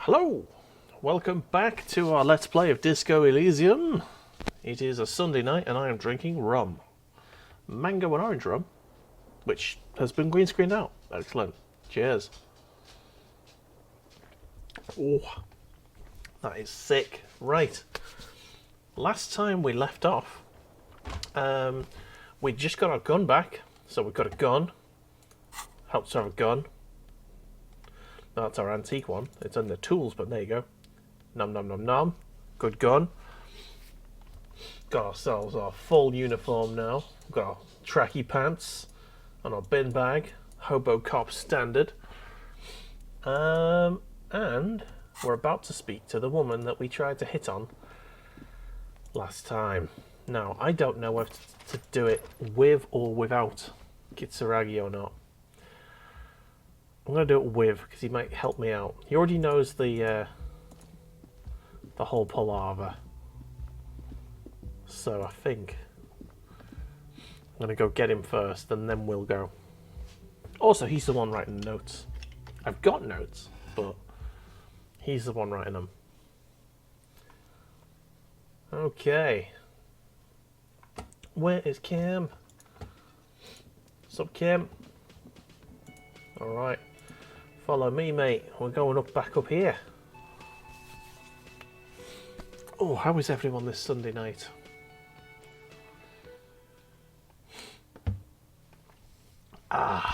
Hello! Welcome back to our Let's Play of Disco Elysium. It is a Sunday night and I am drinking rum. Mango and orange rum, which has been green screened out. Excellent. Cheers. Oh, that is sick. Right. Last time we left off, we just got our gun back. So we've got a gun. Helps to have a gun. That's our antique one. It's in the tools, but there you go. Nom nom nom nom. Good gun. Got ourselves our full uniform now. We've got our tracky pants and our bin bag. Hobo cop standard. And we're about to speak to the woman that we tried to hit on last time. Now, I don't know whether to do it with or without Kitsuragi or not. I'm going to do it with, because he might help me out. He already knows the whole palaver. So I think I'm going to go get him first, and then we'll go. Also, he's the one writing the notes. I've got notes, but he's the one writing them. Okay. Where is Kim? What's up, Kim? Alright. Follow me, mate. We're going back up here. Oh, how is everyone this Sunday night? Let's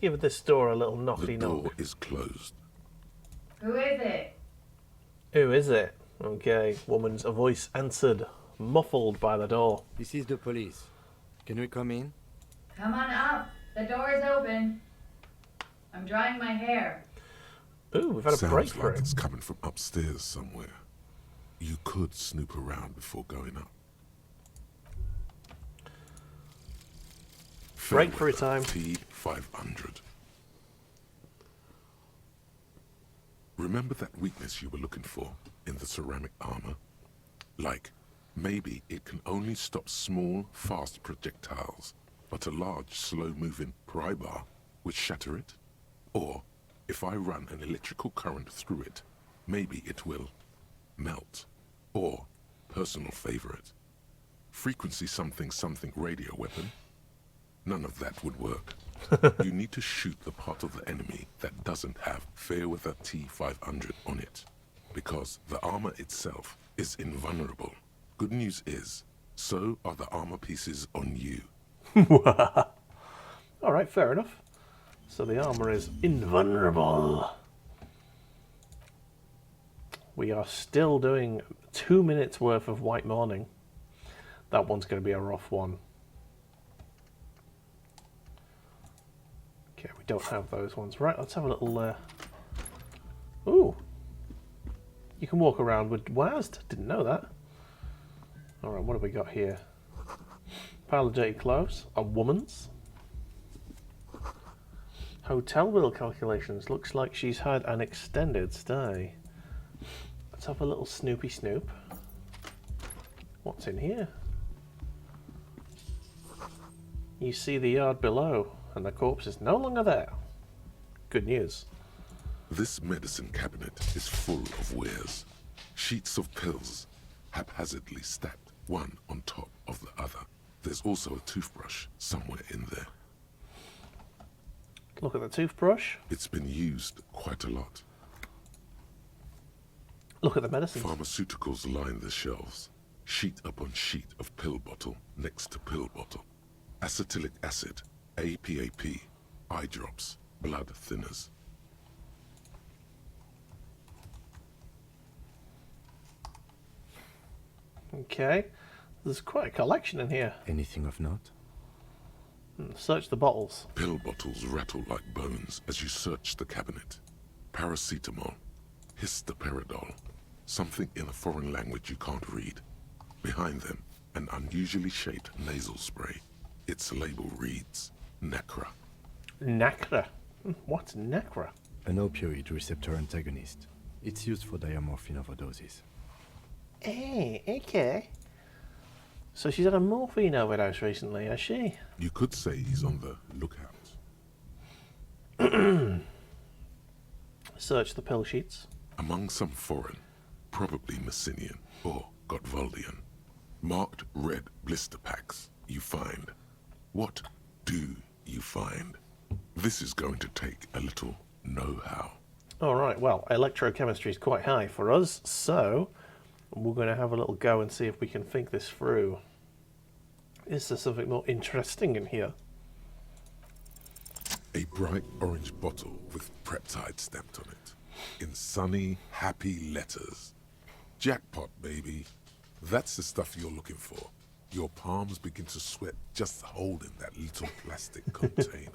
give this door a little knocky knock. The door is closed. Who is it? Who is it? Okay, woman's voice answered, muffled by the door. This is the police. Can we come in? Come on up. The door is open. I'm drying my hair. Ooh, we've had a break Sounds for like it. it's coming from upstairs somewhere. You could snoop around before going up. Break for a time. T500. Remember that weakness you were looking for in the ceramic armor? Like, maybe it can only stop small, fast projectiles, but a large, slow-moving pry bar would shatter it? Or, if I run an electrical current through it, maybe it will melt. Or, personal favorite, frequency something something radio weapon? None of that would work. You need to shoot the part of the enemy that doesn't have Fair with a T500 on it, because the armor itself is invulnerable. Good news is, so are the armor pieces on you. Alright, fair enough. So the armor is invulnerable. We are still doing 2 minutes worth of White Morning. That one's going to be a rough one. Okay, we don't have those ones. Right, let's have a little... Ooh! You can walk around with WASD. Didn't know that. Alright, what have we got here? Pile of dirty clothes. A woman's. Hotel bill calculations. Looks like she's had an extended stay. Let's have a little snoopy snoop. What's in here? You see the yard below, and the corpse is no longer there. Good news. This medicine cabinet is full of wares. Sheets of pills, haphazardly stacked, one on top of the other. There's also a toothbrush somewhere in there. Look at the toothbrush. It's been used quite a lot. Look at the medicines. Pharmaceuticals line the shelves. Sheet upon sheet of pill bottle next to pill bottle. Acetylic acid, APAP, eye drops, blood thinners. Okay. There's quite a collection in here. Anything of note? Search the bottles. Pill bottles rattle like bones as you search the cabinet. Paracetamol, histoperidol, something in a foreign language you can't read. Behind them, an unusually shaped nasal spray. Its label reads, Nacra. Nacra. What's Nacra? An opioid receptor antagonist. It's used for diamorphine overdoses. Hey, okay. So she's had a morphine overdose recently, has she? You could say he's on the lookout. Search the pill sheets. Among some foreign, probably Messinian or Gotvaldian, marked red blister packs, you find. What do you find? This is going to take a little know-how. Alright, well, electrochemistry is quite high for us, so we're going to have a little go and see if we can think this through. Is there something more interesting in here? A bright orange bottle with Preptide stamped on it, in sunny, happy letters. Jackpot, baby. That's the stuff you're looking for. Your palms begin to sweat just holding that little plastic container.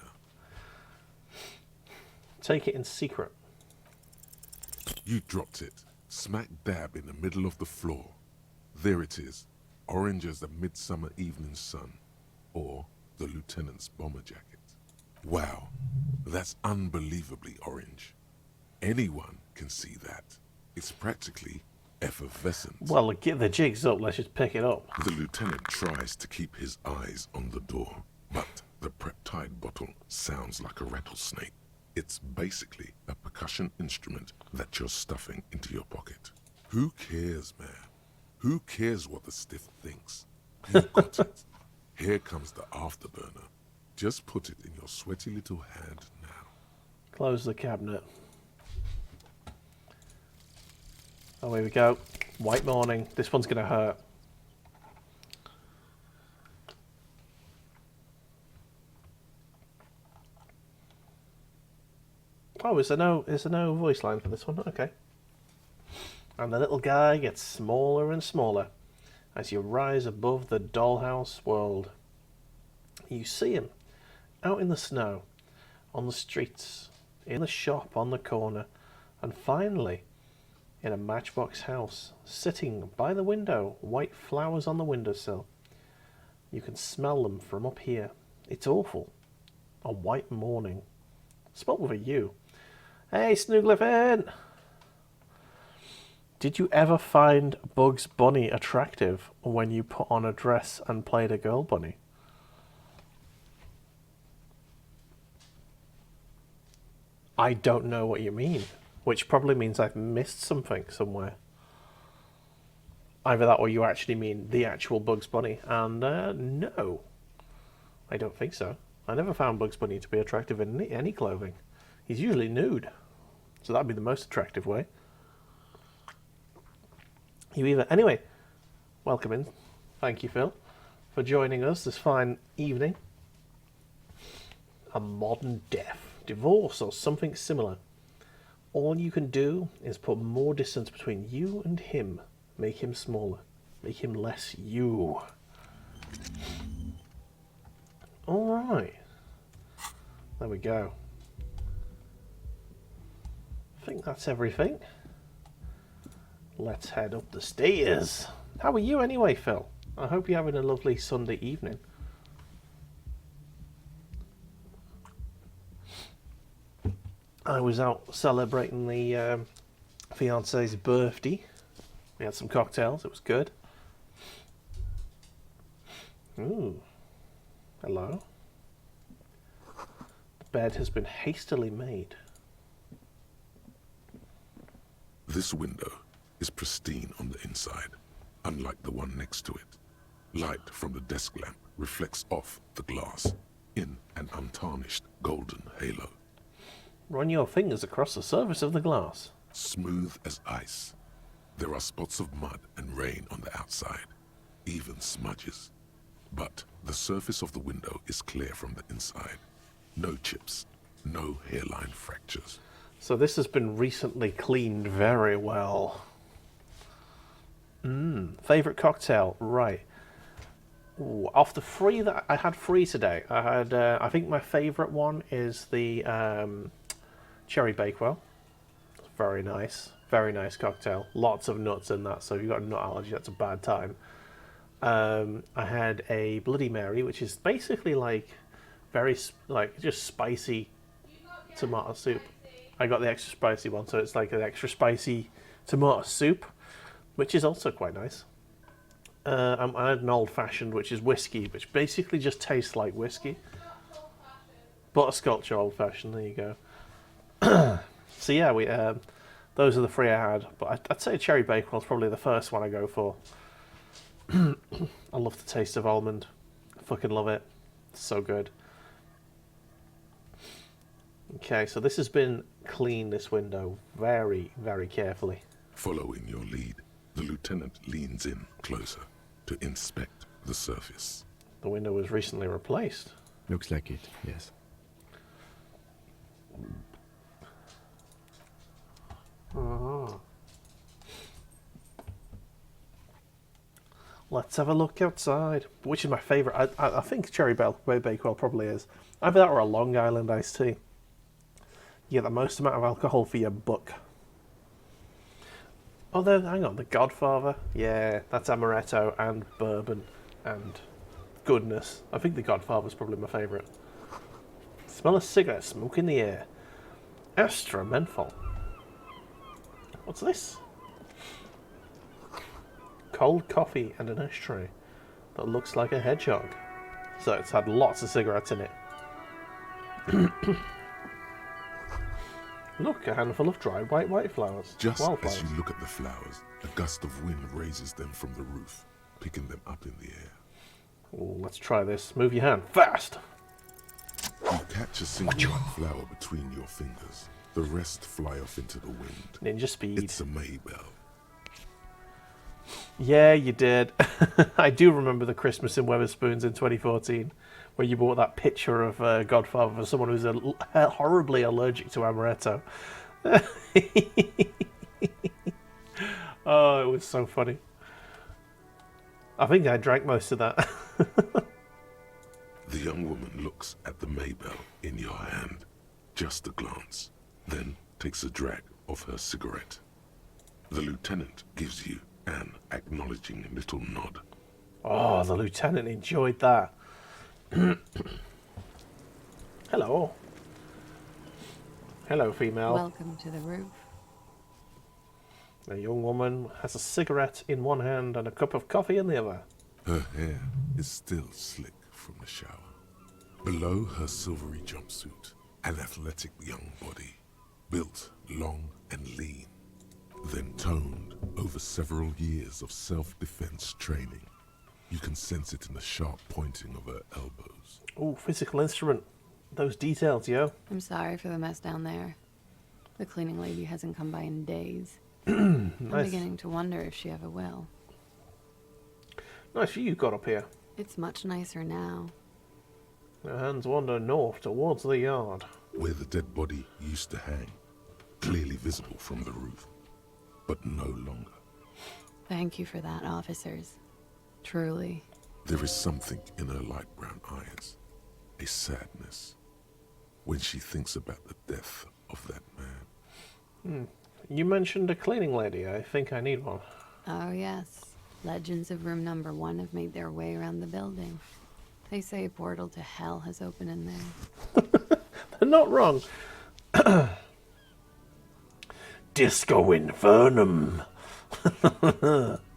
Take it in secret. You dropped it, smack dab in the middle of the floor. There it is, orange as the midsummer evening sun, or the lieutenant's bomber jacket. Wow, that's unbelievably orange. Anyone can see that. It's practically effervescent. Well, get the jigs up, let's just pick it up. The lieutenant tries to keep his eyes on the door, but the Preptide bottle sounds like a rattlesnake. It's basically a percussion instrument that you're stuffing into your pocket. Who cares, man? Who cares what the stiff thinks? You've got it. Here comes the afterburner. Just put it in your sweaty little hand now. Close the cabinet. Oh, here we go. White morning. This one's going to hurt. Oh, is there no voice line for this one? Okay. And the little guy gets smaller and smaller as you rise above the dollhouse world. You see him out in the snow, on the streets, in the shop on the corner, and finally in a matchbox house, sitting by the window, white flowers on the windowsill. You can smell them from up here. It's awful. A white morning. Spelled with a U. Hey, Snooglyphin! Did you ever find Bugs Bunny attractive when you put on a dress and played a girl bunny? I don't know what you mean, which probably means I've missed something somewhere. Either that or you actually mean the actual Bugs Bunny, and no, I don't think so. I never found Bugs Bunny to be attractive in any clothing. He's usually nude, so that'd be the most attractive way. Anyway, welcome in. Thank you, Phil, for joining us this fine evening. A modern death, divorce, or something similar. All you can do is put more distance between you and him. Make him smaller. Make him less you. Alright. There we go. I think that's everything. Let's head up the stairs. How are you anyway, Phil? I hope you're having a lovely Sunday evening. I was out celebrating the fiance's birthday. We had some cocktails. It was good. Ooh. Hello. The bed has been hastily made. This window is pristine on the inside, unlike the one next to it. Light from the desk lamp reflects off the glass in an untarnished golden halo. Run your fingers across the surface of the glass. Smooth as ice. There are spots of mud and rain on the outside, even smudges. But the surface of the window is clear from the inside. No chips, no hairline fractures. So this has been recently cleaned very well. Favourite cocktail? Right. Ooh, off the three that I had free today, I had. I think my favourite one is the Cherry Bakewell. Very nice cocktail. Lots of nuts in that, so if you've got a nut allergy, that's a bad time. I had a Bloody Mary, which is basically like just spicy tomato soup. I got the extra spicy one, so it's like an extra spicy tomato soup, which is also quite nice. I had an old fashioned, which is whiskey, which basically just tastes like whiskey. Butterscotch old fashioned, there you go. So yeah, we those are the three I had. But I'd say cherry bakewell's probably the first one I go for. I love the taste of almond. I fucking love it. It's so good. Okay, so this has been cleaned, this window, very, very carefully. Following your lead, the lieutenant leans in closer to inspect the surface. The window was recently replaced. Looks like it, yes. Oh. Let's have a look outside. Which is my favourite? I think Cherry Bakewell probably is. Either that or a Long Island iced tea. You get the most amount of alcohol for your buck. Oh, then hang on, The Godfather. Yeah, that's amaretto and bourbon and goodness. I think The Godfather's probably my favourite. Smell of cigarette smoke in the air. Extra menthol. What's this? Cold coffee and an ashtray that looks like a hedgehog. So it's had lots of cigarettes in it. Look, a handful of dry white flowers. Just Wildflowers. as you look at the flowers, a gust of wind raises them from the roof, picking them up in the air. Ooh, let's try this. Move your hand fast. You catch a single white flower between your fingers. The rest fly off into the wind. Ninja speed. It's a Maybell. Yeah, you did. I do remember the Christmas in Weatherspoons in 2014, where you bought that picture of Godfather for someone who's horribly allergic to amaretto. Oh, it was so funny. I think I drank most of that. The young woman looks at the Maybell in your hand. Just a glance, then takes a drag of her cigarette. The lieutenant gives you an acknowledging little nod. Oh, the lieutenant enjoyed that. Hello. Hello, female. Welcome to the roof. A young woman has a cigarette in one hand and a cup of coffee in the other. Her hair is still slick from the shower. Below her silvery jumpsuit, an athletic young body, built long and lean, then toned over several years of self-defense training. You can sense it in the sharp pointing of her elbows. Oh, physical instrument. Those details, yo. I'm sorry for the mess down there. The cleaning lady hasn't come by in days. Nice. I'm beginning to wonder if she ever will. Nice view you got up here. It's much nicer now. Her hands wander north towards the yard. Where the dead body used to hang, clearly visible from the roof, but no longer. Thank you for that, officers. Truly. There is something in her light brown eyes, a sadness, when she thinks about the death of that man. You mentioned a cleaning lady. I think I need one. Oh, yes. Legends of room number 1 have made their way around the building. They say a portal to hell has opened in there. They're not wrong. Disco Infernum.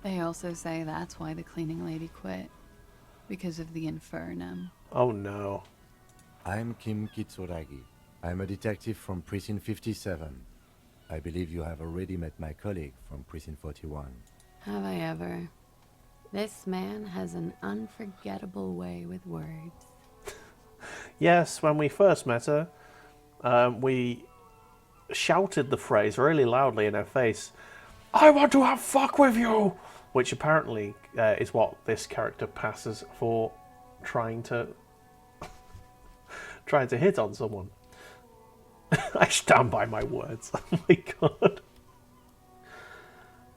They also say that's why the cleaning lady quit. Because of the infernum. Oh no. I'm Kim Kitsuragi. I'm a detective from Precinct 57. I believe you have already met my colleague from Precinct 41. Have I ever? This man has an unforgettable way with words. Yes, when we first met her, we shouted the phrase really loudly in her face, "I want to have fuck with you!" Which apparently is what this character passes for trying to hit on someone. I stand by my words. Oh my god.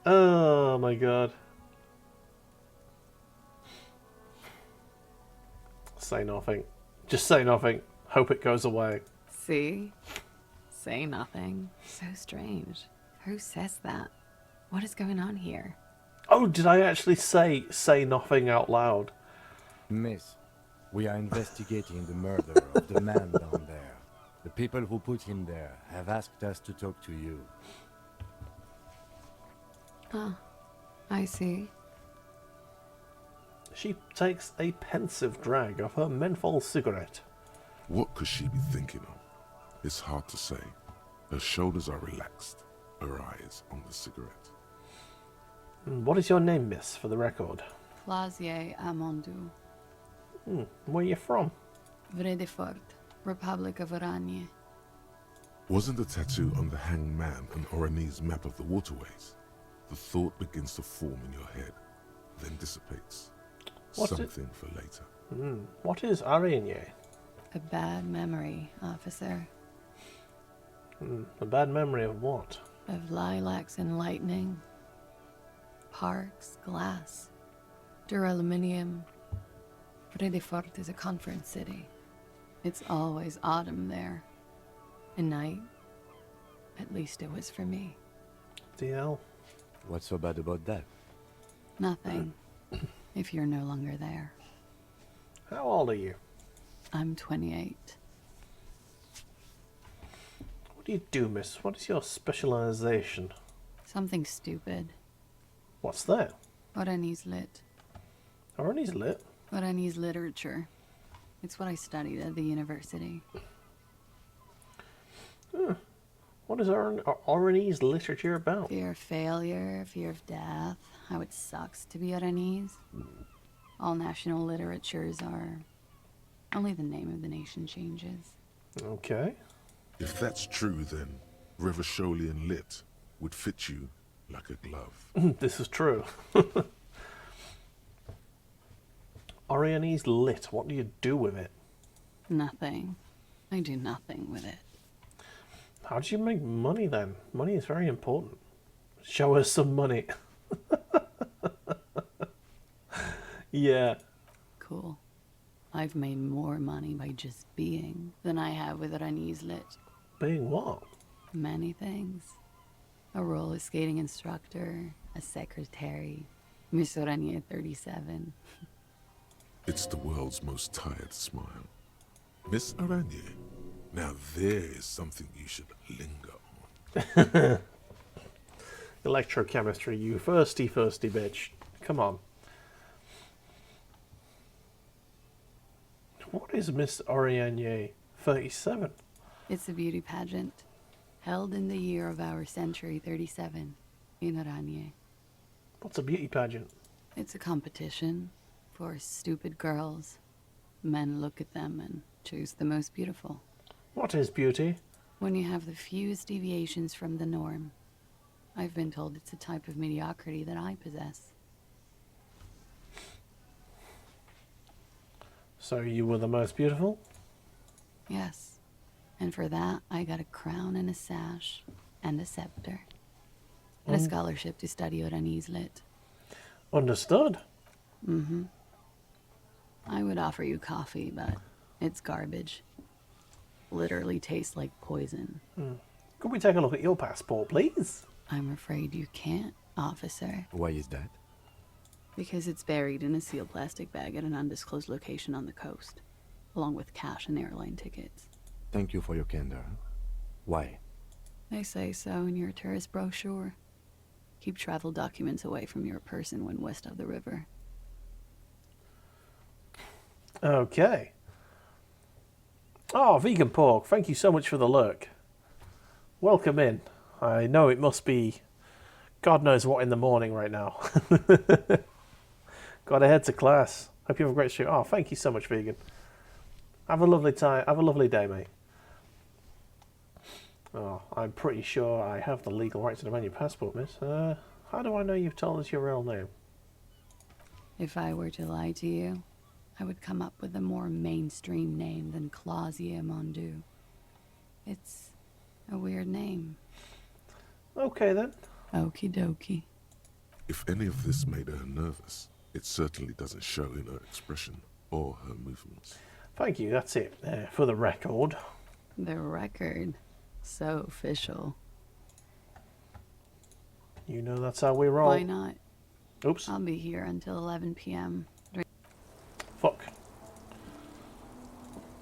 Oh my god. Say nothing. Just say nothing. Hope it goes away. See? Say nothing. So strange. Who says that? What is going on here? Oh, did I actually say nothing out loud? Miss, we are investigating the murder of the man down there. The people who put him there have asked us to talk to you. Oh, I see. She takes a pensive drag of her menthol cigarette. What could she be thinking of? It's hard to say. Her shoulders are relaxed, her eyes on the cigarette. What is your name, miss, for the record? Clausier Amondou. Where are you from? Vredefort, Republic of Oranje. Wasn't the tattoo on the hanged man an Oranese map of the waterways? The thought begins to form in your head, then dissipates. What's it? Something for later. What is Araignée? A bad memory, officer. A bad memory of what? Of lilacs and lightning. Parks, glass. Duraluminium. Vredefort is a conference city. It's always autumn there. And night. At least it was for me. DL? What's so bad about that? Nothing. If you're no longer there. How old are you? I'm 28. What do you do, miss? What is your specialization? Something stupid. What's that? Oranese lit. Araignée lit? Oranese literature. It's what I studied at the university. What is Oranese literature about? Fear of failure, fear of death, how it sucks to be Oranese. All national literatures are... Only the name of the nation changes. Okay. If that's true, then Revacholian lit would fit you like a glove. This is true. Oranese lit, what do you do with it? Nothing. I do nothing with it. How do you make money then? Money is very important. Show us some money. Yeah. Cool. I've made more money by just being than I have with Oranese lit. Being what? Many things. A roller skating instructor, a secretary, Miss Oranje 37. It's the world's most tired smile. Miss Aranye, now there is something you should linger on. Electrochemistry, you thirsty bitch. Come on. What is Miss Oriane 37? It's a beauty pageant, held in the year of our century 37, in Oranje. What's a beauty pageant? It's a competition for stupid girls. Men look at them and choose the most beautiful. What is beauty? When you have the fewest deviations from the norm. I've been told it's a type of mediocrity that I possess. So you were the most beautiful? Yes. And for that, I got a crown and a sash and a scepter. And a scholarship to study Oranese lit. Understood. I would offer you coffee, but it's garbage. Literally tastes like poison. Could we take a look at your passport, please? I'm afraid you can't, officer. Why is that? Because it's buried in a sealed plastic bag at an undisclosed location on the coast, along with cash and airline tickets. Thank you for your candor. Why? They say so in your tourist brochure. Keep travel documents away from your person when west of the river. Okay. Oh, vegan pork, thank you so much for the lurk. Welcome in. I know it must be God knows what in the morning right now. Gotta head to class. Hope you have a great stream. Oh, thank you so much, vegan. Have a lovely time. Have a lovely day, mate. Oh, I'm pretty sure I have the legal right to demand your passport, miss. How do I know you've told us your real name? If I were to lie to you, I would come up with a more mainstream name than Clausier Mondou. It's a weird name. Okay, then. Okie dokie. If any of this made her nervous, it certainly doesn't show in her expression or her movements. Thank you, that's it. For the record. The record. So official. You know that's how we roll. Why not? Oops. I'll be here until 11 p.m. Fuck.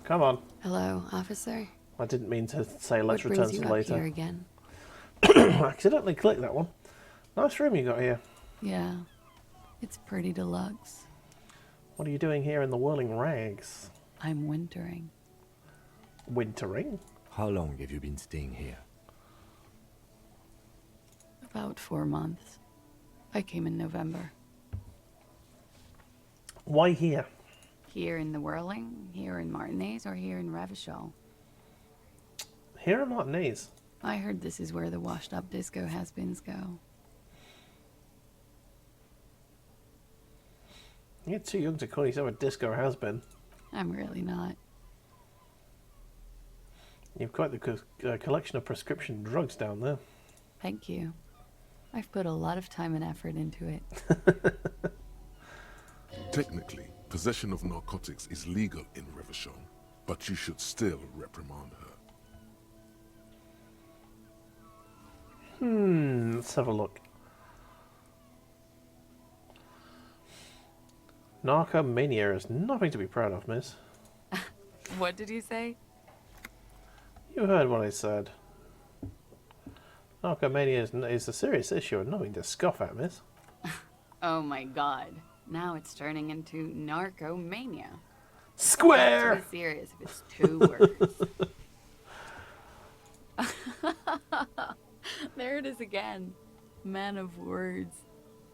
Come on. Hello, officer? I didn't mean to say let's What return brings you to up later. here again? I accidentally clicked that one. Nice room you got here. Yeah, it's pretty deluxe. What are you doing here in the whirling rags? I'm wintering. Wintering? How long have you been staying here? About 4 months. I came in November. Why here? Here in the Whirling, here in Martinez, or here in Revachol. Here are Martinez. I heard this is where the washed-up disco has-beens go. You're too young to call yourself a disco has-been. I'm really not. You've quite the collection of prescription drugs down there. Thank you. I've put a lot of time and effort into it. Technically, possession of narcotics is legal in Revachol, but you should still reprimand her. Let's have a look. Narcomania is nothing to be proud of, miss. What did you say? You heard what I said. Narcomania is a serious issue and nothing to scoff at, miss. Oh my god. Now it's turning into narcomania. Square! To be serious if it's 2 words. There it is again. Man of words.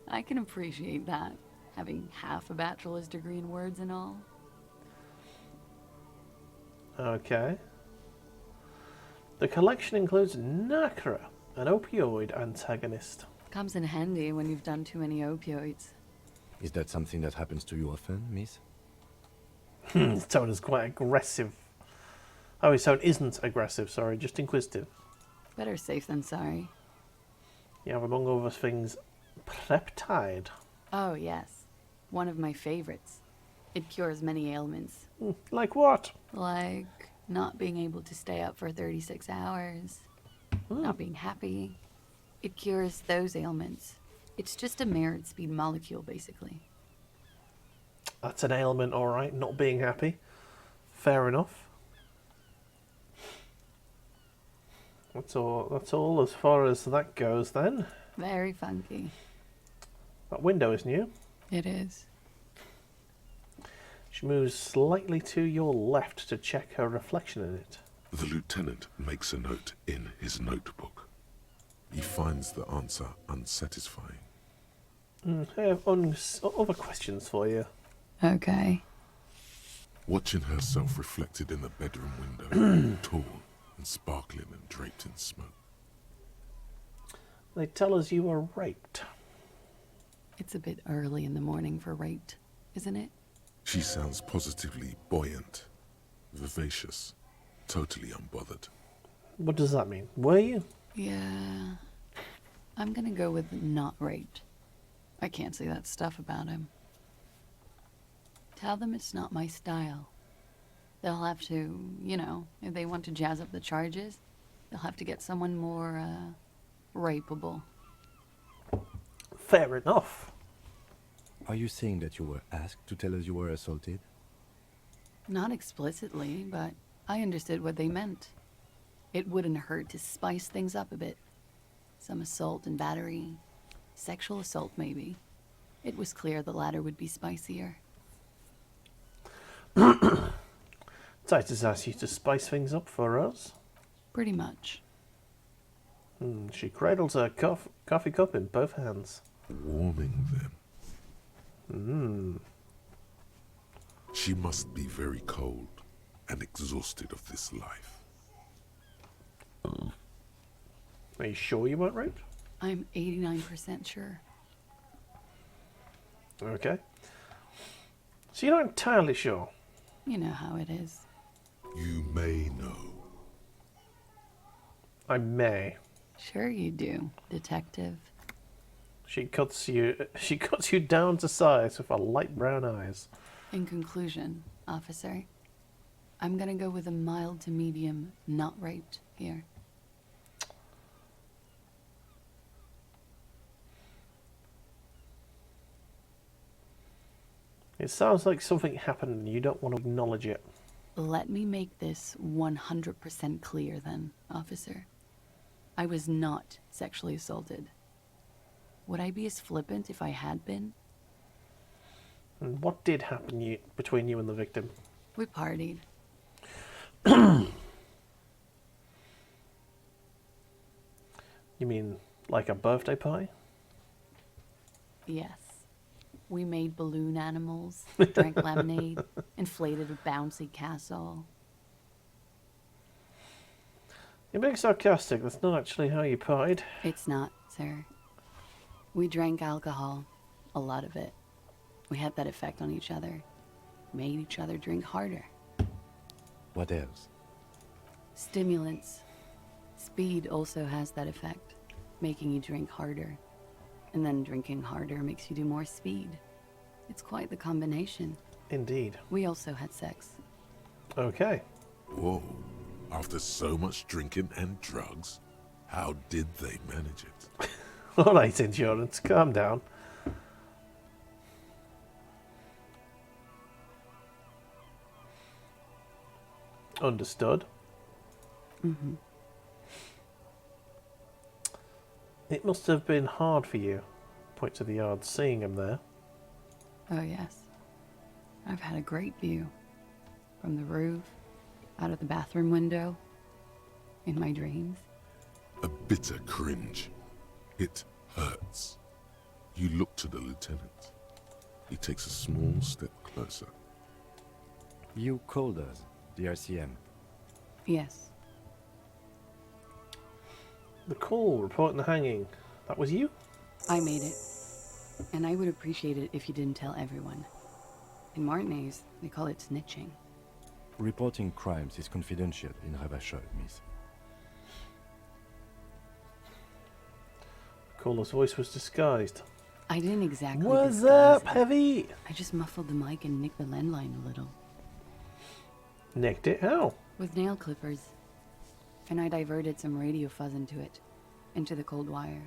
I can appreciate that. Having half a bachelor's degree in words and all. Okay. The collection includes Nacra, an opioid antagonist. Comes in handy when you've done too many opioids. Is that something that happens to you often, miss? His tone is quite aggressive. Oh, his tone isn't aggressive, sorry, just inquisitive. Better safe than sorry. You have, among other things, Preptide. Oh, yes. One of my favorites. It cures many ailments. Like what? Like not being able to stay up for 36 hours. Not being happy. It cures those ailments. It's just a merit speed molecule, basically. That's an ailment, alright, not being happy. Fair enough. That's all as far as that goes then. Very funky. That window is new. It is. She moves slightly to your left to check her reflection in it. The lieutenant makes a note in his notebook. He finds the answer unsatisfying. I have other questions for you. Okay. Watching herself reflected in the bedroom window, tall and sparkling and draped in smoke. They tell us you were raped. It's a bit early in the morning for raped, isn't it? She sounds positively buoyant, vivacious, totally unbothered. What does that mean? Were you? Yeah. I'm gonna go with not raped. I can't say that stuff about him. Tell them it's not my style. They'll have to, you know, if they want to jazz up the charges, they'll have to get someone more, rapeable. Fair enough. Are you saying that you were asked to tell us you were assaulted? Not explicitly, but I understood what they meant. It wouldn't hurt to spice things up a bit. Some assault and battery. Sexual assault, maybe. It was clear the latter would be spicier. Titus asked you to spice things up for us. Pretty much. She cradles her coffee cup in both hands. Warming them. She must be very cold and exhausted of this life. Are you sure you weren't raped? I'm 89% sure. Okay. So you're not entirely sure? You know how it is. You may know. I may. Sure you do, detective. She cuts you down to size with her light brown eyes. In conclusion, officer, I'm gonna go with a mild to medium not raped here. It sounds like something happened and you don't want to acknowledge it. Let me make this 100% clear then, officer. I was not sexually assaulted. Would I be as flippant if I had been? And what did happen between you and the victim? We partied. You mean Like a birthday party? Yes. We made balloon animals, drank lemonade, inflated a bouncy castle. You're being sarcastic. That's not actually how you partied. It's not, sir. We drank alcohol, a lot of it. We had that effect on each other. Made each other drink harder. What else? Stimulants. Speed also has that effect, making you drink harder. And then drinking harder makes you do more speed. It's quite the combination. Indeed. We also had sex. Okay. Whoa. After so much drinking and drugs, how did they manage it? All right, Endurance, calm down. Understood. Mm-hmm. It must have been hard for you, point to the yard, seeing him there. Oh, yes. I've had a great view. From the roof, out of the bathroom window, in my dreams. A bitter cringe. It hurts. You look to the lieutenant. He takes a small step closer. You called us, the RCM. Yes. The call reporting the hanging. That was you? I made it. And I would appreciate it if you didn't tell everyone. In Martinez, they call it snitching. Reporting crimes is confidential in Rabachol, miss. Caller's voice was disguised. I didn't exactly What's disguise up, it. Heavy? I just muffled the mic and nicked the landline a little. Nicked it? How? With nail clippers. And I diverted some radio fuzz into it. Into the cold wire.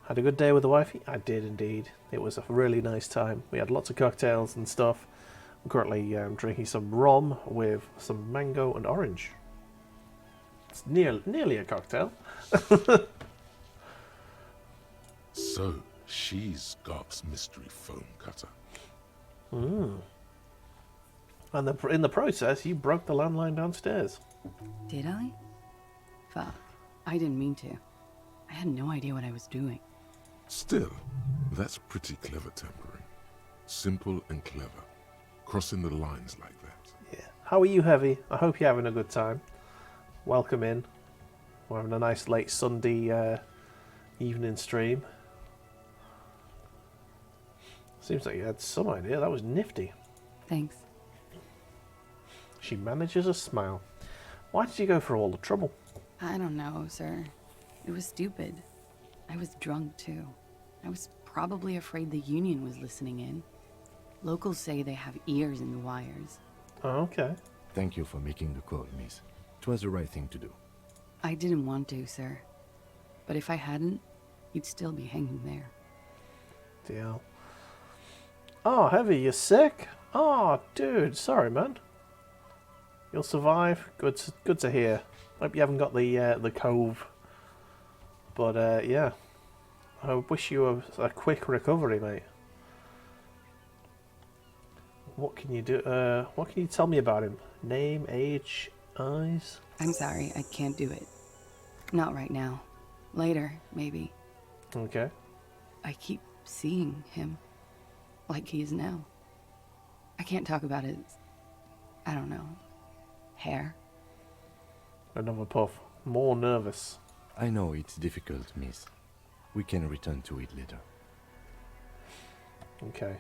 Had a good day with the wifey? I did indeed. It was a really nice time. We had lots of cocktails and stuff. I'm currently drinking some rum with some mango and orange. It's nearly a cocktail. So, she's Garp's mystery foam cutter. And in the process, you broke the landline downstairs. Did I? Fuck. I didn't mean to. I had no idea what I was doing. Still, that's pretty clever tampering. Simple and clever. Crossing the lines like that. Yeah. How are you, Heavy? I hope you're having a good time. Welcome in. We're having a nice late Sunday evening stream. Seems like you had some idea. That was nifty. Thanks. She manages a smile. Why did you go for all the trouble? I don't know, sir. It was stupid. I was drunk, too. I was probably afraid the Union was listening in. Locals say they have ears in the wires. Oh, okay. Thank you for making the call, miss. It was the right thing to do. I didn't want to, sir. But if I hadn't, you'd still be hanging there. Deal. Oh, Heavy, you're sick? Oh, dude, sorry, man. You'll survive. Good to hear. Hope you haven't got the cove. But yeah, I wish you a quick recovery, mate. What can you do? What can you tell me about him? Name, age, eyes? I'm sorry, I can't do it. Not right now. Later, maybe. Okay. I keep seeing him. Like he is now. I can't talk about his... I don't know. Hair. Another puff. More nervous. I know it's difficult, miss. We can return to it later. Okay.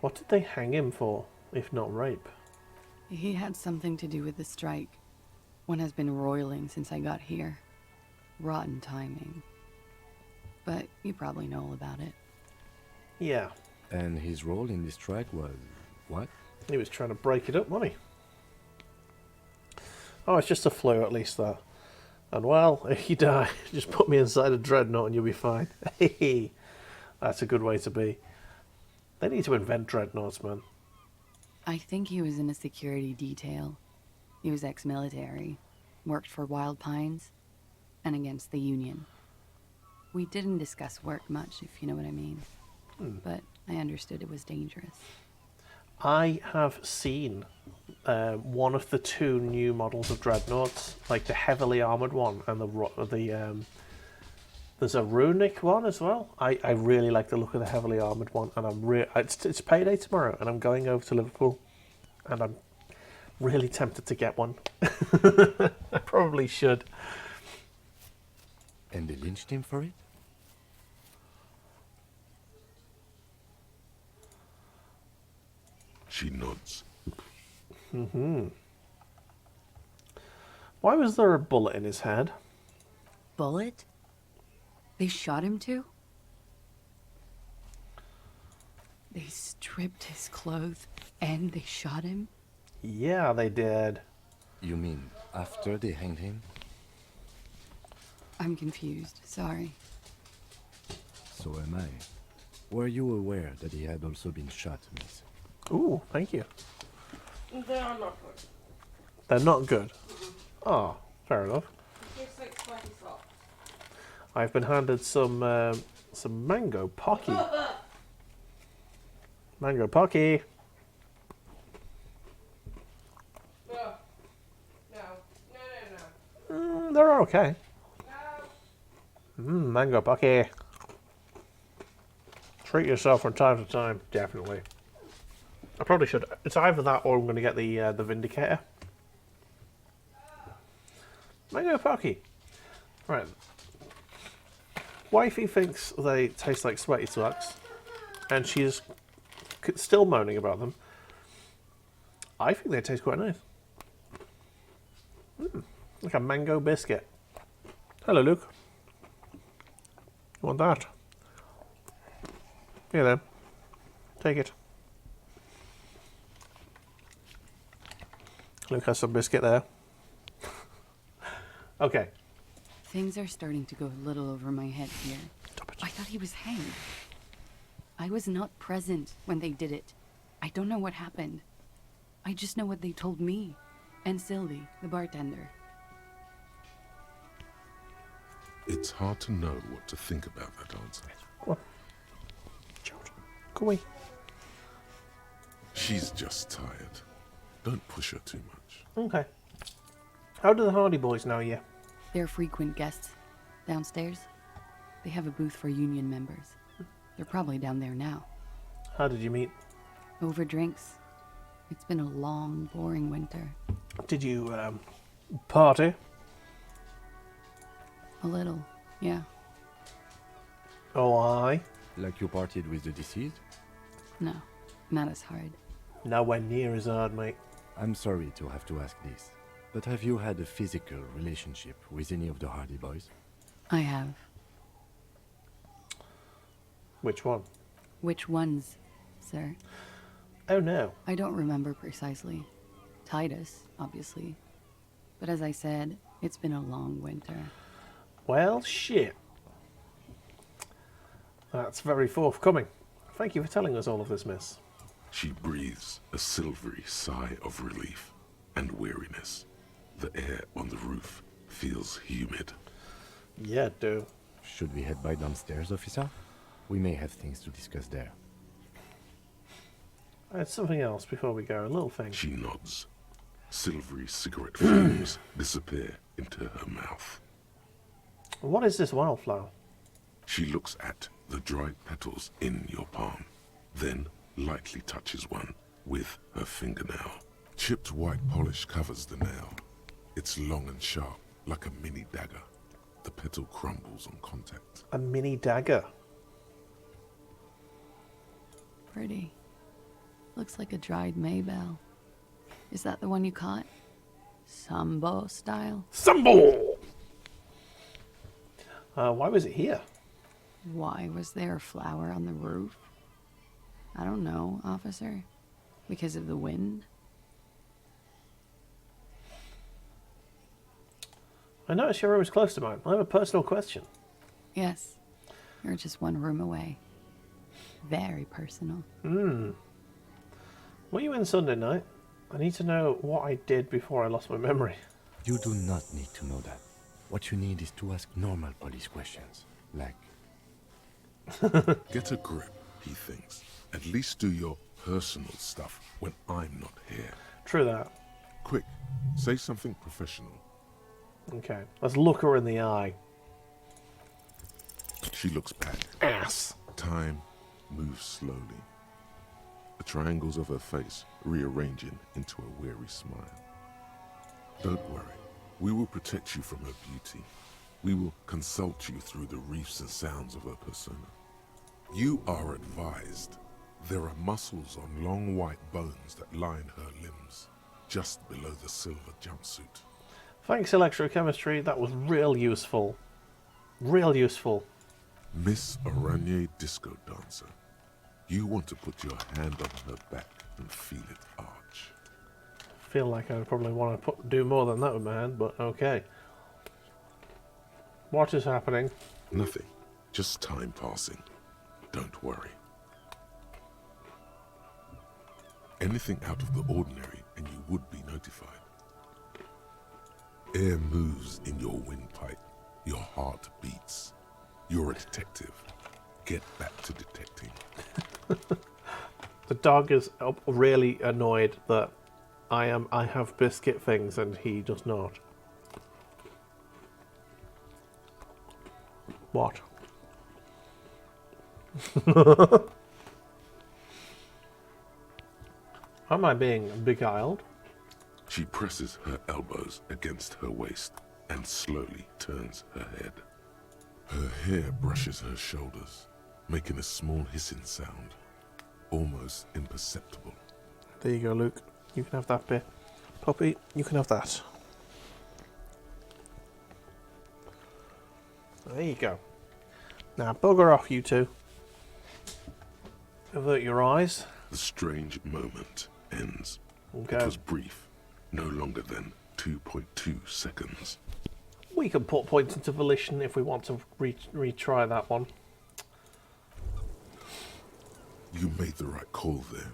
What did they hang him for, if not rape? He had something to do with the strike. One has been roiling since I got here. Rotten timing. But you probably know all about it. Yeah. And his role in this strike was what? He was trying to break it up, wasn't he? Oh, it's just a flu, at least that. And well, if you die, just put me inside a dreadnought and you'll be fine. Hey, that's a good way to be. They need to invent dreadnoughts, man. I think he was in a security detail. He was ex-military, worked for Wild Pines, and against the Union. We didn't discuss work much, if you know what I mean. But I understood it was dangerous. I have seen one of the two new models of dreadnoughts, like the heavily armored one and There's a runic one as well. I really like the look of the heavily armoured one, and it's payday tomorrow, and I'm going over to Liverpool, and I'm really tempted to get one. I probably should. And they lynched him for it? She nods. Why was there a bullet in his head? Bullet? They shot him too? They stripped his clothes and they shot him? Yeah, they did. You mean after they hanged him? I'm confused. Sorry. So am I. Were you aware that he had also been shot, miss? Ooh, thank you. They are not good. They're not good. Oh, fair enough. It tastes like sweaty salt. I've been handed some mango pocky. Mango pocky. No. No. No, no, no. They're okay. No. Mango pocky. Treat yourself from time to time, definitely. I probably should. It's either that or I'm going to get the Vindicator. Mango pocky. Right. Wifey thinks they taste like sweaty slugs, and she's still moaning about them. I think they taste quite nice. Like a mango biscuit. Hello, Luke. You want that? Here then. Take it. Luke has some biscuit there. Okay. Things are starting to go a little over my head here. Stop it. I thought he was hanged. I was not present when they did it. I don't know what happened. I just know what they told me. And Sylvie, the bartender. It's hard to know what to think about that answer. Come on. Child. Go away. She's just tired. Don't push her too much. Okay. How do the Hardy Boys know you? They're frequent guests downstairs. They have a booth for union members. They're probably down there now. How did you meet? Over drinks. It's been a long, boring winter. Did you, party? A little, yeah. Oh, aye. Like you partied with the deceased? No, not as hard. Nowhere near as hard, mate. I'm sorry to have to ask this, but have you had a physical relationship with any of the Hardy Boys? I have. Which one? Which ones, sir? Oh, no. I don't remember precisely. Titus, obviously. But as I said, it's been a long winter. Well, shit. That's very forthcoming. Thank you for telling us all of this, miss. She breathes a silvery sigh of relief and weariness. The air on the roof feels humid. Yeah, do. Should we head by downstairs, officer? We may have things to discuss there. I had something else before we go, a little thing. She nods. Silvery cigarette fumes disappear into her mouth. What is this wildflower? She looks at the dried petals in your palm, then lightly touches one with her fingernail. Chipped white polish covers the nail. It's long and sharp, like a mini dagger. The petal crumbles on contact. A mini dagger. Pretty. Looks like a dried maybell. Is that the one you caught? Sambo style? Sambo! Why was it here? Why was there a flower on the roof? I don't know, officer. Because of the wind? I noticed your room is close to mine. I have a personal question. Yes. You're just one room away. Very personal. Were you in Sunday night? I need to know what I did before I lost my memory. You do not need to know that. What you need is to ask normal police questions, like... Get a grip, he thinks. At least do your personal stuff when I'm not here. True that. Quick, say something professional. Okay, let's look her in the eye. She looks back. Ass. Time moves slowly. The triangles of her face rearranging into a weary smile. Don't worry. We will protect you from her beauty. We will consult you through the reefs and sounds of her persona. You are advised. There are muscles on long white bones that line her limbs, just below the silver jumpsuit. Thanks, electrochemistry. That was real useful. Real useful. Miss Aranye Disco Dancer, you want to put your hand on her back and feel it arch. Feel like I probably want to do more than that with my hand, but okay. What is happening? Nothing, just time passing. Don't worry. Anything out of the ordinary and you would be notified. Air moves in your windpipe. Your heart beats. You're a detective. Get back to detecting. The dog is really annoyed that I have biscuit things and he does not. What? Am I being beguiled? She presses her elbows against her waist and slowly turns her head. Her hair brushes her shoulders, making a small hissing sound, almost imperceptible. There you go, Luke. You can have that bit. Puppy, you can have that. There you go. Now bugger off, you two. Avert your eyes. The strange moment ends. Okay. It was brief, no longer than 2.2 seconds. We can put points into volition if we want to retry that one. You made the right call there.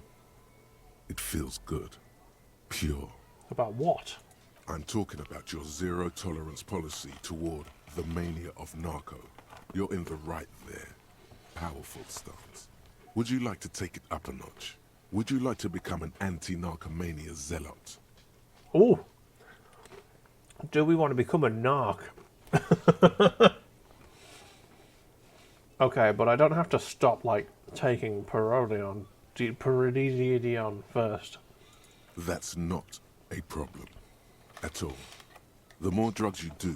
It feels good. Pure. About what? I'm talking about your zero tolerance policy toward the mania of narco. You're in the right there. Powerful stance. Would you like to take it up a notch? Would you like to become an anti-narcomania zealot? Oh! Do we want to become a narc? Okay, but I don't have to stop, like, taking Parodion first. That's not a problem at all. The more drugs you do,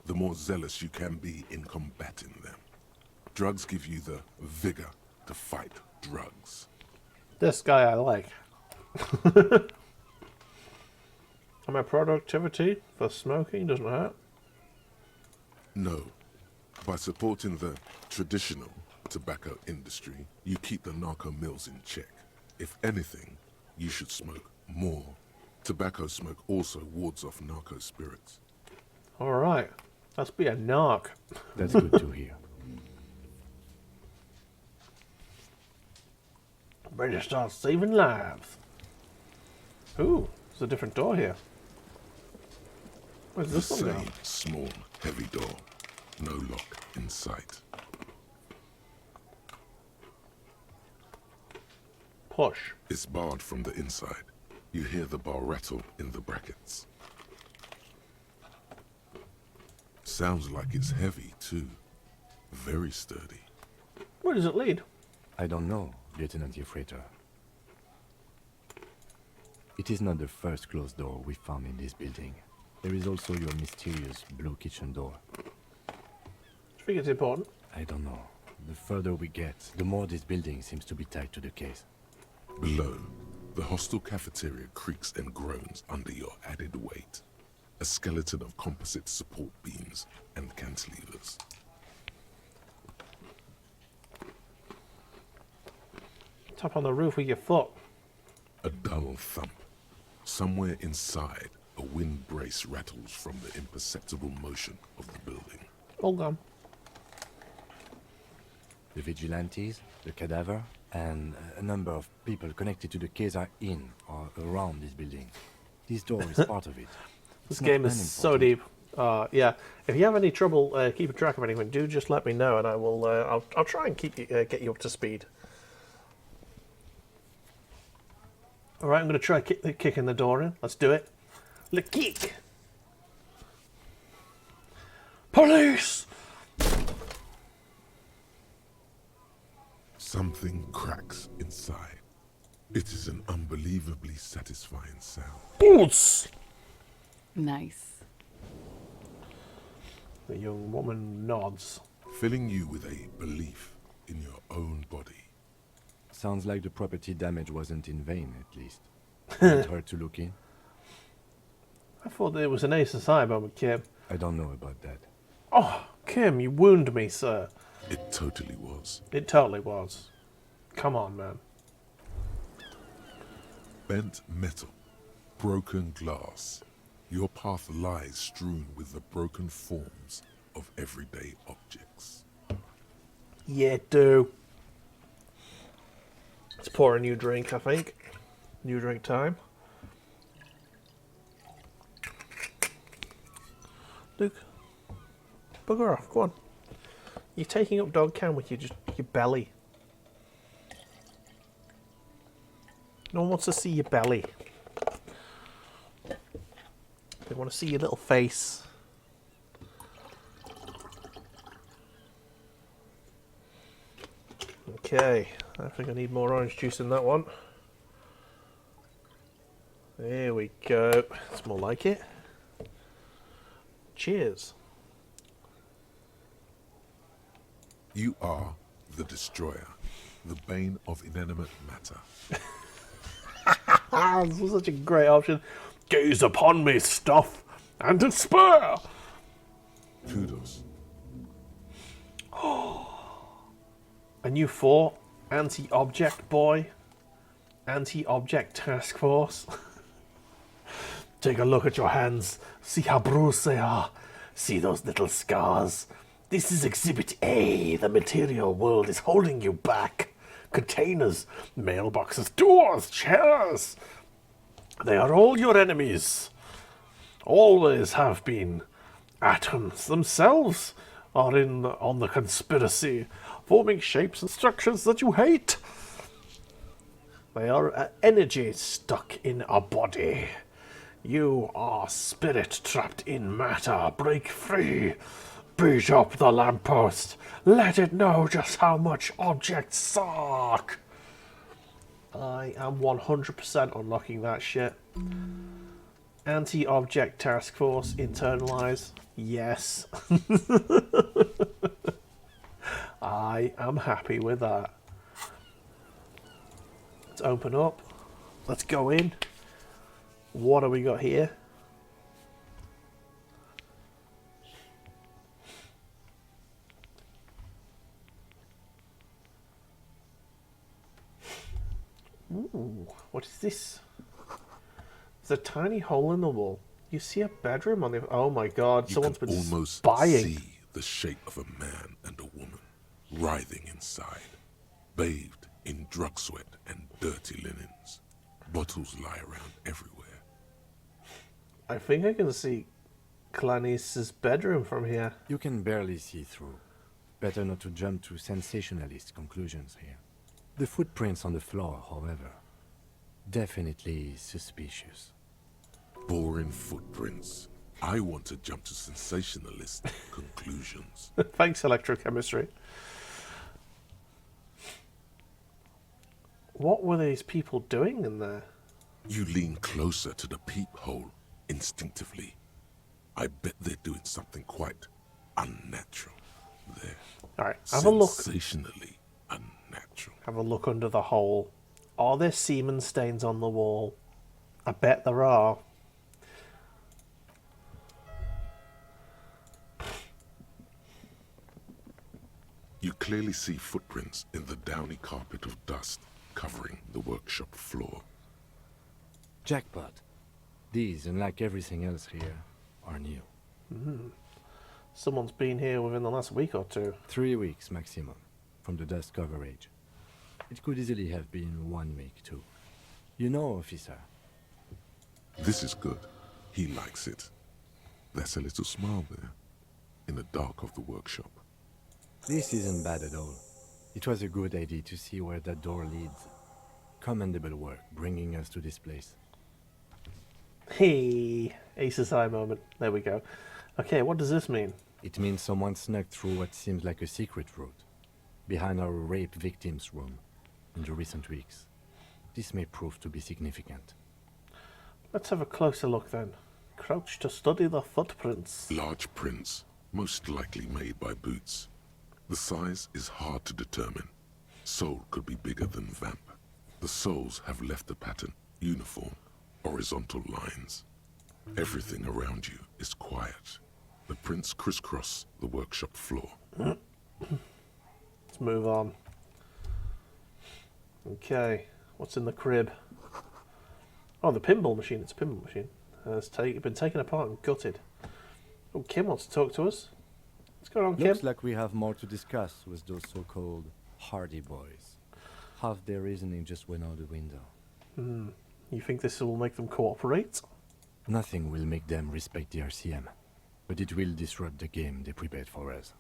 the more zealous you can be in combating them. Drugs give you the vigor to fight drugs. This guy I like. And my productivity for smoking doesn't hurt. No. By supporting the traditional tobacco industry, you keep the narco mills in check. If anything, you should smoke more. Tobacco smoke also wards off narco spirits. Alright, let's be a narc. That's good to hear. Ready to start saving lives. Ooh, there's a different door here. Where's The this one same going? small, heavy door. No lock in sight. Push. It's barred from the inside. You hear the bar rattle in the brackets. Sounds like it's heavy, too. Very sturdy. Where does it lead? I don't know, Lieutenant Yefreiter. It is not the first closed door we found in this building. There is also your mysterious blue kitchen door. Do you think it's important? I don't know. The further we get, the more this building seems to be tied to the case. Below, the hostel cafeteria creaks and groans under your added weight. A skeleton of composite support beams and cantilevers. Tap on the roof with your foot. A dull thump. Somewhere inside, a wind brace rattles from the imperceptible motion of the building. Hold on. The vigilantes, the cadaver, and a number of people connected to the case are in or around this building. This door is part of it. This It's not game is so unimportant. deep. Yeah, if you have any trouble keeping track of anything, do just let me know, and I will. I'll try and keep you, get you up to speed. All right, I'm going to try kicking the door in. Let's do it. Le kick. Police. Something cracks inside. It is an unbelievably satisfying sound. Boots! Nice. The young woman nods. Filling you with a belief in your own body. Sounds like the property damage wasn't in vain, at least. Might hurt to look in. I thought it was an ace of side moment, Kim. I don't know about that. Oh, Kim, you wound me, sir. It totally was. It totally was. Come on, man. Bent metal, broken glass. Your path lies strewn with the broken forms of everyday objects. Yeah, do. Let's pour a new drink, I think. New drink time. Luke, bugger off, go on. You're taking up dog can with your belly. No one wants to see your belly. They want to see your little face. Okay, I think I need more orange juice in that one. There we go. It's more like it. Cheers. You are the destroyer, the bane of inanimate matter. Ah, this was such a great option. Gaze upon me, stuff, and despair. Kudos. And you fought anti-object boy, anti-object task force. Take a look at your hands. See how bruised they are. See those little scars. This is Exhibit A. The material world is holding you back. Containers, mailboxes, doors, chairs. They are all your enemies. Always have been. Atoms themselves are in on the conspiracy, forming shapes and structures that you hate. They are energy stuck in a body. You are spirit trapped in matter. Break free. Beat up the lamppost. Let it know just how much objects suck. I am 100% unlocking that shit. Anti-object task force, internalize. Yes. I am happy with that. Let's open up. Let's go in. What have we got here? Ooh, what is this? There's a tiny hole in the wall. You see a bedroom on the... Oh my god, You someone's can been almost spying. see the shape of a man and a woman writhing inside, bathed in drug sweat and dirty linens. Bottles lie around everywhere. I think I can see Clanice's bedroom from here. You can barely see through. Better not to jump to sensationalist conclusions here. The footprints on the floor, however, definitely suspicious. Boring footprints. I want to jump to sensationalist conclusions. Thanks, electrochemistry. What were these people doing in there? You lean closer to the peephole instinctively. I bet they're doing something quite unnatural there. Alright, have a look. Sensationally unnatural. Have a look under the hole. Are there semen stains on the wall? I bet there are. You clearly see footprints in the downy carpet of dust covering the workshop floor. Jackpot. These, unlike everything else here, are new. Someone's been here within the last week or two. 3 weeks maximum, from the dust coverage. It could easily have been 1 week too. You know, officer. This is good. He likes it. There's a little smile there, in the dark of the workshop. This isn't bad at all. It was a good idea to see where that door leads. Commendable work bringing us to this place. Hey, Ace's eye moment. There we go. Okay, what does this mean? It means someone snuck through what seems like a secret route. behind our rape victim's room in the recent weeks. This may prove to be significant. Let's have a closer look then. Crouch to study the footprints. Large prints, most likely made by boots. The size is hard to determine. Sole could be bigger than vamp. The soles have left a pattern, uniform, horizontal lines. Everything around you is quiet. The prints crisscross the workshop floor. Let's move on. Okay, what's in the crib? Oh, the pinball machine. It's a pinball machine. It's been taken apart and gutted. Oh, Kim wants to talk to us. What's going on, Kim? Looks like we have more to discuss with those so-called Hardy boys. Half their reasoning just went out the window. You think this will make them cooperate? Nothing will make them respect the RCM, but it will disrupt the game they prepared for us.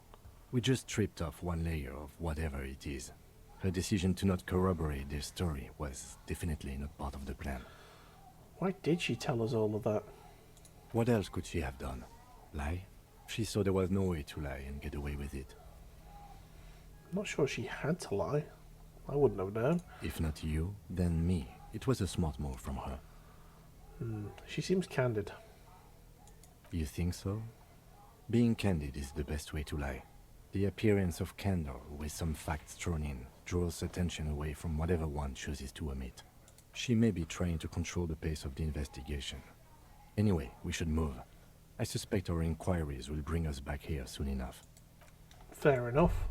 We just stripped off one layer of whatever it is. Her decision to not corroborate their story was definitely not part of the plan. Why did she tell us all of that? What else could she have done? Lie? She saw there was no way to lie and get away with it. I'm not sure she had to lie. I wouldn't have known. If not you, then me. It was a smart move from her. She seems candid. You think so? Being candid is the best way to lie. The appearance of candor with some facts thrown in draws attention away from whatever one chooses to omit. She may be trying to control the pace of the investigation. Anyway, we should move. I suspect our inquiries will bring us back here soon enough. Fair enough.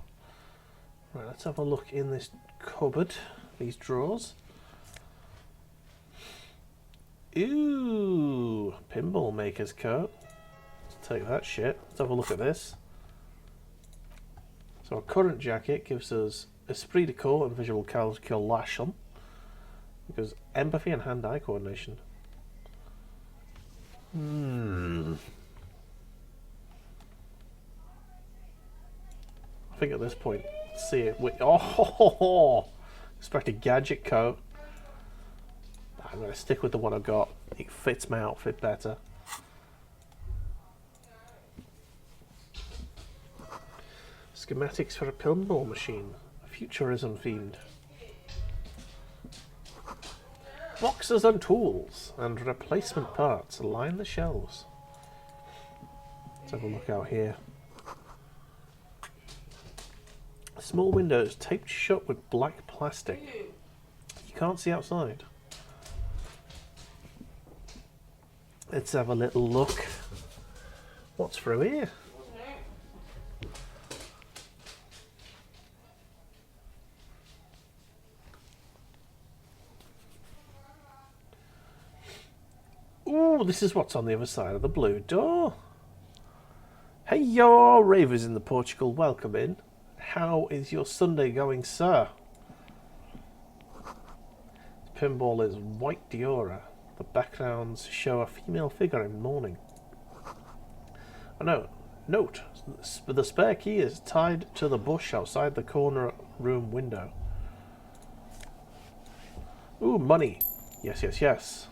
Right, let's have a look in this cupboard. These drawers. Ooh, pinball maker's coat. Let's take that shit. Let's have a look at this. So our current jacket gives us esprit de corps and visual calculation. It gives empathy and hand-eye coordination. I think at this point, see it. Expect a gadget coat. I'm going to stick with the one I've got. It fits my outfit better. Schematics for a pinball machine. Futurism themed. Boxes and tools and replacement parts line the shelves. Let's have a look out here. Small windows taped shut with black plastic. You can't see outside. Let's have a little look. What's through here? Ooh, this is what's on the other side of the blue door. Hey, yo, ravers in the Portugal, welcome in. How is your Sunday going, sir? Pinball is white Diora. The backgrounds show a female figure in mourning. Oh no, note, the spare key is tied to the bush outside the corner room window. Ooh, money. Yes, yes, yes.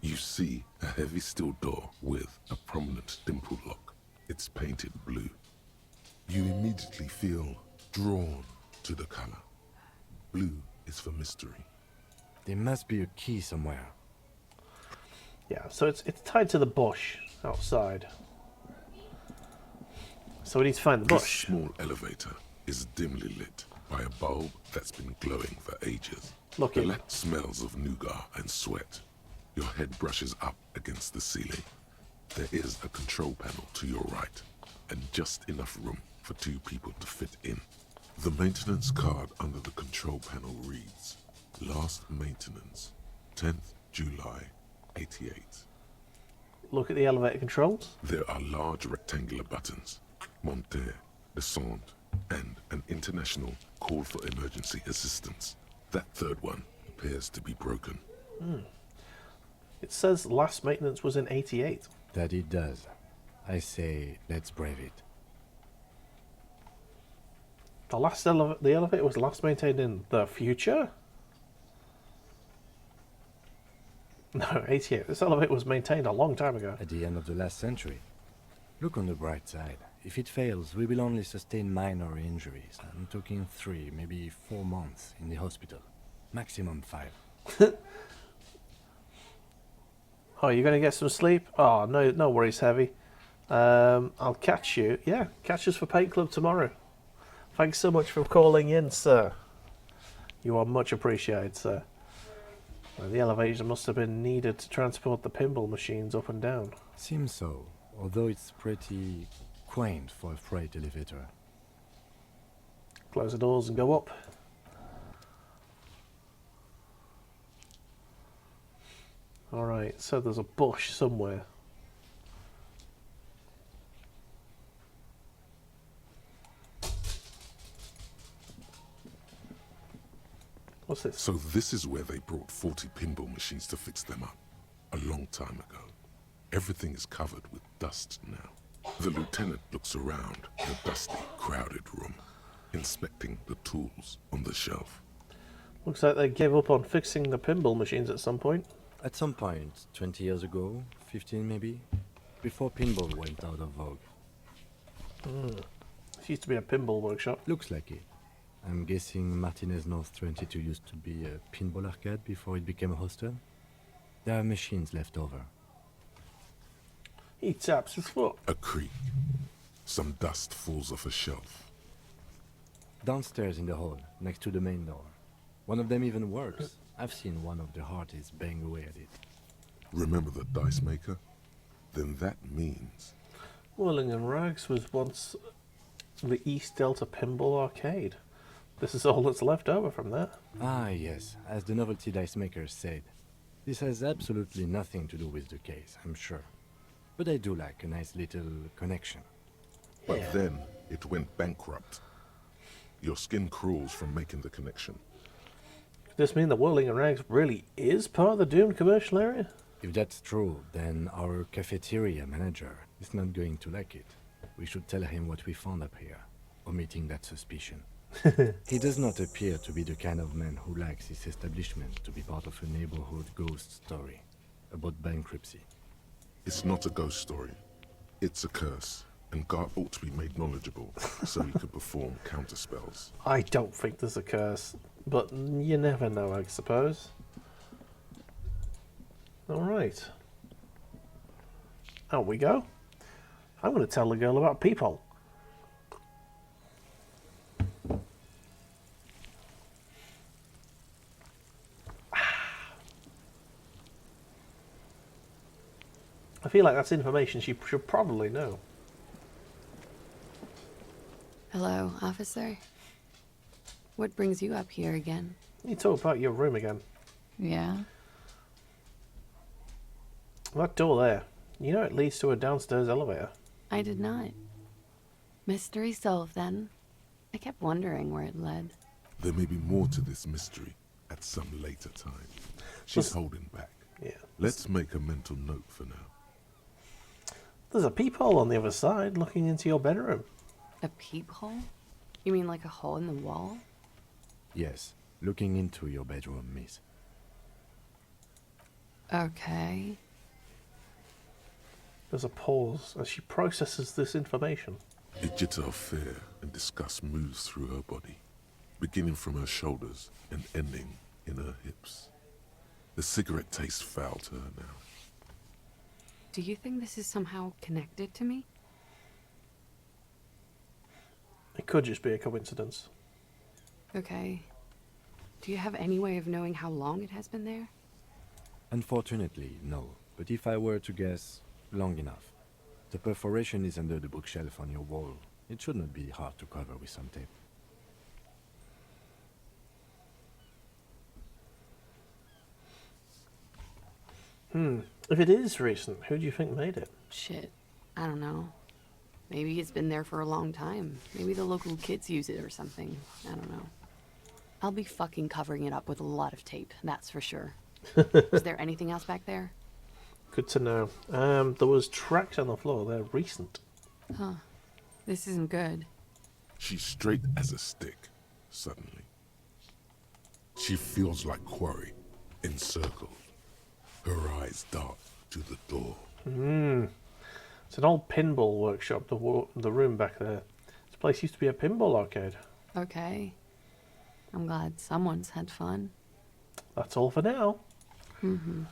You see a heavy steel door with a prominent dimple lock. It's painted blue. You immediately feel drawn to the color. Blue is for mystery. There must be a key somewhere. Yeah, so it's tied to the bush outside. So we need to find the This bush. small elevator is dimly lit by a bulb that's been glowing for ages. Look The in. lamp smells of nougat and sweat. Your head brushes up against the ceiling. There is a control panel to your right, and just enough room for 2 people to fit in. The maintenance card under the control panel reads, Last maintenance, 10th July, 88. Look at the elevator controls. There are large rectangular buttons, monter, descend, and an international call for emergency assistance. That third one appears to be broken. It says last maintenance was in 88. That it does. I say, let's brave it. The elevator was last maintained in the future? No, 88. This elevator was maintained a long time ago. At the end of the last century. Look on the bright side. If it fails, we will only sustain minor injuries. I'm talking 3, maybe 4 months in the hospital. Maximum 5. Oh, you're gonna get some sleep? Oh, no, no worries, Heavy. I'll catch you. Yeah, catch us for Paint Club tomorrow. Thanks so much for calling in, sir. You are much appreciated, sir. The elevator must have been needed to transport the pinball machines up and down. Seems so, although it's pretty quaint for a freight elevator. Close the doors and go up. Alright, so there's a bush somewhere. What's this? So this is where they brought 40 pinball machines to fix them up. A long time ago. Everything is covered with dust now. The lieutenant looks around the dusty, crowded room, inspecting the tools on the shelf. Looks like they gave up on fixing the pinball machines at some point. At some point, 20 years ago, 15 maybe, before pinball went out of vogue. This used to be a pinball workshop. Looks like it. I'm guessing Martinez North 22 used to be a pinball arcade before it became a hostel. There are machines left over. He taps his foot. A creak. Some dust falls off a shelf. Downstairs in the hall, next to the main door. One of them even works. I've seen one of the hearties bang away at it. Remember the dice maker? Then that means... Whirling and Rags was once the East Delta Pinball Arcade. This is all that's left over from that. Ah, yes, as the novelty dice makers said. This has absolutely nothing to do with the case, I'm sure. But I do like a nice little connection. But Yeah. then it went bankrupt. Your skin crawls from making the connection. Does this mean that Whirling and Rags really is part of the doomed commercial area? If that's true, then our cafeteria manager is not going to like it. We should tell him what we found up here, omitting that suspicion. He does not appear to be the kind of man who likes his establishment to be part of a neighborhood ghost story about bankruptcy. It's not a ghost story. It's a curse, and Gar ought to be made knowledgeable so he could perform counterspells. I don't think there's a curse, but you never know, I suppose. Alright. Out we go. I'm going to tell the girl about people. I feel like that's information she should probably know. Hello, officer. What brings you up here again? You talk about your room again. Yeah? That door there. You know it leads to a downstairs elevator. I did not. Mystery solved then. I kept wondering where it led. There may be more to this mystery at some later time. She's holding back. Yeah. Let's make a mental note for now. There's a peephole on the other side looking into your bedroom. A peephole? You mean like a hole in the wall? Yes, looking into your bedroom, miss. Okay. There's a pause as she processes this information. A jitter of fear and disgust moves through her body, beginning from her shoulders and ending in her hips. The cigarette tastes foul to her now. Do you think this is somehow connected to me? It could just be a coincidence. Okay. Do you have any way of knowing how long it has been there? Unfortunately, no. But if I were to guess, long enough. The perforation is under the bookshelf on your wall. It should not be hard to cover with some tape. If it is recent, who do you think made it? Shit. I don't know. Maybe it's been there for a long time. Maybe the local kids use it or something. I don't know. I'll be fucking covering it up with a lot of tape, that's for sure. Is there anything else back there? Good to know. There was tracks on the floor. They're recent. Huh. This isn't good. She's straight as a stick, suddenly. She feels like quarry, encircled. Her eyes dart to the door. It's an old pinball workshop, the room back there. This place used to be a pinball arcade. Okay. I'm glad someone's had fun. That's all for now. Mm-hmm.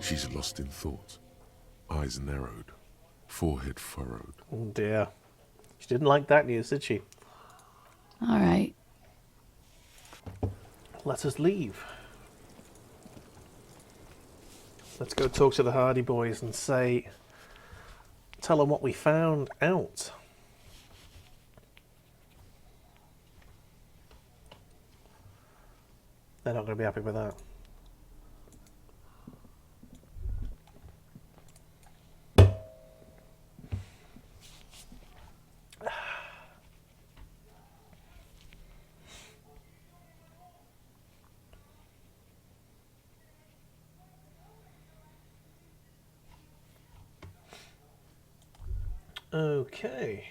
She's lost in thought, eyes narrowed, forehead furrowed. Oh dear. She didn't like that news, did she? All right. Let us leave. Let's go talk to the Hardy Boys and tell them what we found out. They're not going to be happy with that. Okay.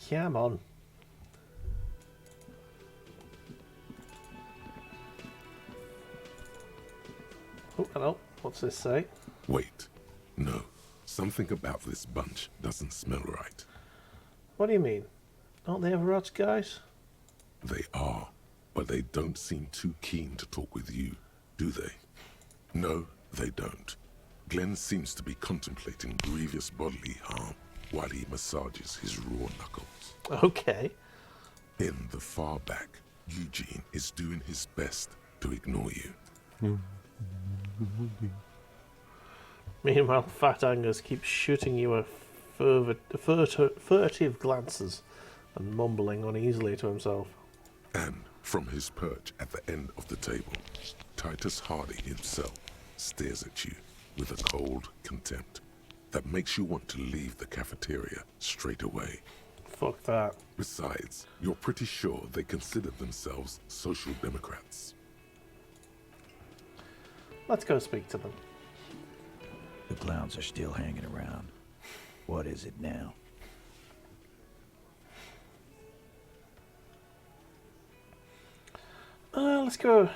Come on. Oh, hello. What's this say? Wait, no. Something about this bunch doesn't smell right. What do you mean? Aren't they Everard's guys? They are, but they don't seem too keen to talk with you, do they? No, they don't. Glenn seems to be contemplating grievous bodily harm while he massages his raw knuckles. Okay. In the far back, Eugene is doing his best to ignore you. Meanwhile, Fat Angus keeps shooting you a furtive glances and mumbling uneasily to himself. And from his perch at the end of the table, Titus Hardy himself stares at you with a cold contempt that makes you want to leave the cafeteria straight away. Fuck that. Besides, you're pretty sure they consider themselves social democrats. Let's go speak to them. The clowns are still hanging around. What is it now? Let's go.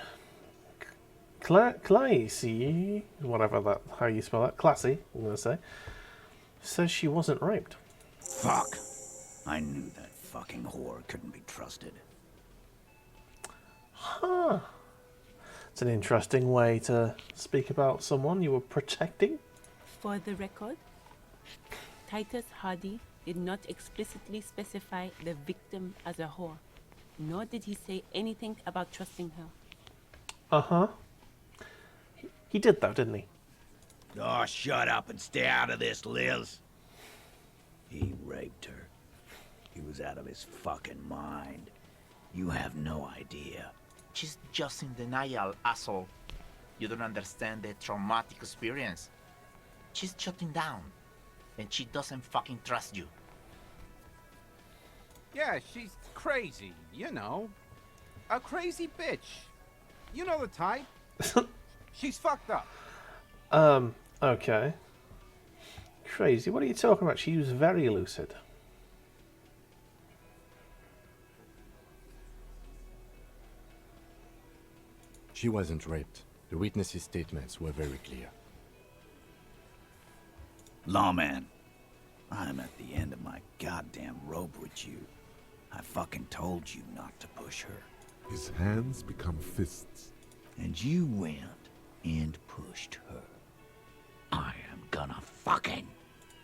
Classy, whatever that, how you spell that, classy, I'm gonna say, says she wasn't raped. Fuck! I knew that fucking whore couldn't be trusted. Huh. It's an interesting way to speak about someone you were protecting. For the record, Titus Hardy did not explicitly specify the victim as a whore, nor did he say anything about trusting her. Uh-huh. He did though, didn't he? Oh, shut up and stay out of this, Liz. He raped her. He was out of his fucking mind. You have no idea. She's just in denial, asshole. You don't understand the traumatic experience. She's shutting down, and she doesn't fucking trust you. Yeah, she's crazy, you know. A crazy bitch. You know the type. She's fucked up. Okay. Crazy, what are you talking about? She was very lucid. She wasn't raped. The witnesses' statements were very clear. Lawman, I'm at the end of my goddamn rope with you. I fucking told you not to push her. His hands become fists. And you went and pushed her. I am gonna fucking...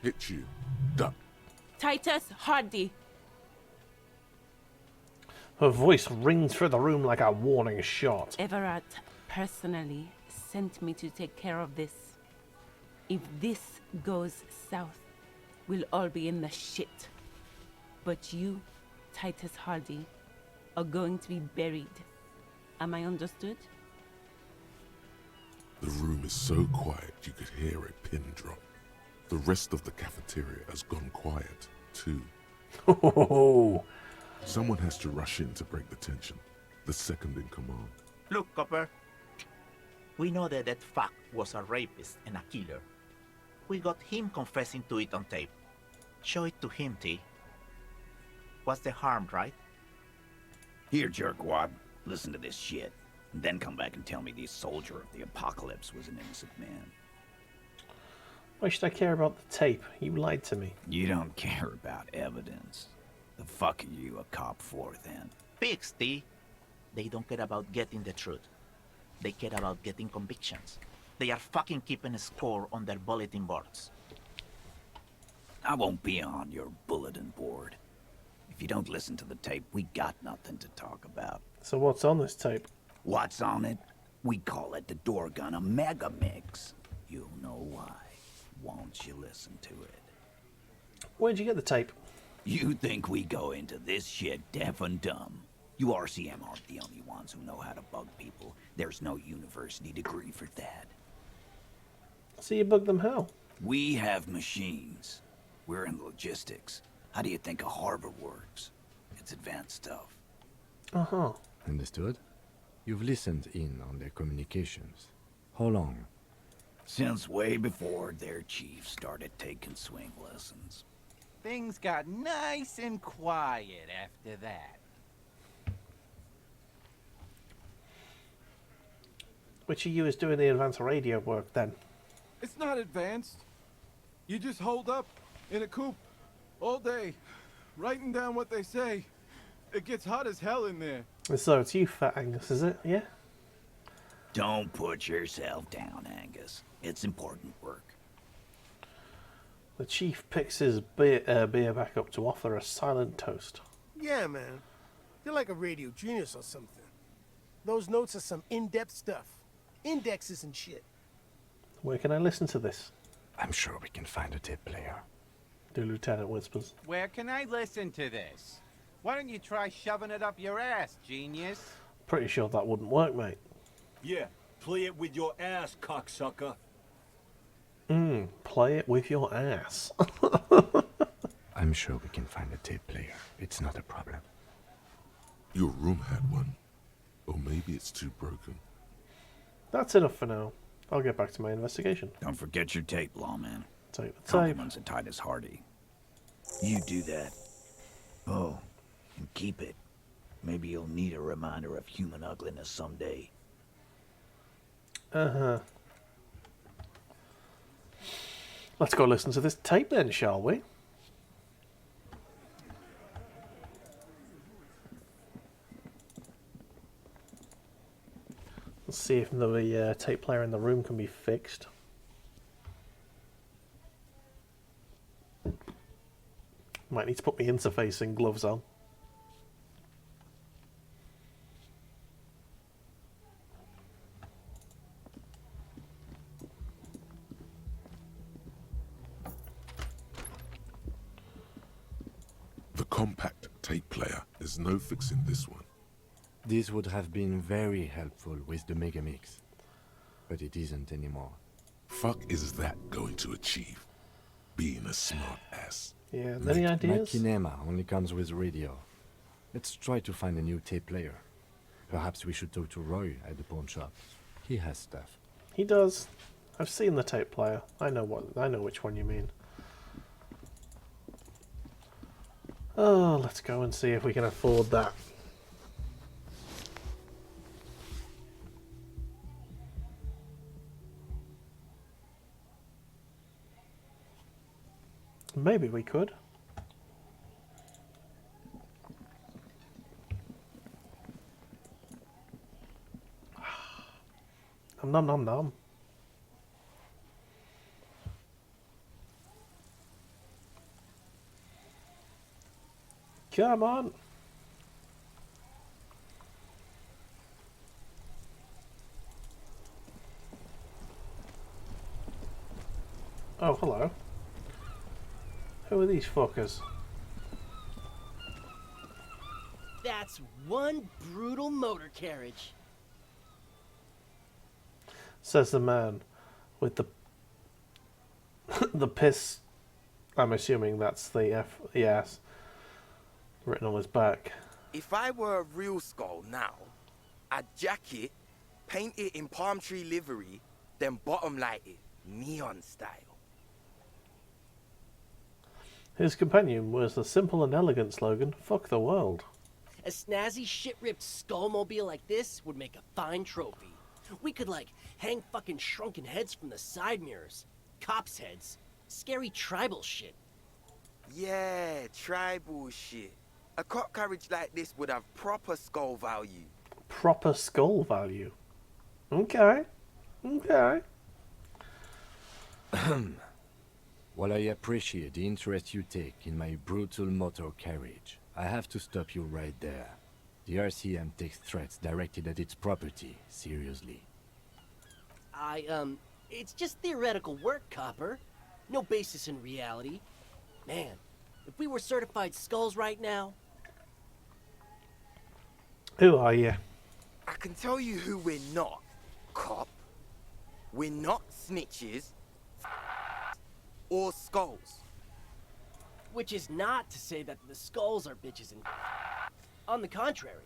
Hit you. Duck. Titus Hardy! Her voice rings through the room like a warning shot. Everard personally sent me to take care of this. If this goes south, we'll all be in the shit. But you, Titus Hardy, are going to be buried. Am I understood? The room is so quiet you could hear a pin drop. The rest of the cafeteria has gone quiet, too. Oh, Someone has to rush in to break the tension. the second in command. Look, Copper. We know that that fuck was a rapist and a killer. We got him confessing to it on tape. Show it to him, T. What's the harm, right? Here, jerkwad, listen to this shit. And then come back and tell me the soldier of the apocalypse was an innocent man. Why should I care about the tape? You lied to me. You don't care about evidence. The fuck are you a cop for, then? Pigs, T. They don't care about getting the truth. They care about getting convictions. They are fucking keeping a score on their bulletin boards. I won't be on your bulletin board. If you don't listen to the tape, we got nothing to talk about. So what's on this tape? What's on it? We call it the door gun a mega mix. You'll know why. Won't you listen to it? Where'd you get the tape? You think we go into this shit deaf and dumb? You RCM aren't the only ones who know how to bug people. There's no university degree for that. So you bug them how? We have machines. We're in logistics. How do you think a harbor works? It's advanced stuff. Uh-huh. Understood? You've listened in on their communications. How long? Since way before their chief started taking swing lessons. Things got nice and quiet after that. Which of you is doing the advanced radio work then? It's not advanced. You just hold up in a coop all day, writing down what they say. It gets hot as hell in there. So it's you, Fat Angus, is it? Yeah? Don't put yourself down, Angus. It's important work. The chief picks his beer back up to offer a silent toast. Yeah, man. You're like a radio genius or something. Those notes are some in-depth stuff. Indexes and shit. Where can I listen to this? I'm sure we can find a tape player. The lieutenant whispers. Where can I listen to this? Why don't you try shoving it up your ass, genius? Pretty sure that wouldn't work, mate. Yeah, play it with your ass, cocksucker. Play it with your ass. I'm sure we can find a tape player. It's not a problem. Your room had one. Or maybe it's too broken. That's enough for now. I'll get back to my investigation. Don't forget your tape, lawman. Take the tape. Compliments of Titus Hardy. You do that. Oh, and keep it. Maybe you'll need a reminder of human ugliness someday. Uh-huh. Let's go listen to this tape then, shall we? Let's see if the tape player in the room can be fixed. Might need to put my interfacing gloves on. The compact tape player. There's no fixing this one. This would have been very helpful with the Megamix. But it isn't anymore. Fuck is that going to achieve? Being a smart ass. Yeah, any ideas? Machinima only comes with radio. Let's try to find a new tape player. Perhaps we should talk to Roy at the pawn shop. He has stuff. He does. I've seen the tape player. I know which one you mean. Oh, let's go and see if we can afford that. Maybe we could. Nom nom nom. Come on. Oh, hello. Who are these fuckers? That's one brutal motor carriage. Says the man with the the piss. I'm assuming that's the F. Yes. Written on his back. If I were a real skull now, I'd jack it, paint it in palm tree livery, then bottom light it, neon style. His companion was the simple and elegant slogan, "Fuck the world." A snazzy shit-ripped skullmobile like this would make a fine trophy. We could, like, hang fucking shrunken heads from the side mirrors. Cops' heads. Scary tribal shit. Yeah, tribal shit. A cop carriage like this would have proper skull value. Proper skull value. Okay. Okay. While I appreciate the interest you take in my brutal motor carriage, I have to stop you right there. The RCM takes threats directed at its property seriously. It's just theoretical work, Copper. No basis in reality. Man, if we were certified skulls right now... Who are you? I can tell you who we're not, cop. We're not snitches or skulls. Which is not to say that the skulls are bitches and... On the contrary.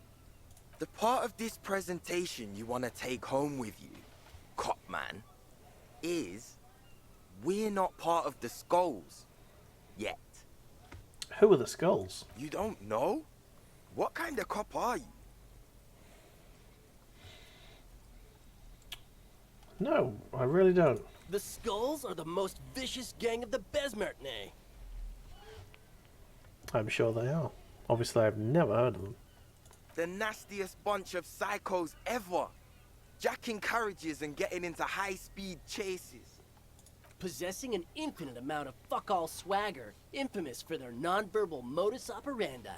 The part of this presentation you want to take home with you, cop man, is we're not part of the skulls yet. Who are the skulls? You don't know? What kind of cop are you? No, I really don't. The skulls are the most vicious gang of the Besmertne. I'm sure they are. Obviously, I've never heard of them. The nastiest bunch of psychos ever. Jacking carriages and getting into high-speed chases. Possessing an infinite amount of fuck-all swagger, infamous for their non-verbal modus operandi.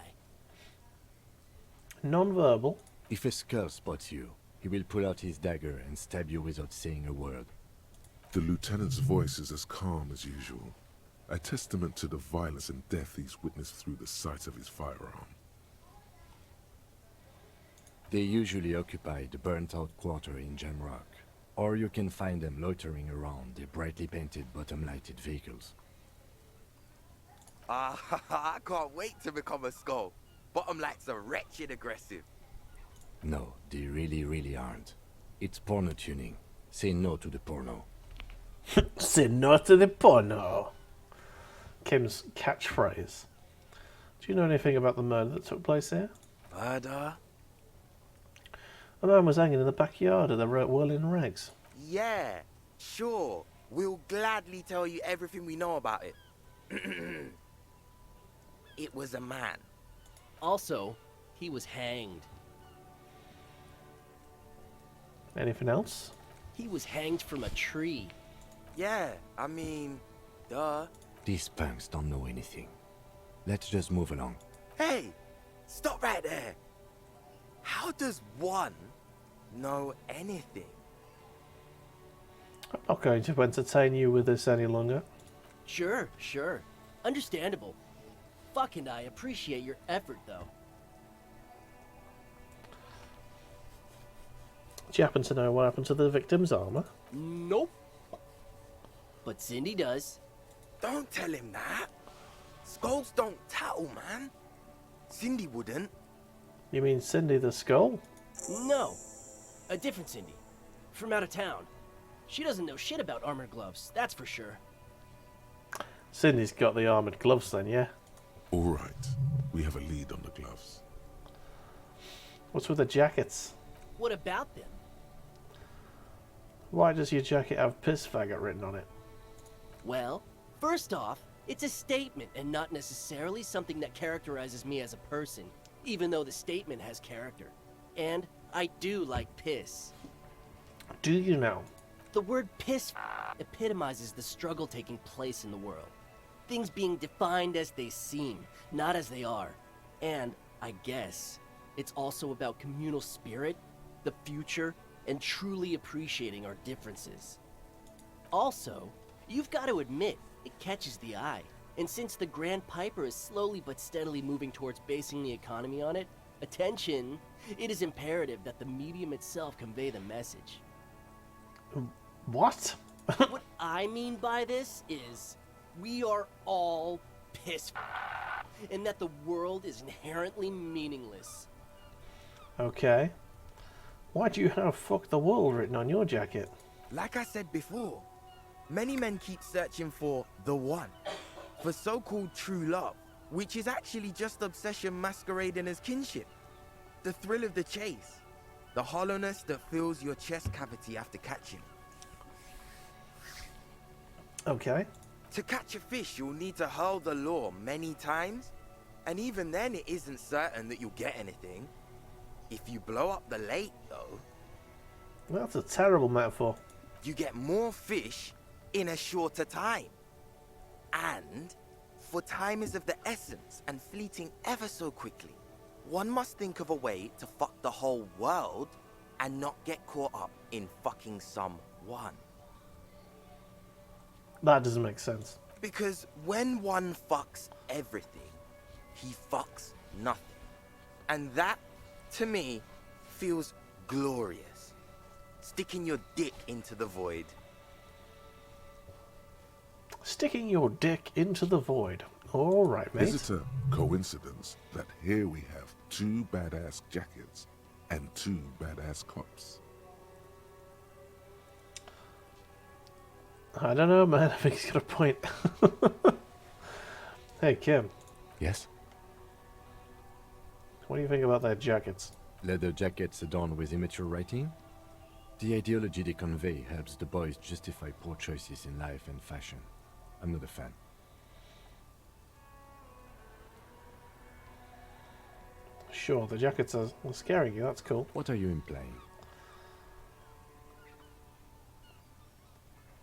Non-verbal? If a skull spots you, he will pull out his dagger and stab you without saying a word. The lieutenant's voice is as calm as usual, a testament to the violence and death he's witnessed through the sight of his firearm. They usually occupy the burnt-out quarter in Jamrock, or you can find them loitering around their brightly painted bottom-lighted vehicles. I can't wait to become a skull. Bottom lights are wretched aggressive. No, they really aren't. It's porno tuning. Say no to the porno. Say no to the porno. Kim's catchphrase. Do you know anything about the murder that took place here? Murder? A man was hanging in the backyard of the Whirling Rags. Yeah, sure. We'll gladly tell you everything we know about it. It was a man. Also, he was hanged. Anything else? He was hanged from a tree. Yeah, I mean, duh. These punks don't know anything. Let's just move along. Hey, stop right there. How does one know anything? I'm not going to entertain you with this any longer. Sure. Understandable. Fuck, and I appreciate your effort, though. Do you happen to know what happened to the victim's armor? Nope. But Cindy does. Don't tell him that. Skulls don't tattle, man. Cindy wouldn't. You mean Cindy the Skull? No. A different Cindy. From out of town. She doesn't know shit about armored gloves, that's for sure. Cindy's got the armored gloves then, yeah? All right, we have a lead on the gloves. What's with the jackets? What about them? Why does your jacket have piss faggot written on it? Well, first off, it's a statement and not necessarily something that characterizes me as a person, even though the statement has character. And I do like piss. Do you now? The word piss epitomizes the struggle taking place in the world. Things being defined as they seem, not as they are. And, I guess, it's also about communal spirit, the future, and truly appreciating our differences. Also, you've got to admit, it catches the eye. And since the Grand Piper is slowly but steadily moving towards basing the economy on it, attention, it is imperative that the medium itself convey the message. What? What I mean by this is, we are all piss and that the world is inherently meaningless. Okay. Why do you have "fuck the world" written on your jacket? Like I said before, many men keep searching for the one, for so-called true love, which is actually just obsession masquerading as kinship. The thrill of the chase, the hollowness that fills your chest cavity after catching. Okay. To catch a fish, you'll need to hurl the lure many times, and even then it isn't certain that you'll get anything. If you blow up the lake, though... That's a terrible metaphor. You get more fish in a shorter time. And, for time is of the essence and fleeting ever so quickly, one must think of a way to fuck the whole world and not get caught up in fucking someone. That doesn't make sense. Because when one fucks everything, he fucks nothing. And that, to me, feels glorious. Sticking your dick into the void. Sticking your dick into the void. All right, mate. Is it a coincidence that here we have 2 badass jackets and 2 badass cops? I don't know, man. I think he's got a point. Hey, Kim. Yes? What do you think about their jackets? Leather jackets adorned with immature writing? The ideology they convey helps the boys justify poor choices in life and fashion. I'm not a fan. Sure, the jackets are scaring you. That's cool. What are you implying?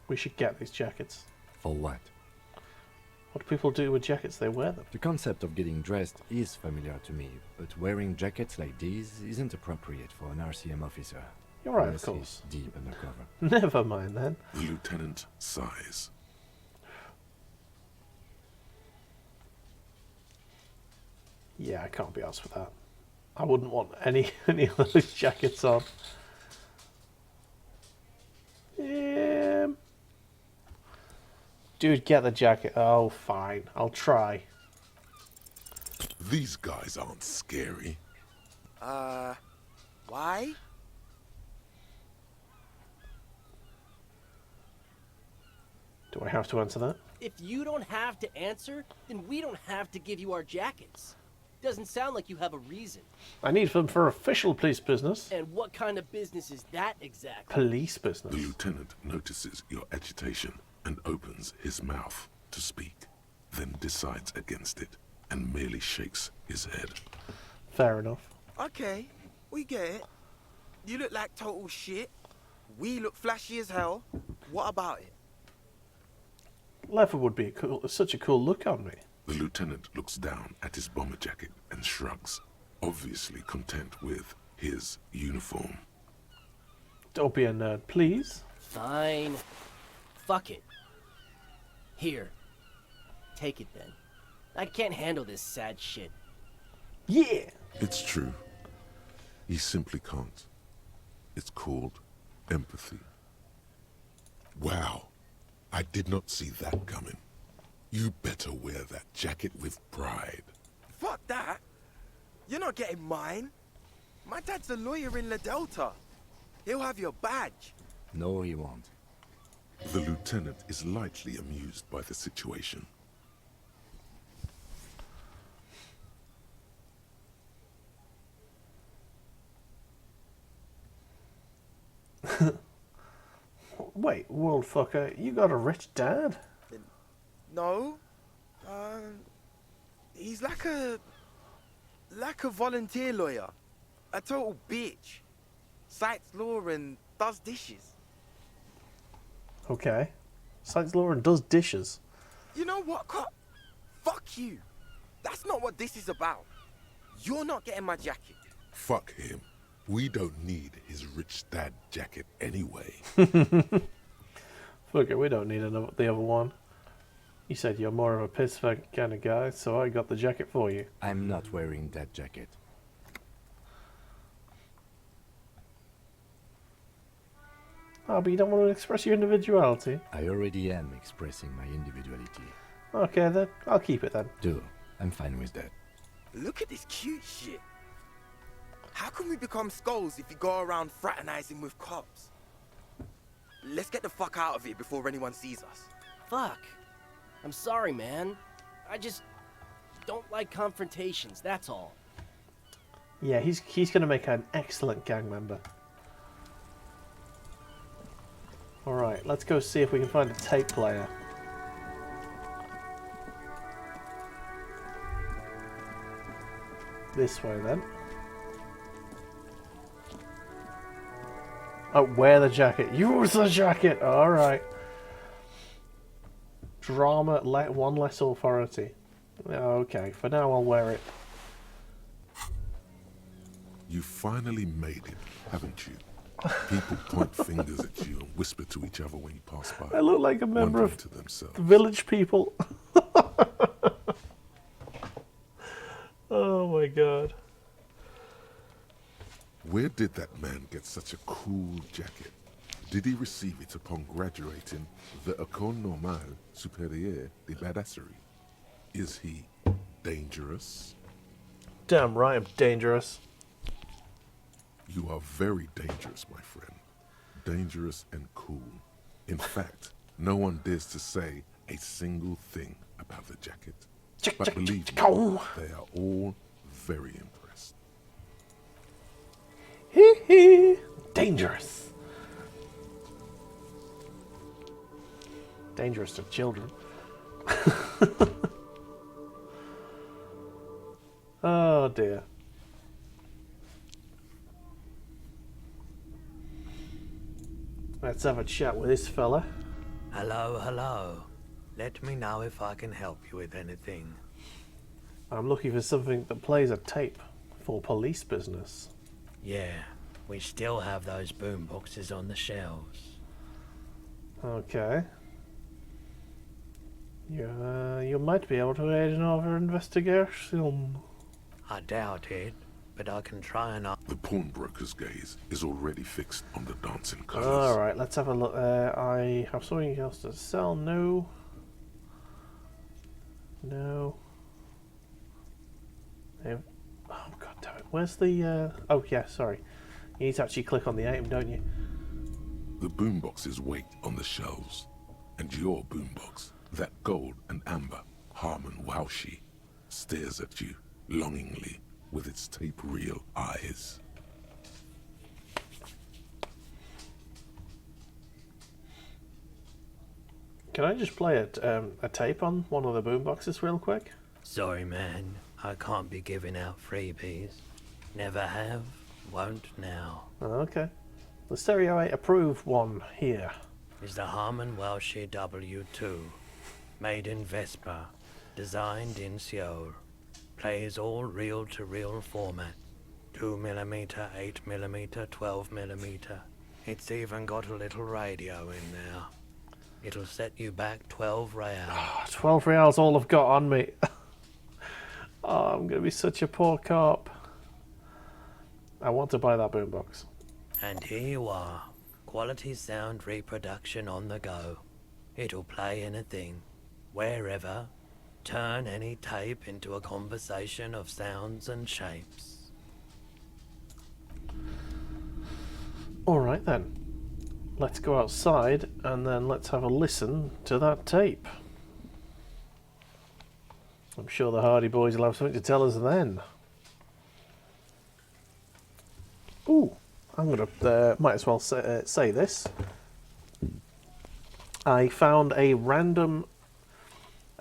We should get these jackets. For what? What do people do with jackets? They wear them. The concept of getting dressed is familiar to me, but wearing jackets like these isn't appropriate for an RCM officer. You're right, unless of course. he's deep undercover. Never mind then. The lieutenant sighs. Yeah, I can't be asked for that. I wouldn't want any of those jackets on. Dude, get the jacket. Oh, fine. I'll try. These guys aren't scary. Why? Do I have to answer that? If you don't have to answer, then we don't have to give you our jackets. Doesn't sound like you have a reason. I need them for official police business. And what kind of business is that exactly? Police business. The lieutenant notices your agitation and opens his mouth to speak, then decides against it and merely shakes his head. Fair enough. Okay, we get it. You look like total shit. We look flashy as hell. What about it? Leather would be such a cool look on me. The lieutenant looks down at his bomber jacket and shrugs, obviously content with his uniform. Don't be a nerd, please. Fine. Fuck it. Here. Take it then. I can't handle this sad shit. Yeah! It's true. He simply can't. It's called empathy. Wow. I did not see that coming. You better wear that jacket with pride. Fuck that. You're not getting mine. My dad's a lawyer in La Delta. He'll have your badge. No, he won't. The lieutenant is lightly amused by the situation. Wait, world fucker, you got a rich dad? No. He's like a volunteer lawyer. A total bitch. Cites law and does dishes. Okay. Cites law and does dishes. You know what, cop? Fuck you. That's not what this is about. You're not getting my jacket. Fuck him. We don't need his rich dad jacket anyway. Fuck it, we don't need the other one. You said you're more of a piss fuck kind of guy, so I got the jacket for you. I'm not wearing that jacket. Oh, but you don't want to express your individuality? I already am expressing my individuality. Okay then, I'll keep it then. Do. I'm fine with that. Look at this cute shit. How can we become skulls if you go around fraternizing with cops? Let's get the fuck out of here before anyone sees us. Fuck. I'm sorry, man. I just don't like confrontations, that's all. Yeah, he's going to make an excellent gang member. Alright, let's go see if we can find a tape player. This way then. Oh, wear the jacket. Use the jacket! Alright. Drama, one less authority. Okay, for now I'll wear it. You finally made it, haven't you? People point fingers at you and whisper to each other when you pass by. I look like a member of to themselves. the village people. Oh my god. Where did that man get such a cool jacket? Did he receive it upon graduating the École Normale Supérieure de Badasserie? Is he dangerous? Damn right I'm dangerous. You are very dangerous, my friend. Dangerous and cool. In fact, no one dares to say a single thing about the jacket. But believe me, they are all very impressed. Hee hee. Dangerous. Dangerous to children. Oh dear. Let's have a chat with this fella. Hello, hello. Let me know if I can help you with anything. I'm looking for something that plays a tape for police business. Yeah, we still have those boom boxes on the shelves. Okay. You might be able to aid in our investigation. I doubt it, but I can try and... The pawnbroker's gaze is already fixed on the dancing colors. Alright, let's have a look. I have something else to sell. No. No. Oh, god damn it. Where's the... Oh, yeah, sorry. You need to actually click on the item, don't you? The boomboxes wait on the shelves. And your boombox, that gold and amber Harmon Waushi, stares at you longingly with its tape reel eyes. Can I just play a tape on one of the boomboxes real quick? Sorry, man. I can't be giving out freebies. Never have, won't now. Okay. The Stereo 8 approved one here. Is the Harmon Welshie W2. Made in Vespa. Designed in Seoul. Plays all reel-to-reel format. 2mm, 8mm, 12mm. It's even got a little radio in there. It'll set you back 12 reals. 12 reals all I've got on me. Oh, I'm going to be such a poor cop. I want to buy that boombox. And here you are. Quality sound reproduction on the go. It'll play anything, wherever. Turn any tape into a conversation of sounds and shapes. Alright then. Let's go outside and then let's have a listen to that tape. I'm sure the Hardy Boys will have something to tell us then. Ooh, I'm gonna might as well say this. I found a random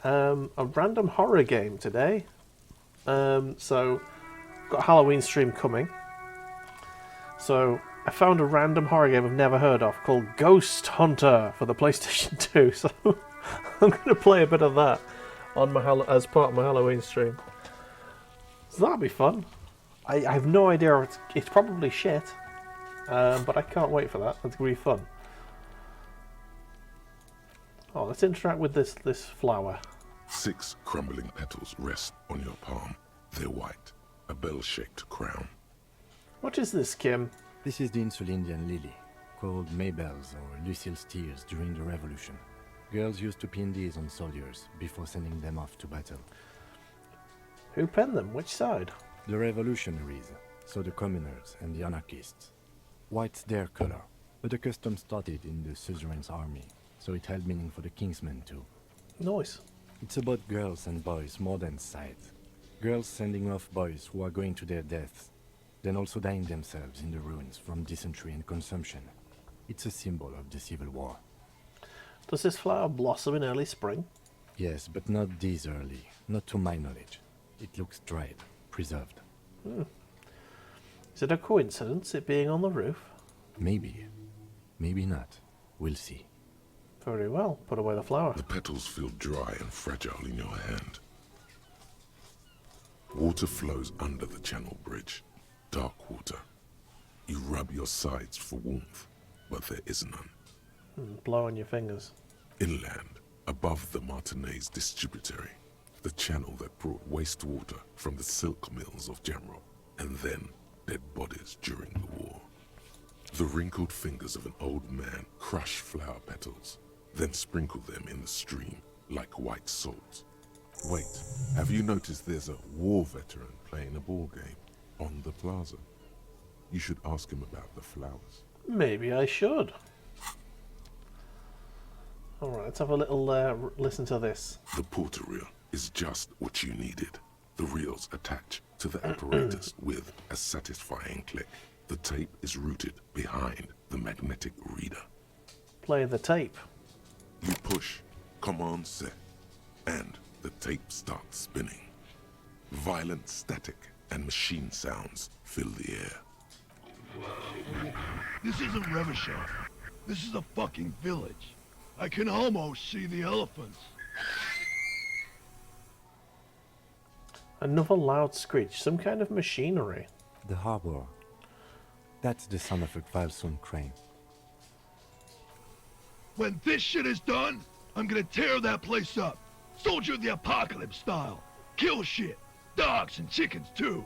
horror game today. So got a Halloween stream coming. So I found a random horror game I've never heard of called Ghost Hunter for the PlayStation 2. So I'm gonna play a bit of that on my as part of my Halloween stream. So that'll be fun. I have no idea. It's probably shit, but I can't wait for that. It's gonna be fun. Oh, let's interact with this flower. 6 crumbling petals rest on your palm. They're white, a bell-shaped crown. What is this, Kim? This is the Insulindian lily, called Maybelle's or Lucille's tears during the Revolution. Girls used to pin these on soldiers before sending them off to battle. Who penned them? Which side? The revolutionaries. so the commoners and the anarchists. White's their color, but the custom started in the suzerain's army, so it held meaning for the kingsmen too. Nice. It's about girls and boys more than sight. Girls sending off boys who are going to their deaths, then also dying themselves in the ruins from dysentery and consumption. It's a symbol of the Civil War. Does this flower blossom in early spring? Yes, but not this early. Not to my knowledge. It looks dried, preserved. Is it a coincidence, it being on the roof? Maybe. Maybe not. We'll see. Very well. Put away the flower. The petals feel dry and fragile in your hand. Water flows under the channel bridge. Dark water. You rub your sides for warmth, but there is none. Blow on your fingers. Inland, above the Martinez distributary, the channel that brought wastewater from the silk mills of Jamrock, and then dead bodies during the war. The wrinkled fingers of an old man crush flower petals, then sprinkle them in the stream like white salt. Wait, have you noticed there's a war veteran playing a ball game on the plaza? You should ask him about the flowers. Maybe I should. Alright, let's have a little listen to this. The porter reel is just what you needed. The reels attach to the apparatus with a satisfying click. The tape is routed behind the magnetic reader. Play the tape. You push command set, and the tape starts spinning. Violent static and machine sounds fill the air. This isn't Revachol. This is a fucking village. I can almost see the elephants. Another loud screech. Some kind of machinery. The harbor. That's the sound of a Valson crane. When this shit is done, I'm gonna tear that place up. Soldier of the Apocalypse style. Kill shit. Dogs and chickens too.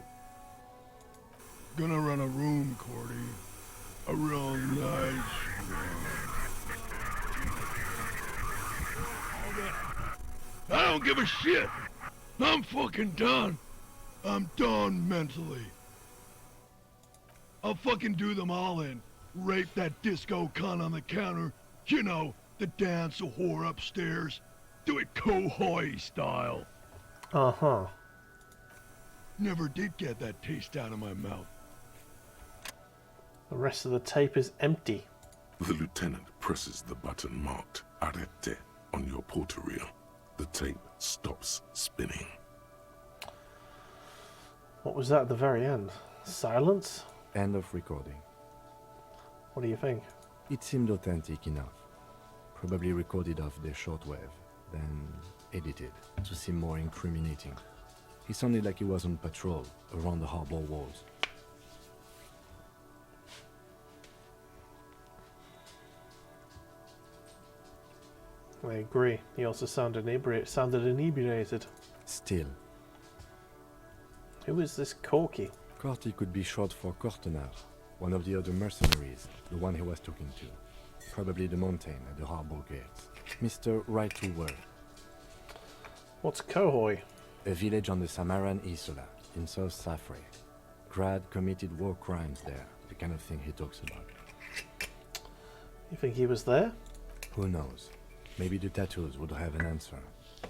Gonna run a room, Cordy. A real nice room. I don't give a shit. I'm fucking done. I'm done mentally. I'll fucking do them all in. Rape that disco cunt on the counter. You know, the dance a whore upstairs. Do it Kohoi style. Uh-huh. Never did get that taste out of my mouth. The rest of the tape is empty. The lieutenant presses the button marked Arrete on your porter reel. The tape stops spinning. What was that at the very end? Silence? End of recording. What do you think? It seemed authentic enough. Probably recorded off the shortwave, then edited to seem more incriminating. He sounded like he was on patrol around the harbor walls. I agree. He also sounded inebriated. Still. Who is this Corky? Corty could be short for Cortenar, one of the other mercenaries, the one he was talking to. Probably the mountain at the harbor gates. Mr. Right to Word. What's Kohoi? A village on the Samaran Isola, in South Safre. Grad committed war crimes there, the kind of thing he talks about. You think he was there? Who knows? Maybe the tattoos would have an answer.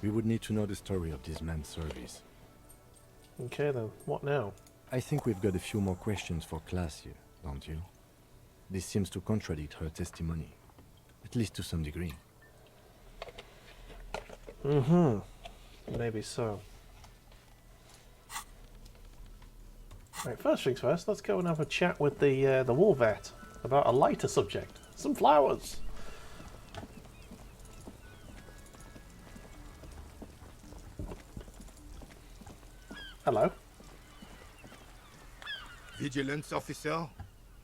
We would need to know the story of this man's service. Okay then, what now? I think we've got a few more questions for class here, don't you? This seems to contradict her testimony, at least to some degree. Mm-hmm. Maybe so. Right, first things first, let's go and have a chat with the war vet about a lighter subject. Some flowers. Hello. Vigilance officer,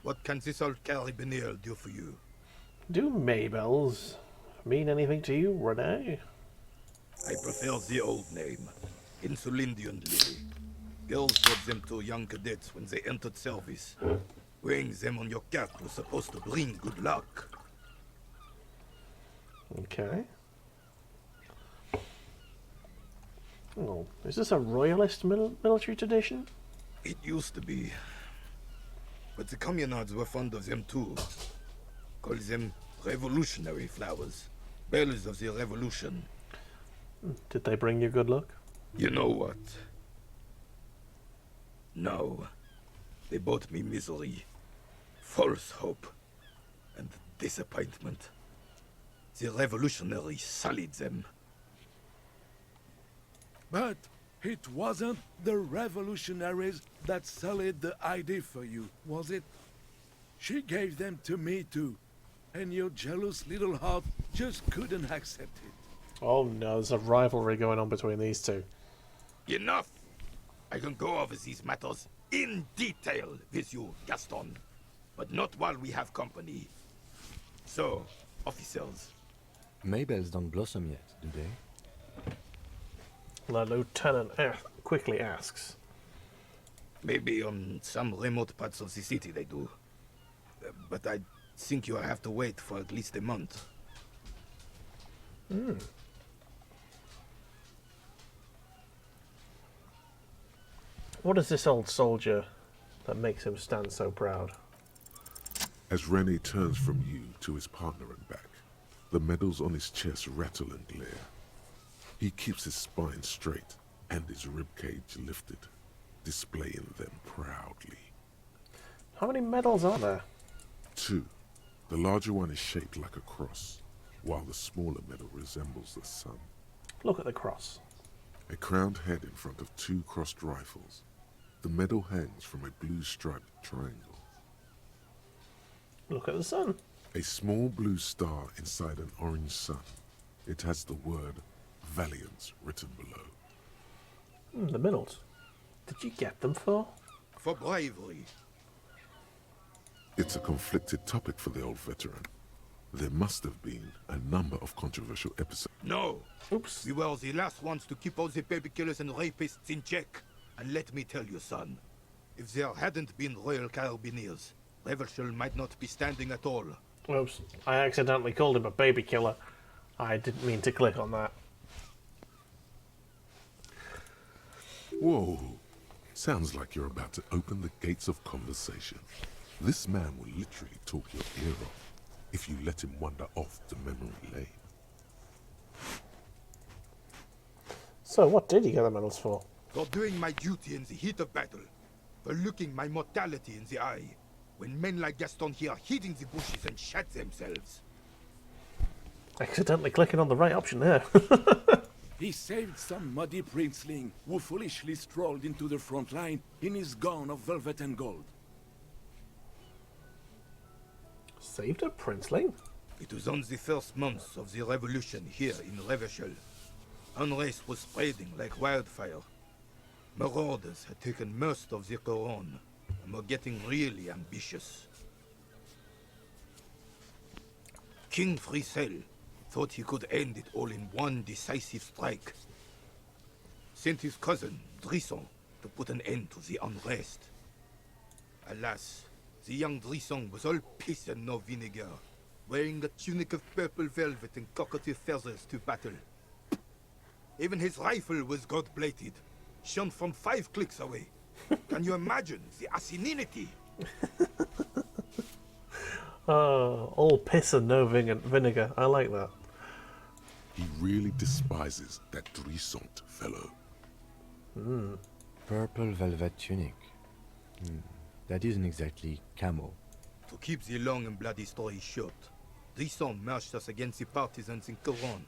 what can this old carabinier do for you? Do Maybells mean anything to you, Renee? I prefer the old name, Insulindian Lily. Girls brought them to young cadets when they entered service. Wearing them on your cap was supposed to bring good luck. Okay. Oh, is this a royalist military tradition? It used to be. But the communards were fond of them too. Call them revolutionary flowers. Bells of the revolution. Did they bring you good luck? You know what? No. They brought me misery, false hope, and disappointment. The revolutionaries sullied them. But it wasn't the revolutionaries that sullied the idea for you, was it? She gave them to me too, and your jealous little heart just couldn't accept it. Oh no, there's a rivalry going on between these two. Enough! I can go over these matters in detail with you, Gaston. But not while we have company. So, officers. Maybells don't blossom yet, do they? The lieutenant quickly asks. Maybe on some remote parts of the city they do. But I think you'll have to wait for at least a month. Hmm. What is this old soldier that makes him stand so proud? As Rene turns from you to his partner and back, the medals on his chest rattle and glare. He keeps his spine straight and his ribcage lifted, displaying them proudly. How many medals are there? 2. The larger one is shaped like a cross, while the smaller medal resembles the sun. Look at the cross. A crowned head in front of 2 crossed rifles. The medal hangs from a blue striped triangle. Look at the sun. A small blue star inside an orange sun. It has the word Valiance written below. The medals. Did you get them for? For bravery. It's a conflicted topic for the old veteran. There must have been a number of controversial episodes. No. Oops. We were the last ones to keep all the baby killers and rapists in check. And let me tell you, son, if there hadn't been Royal Carabiniers, Revelshul might not be standing at all. Oops. I accidentally called him a baby killer. I didn't mean to click on that. Whoa. Sounds like you're about to open the gates of conversation. This man will literally talk your ear off if you let him wander off to memory lane. So, what did you get the medals for? For doing my duty in the heat of battle. For looking my mortality in the eye. When men like Gaston here hid in the bushes and shot themselves. Accidentally clicking on the right option there. He saved some muddy princeling who foolishly strolled into the front line in his gown of velvet and gold. Saved a princeling? It was on the first months of the revolution here in Revelshul. Unrest was spreading like wildfire. Marauders had taken most of the Couronne and were getting really ambitious. King Frisel thought he could end it all in one decisive strike. Sent his cousin, Drisson, to put an end to the unrest. Alas, the young Drisson was all piss and no vinegar, wearing a tunic of purple velvet and cockatiel feathers to battle. Even his rifle was gold-plated, shone from 5 clicks away. Can you imagine the asininity? All piss and no vinegar. I like that. He really despises that Drissant fellow. Purple velvet tunic. That isn't exactly camo. To keep the long and bloody story short, Drisson marched us against the partisans in Couronne.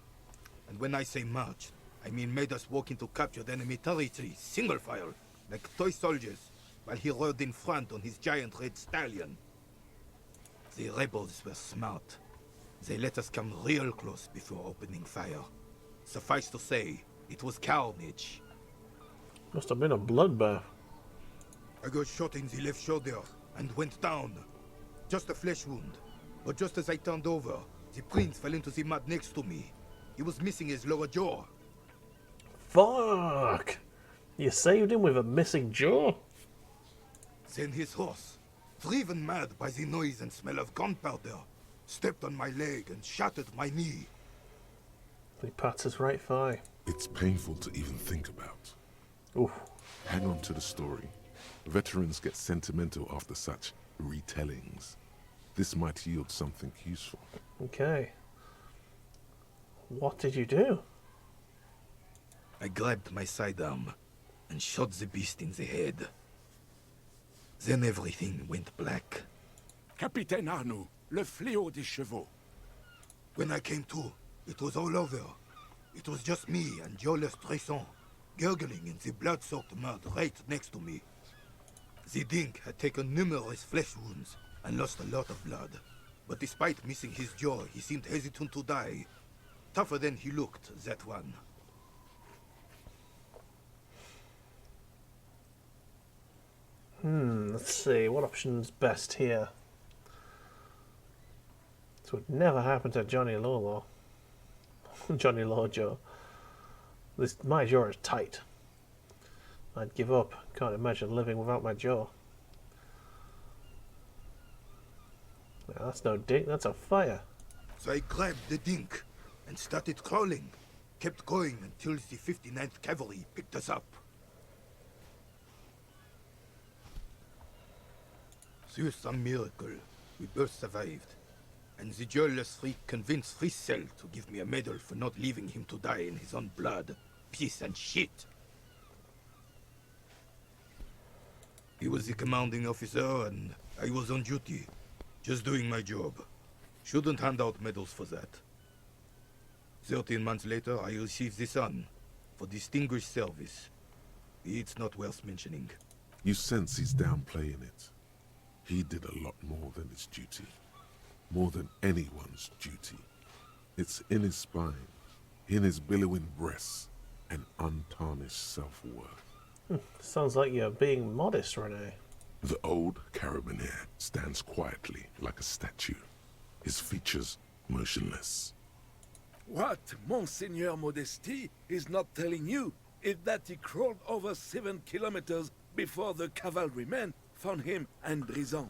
And when I say marched, I mean made us walk into captured enemy territory, single file, like toy soldiers, while he rode in front on his giant red stallion. The rebels were smart. They let us come real close before opening fire. Suffice to say, it was carnage. Must have been a bloodbath. I got shot in the left shoulder and went down. Just a flesh wound. But just as I turned over, the prince fell into the mud next to me. He was missing his lower jaw. Fuck! You saved him with a missing jaw? Then his horse, driven mad by the noise and smell of gunpowder, stepped on my leg and shattered my knee. He pats his right thigh. It's painful to even think about. Oof. Hang on to the story. Veterans get sentimental after such retellings. This might yield something useful. Okay. What did you do? I grabbed my sidearm and shot the beast in the head. Then everything went black. Capitaine Arnoux, le fléau des chevaux. When I came to, it was all over. It was just me and Jolas Tresson, gurgling in the blood-soaked mud right next to me. The dink had taken numerous flesh wounds and lost a lot of blood. But despite missing his jaw, he seemed hesitant to die. Tougher than he looked, that one. Let's see, what option's best here? This would never happen to Johnny Law. Johnny Law jaw. My jaw is tight. I'd give up. Can't imagine living without my jaw. Now, that's no dink, that's a fire. So I grabbed the dink and started crawling. Kept going until the 59th Cavalry picked us up. Through some miracle, we both survived. And the jealous freak convinced Frissel to give me a medal for not leaving him to die in his own blood. Piece and shit. He was the commanding officer and I was on duty. Just doing my job. Shouldn't hand out medals for that. 13 months later, I received the Sun for distinguished service. It's not worth mentioning. You sense he's downplaying it. He did a lot more than his duty. More than anyone's duty. It's in his spine, in his billowing breasts, and untarnished self-worth. Sounds like you're being modest, Rene. The old carabinier stands quietly like a statue, his features motionless. What Monseigneur Modesty is not telling you is that he crawled over 7 kilometers before the cavalrymen found him and Brison.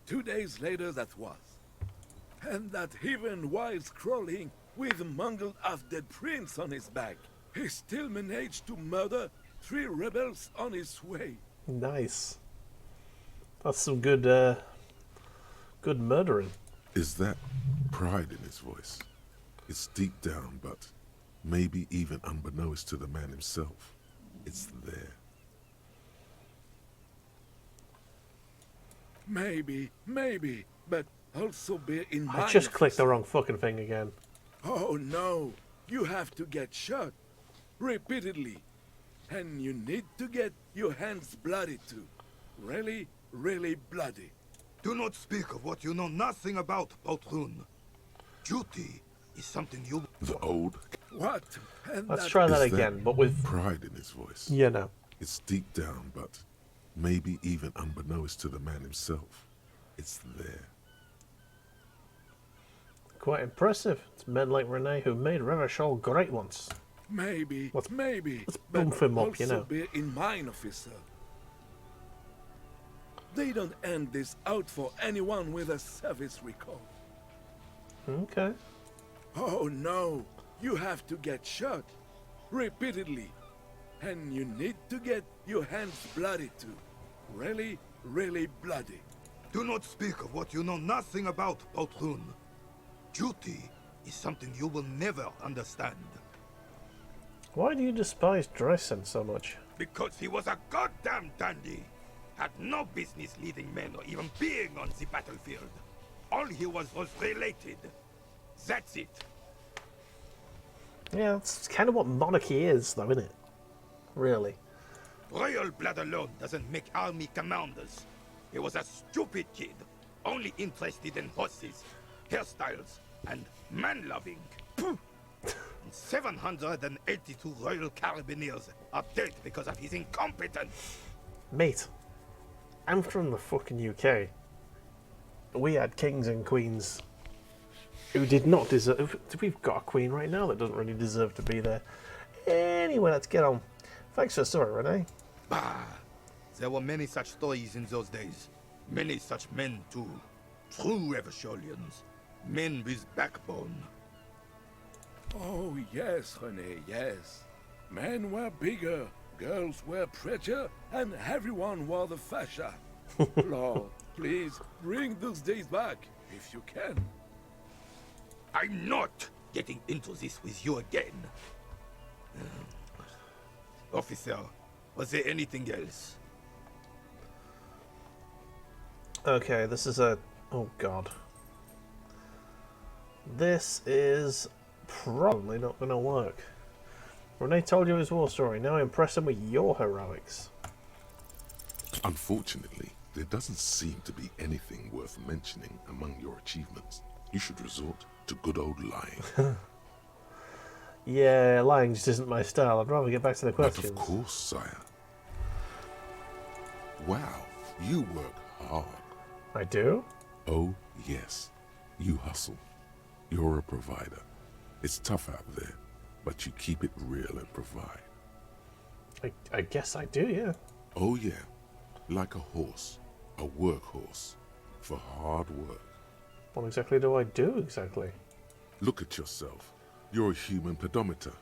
2 days later that was. And that even while crawling with a mangled half-dead prince on his back, he still managed to murder 3 rebels on his way. Nice. That's some good good murdering. Is that pride in his voice? It's deep down, but maybe even unbeknownst to the man himself, it's there. Maybe, but also bear in mind... I just clicked the wrong fucking thing again. Oh no, you have to get shot. Repeatedly. And you need to get your hands bloody too. Really, really bloody. Do not speak of what you know nothing about, Poltroon. Duty is something you... The old... What? And Let's try that again, but with... pride in his voice. Yeah, no. It's deep down, but maybe even unbeknownst to the man himself, it's there. Quite impressive. It's men like Rene who made Revachol great once. Maybe, let's but bump him up, you also know. bear in mind, officer. They don't end this out for anyone with a service record. Okay. Oh no, you have to get shot. Repeatedly. And you need to get your hands bloody too. Really, really bloody. Do not speak of what you know nothing about, Poltroon. Duty is something you will never understand. Why do you despise Dressen so much? Because he was a goddamn dandy. Had no business leading men or even being on the battlefield. All he was related. That's it. Yeah, that's kind of what monarchy is, though, isn't it? Really. Royal blood alone doesn't make army commanders. He was a stupid kid, only interested in horses, hairstyles, and man-loving. 782 Royal Carabiniers are dead because of his incompetence. Mate, I'm from the fucking UK. We had kings and queens who did not deserve... We've got a queen right now that doesn't really deserve to be there. Anyway, let's get on. Thanks for the story, Rene. Bah! There were many such stories in those days. Many such men, too. True Revacholians. Men with backbone. Oh yes, René, yes. Men were bigger, girls were prettier, and everyone wore the fascia. Lord, Please, bring those days back, if you can. I'm not getting into this with you again. Officer, was there anything else? Okay, this is a... Oh, God. This is probably not going to work. Renee told you his war story. Now impress him with your heroics. Unfortunately, there doesn't seem to be anything worth mentioning among your achievements. You should resort to good old lying. Yeah, lying just isn't my style. I'd rather get back to the questions. But of course, sire. Wow, you work hard. I do? Oh, yes. You hustle. You're a provider. It's tough out there, but you keep it real and provide. I guess I do, yeah. Oh, yeah. Like a horse. A workhorse. For hard work. What exactly do I do, exactly? Look at yourself. You're a human pedometer.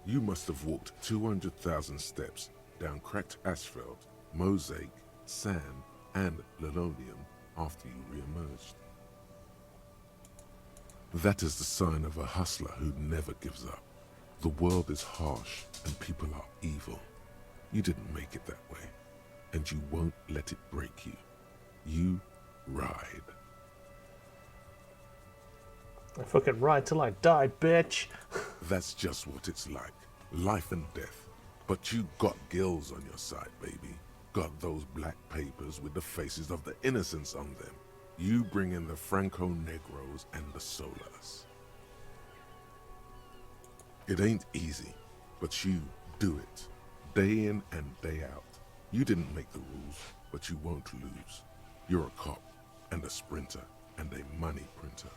You must have walked 200,000 steps down cracked asphalt, mosaic, sand, and linoleum after you re-emerged. That is the sign of a hustler who never gives up. The world is harsh and people are evil. You didn't make it that way, and you won't let it break you. You ride. I fucking ride till I die, bitch. That's just what it's like. Life and death. But you got gills on your side, baby. Got those black papers with the faces of the innocents on them. You bring in the Franco Negros and the Solas. It ain't easy, but you do it. Day in and day out. You didn't make the rules, but you won't lose. You're a cop, and a sprinter, and a money printer.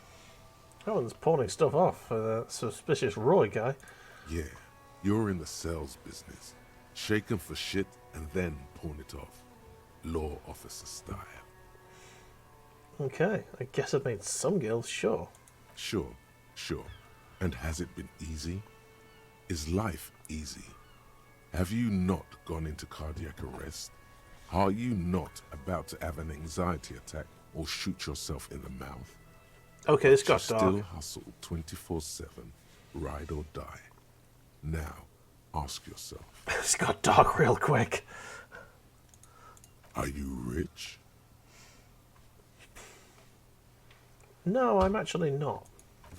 That one's pawning stuff off for that suspicious Roy guy. Yeah, you're in the sales business. Shake 'em for shit and then pawn it off. Law officer style. Okay, I guess I've made some gills, sure. Sure. And has it been easy? Is life easy? Have you not gone into cardiac arrest? Are you not about to have an anxiety attack or shoot yourself in the mouth? Okay, this got Still dark. hustle 24/7, ride or die. Now, ask yourself. This got dark real quick. Are you rich? No, I'm actually not.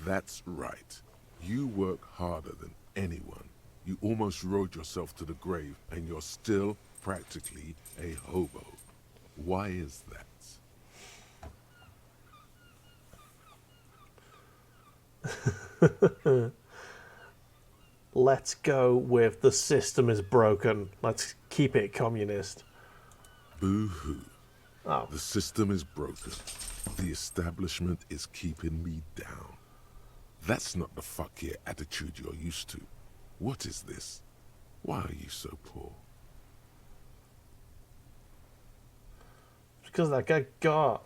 That's right. You work harder than anyone. You almost rode yourself to the grave, and you're still practically a hobo. Why is that? Let's go with the system is broken. Let's keep it communist. Boo-hoo. Oh. The system is broken. The establishment is keeping me down. That's not the fuck yeah attitude you're used to. What is this? Why are you so poor? Because that guy got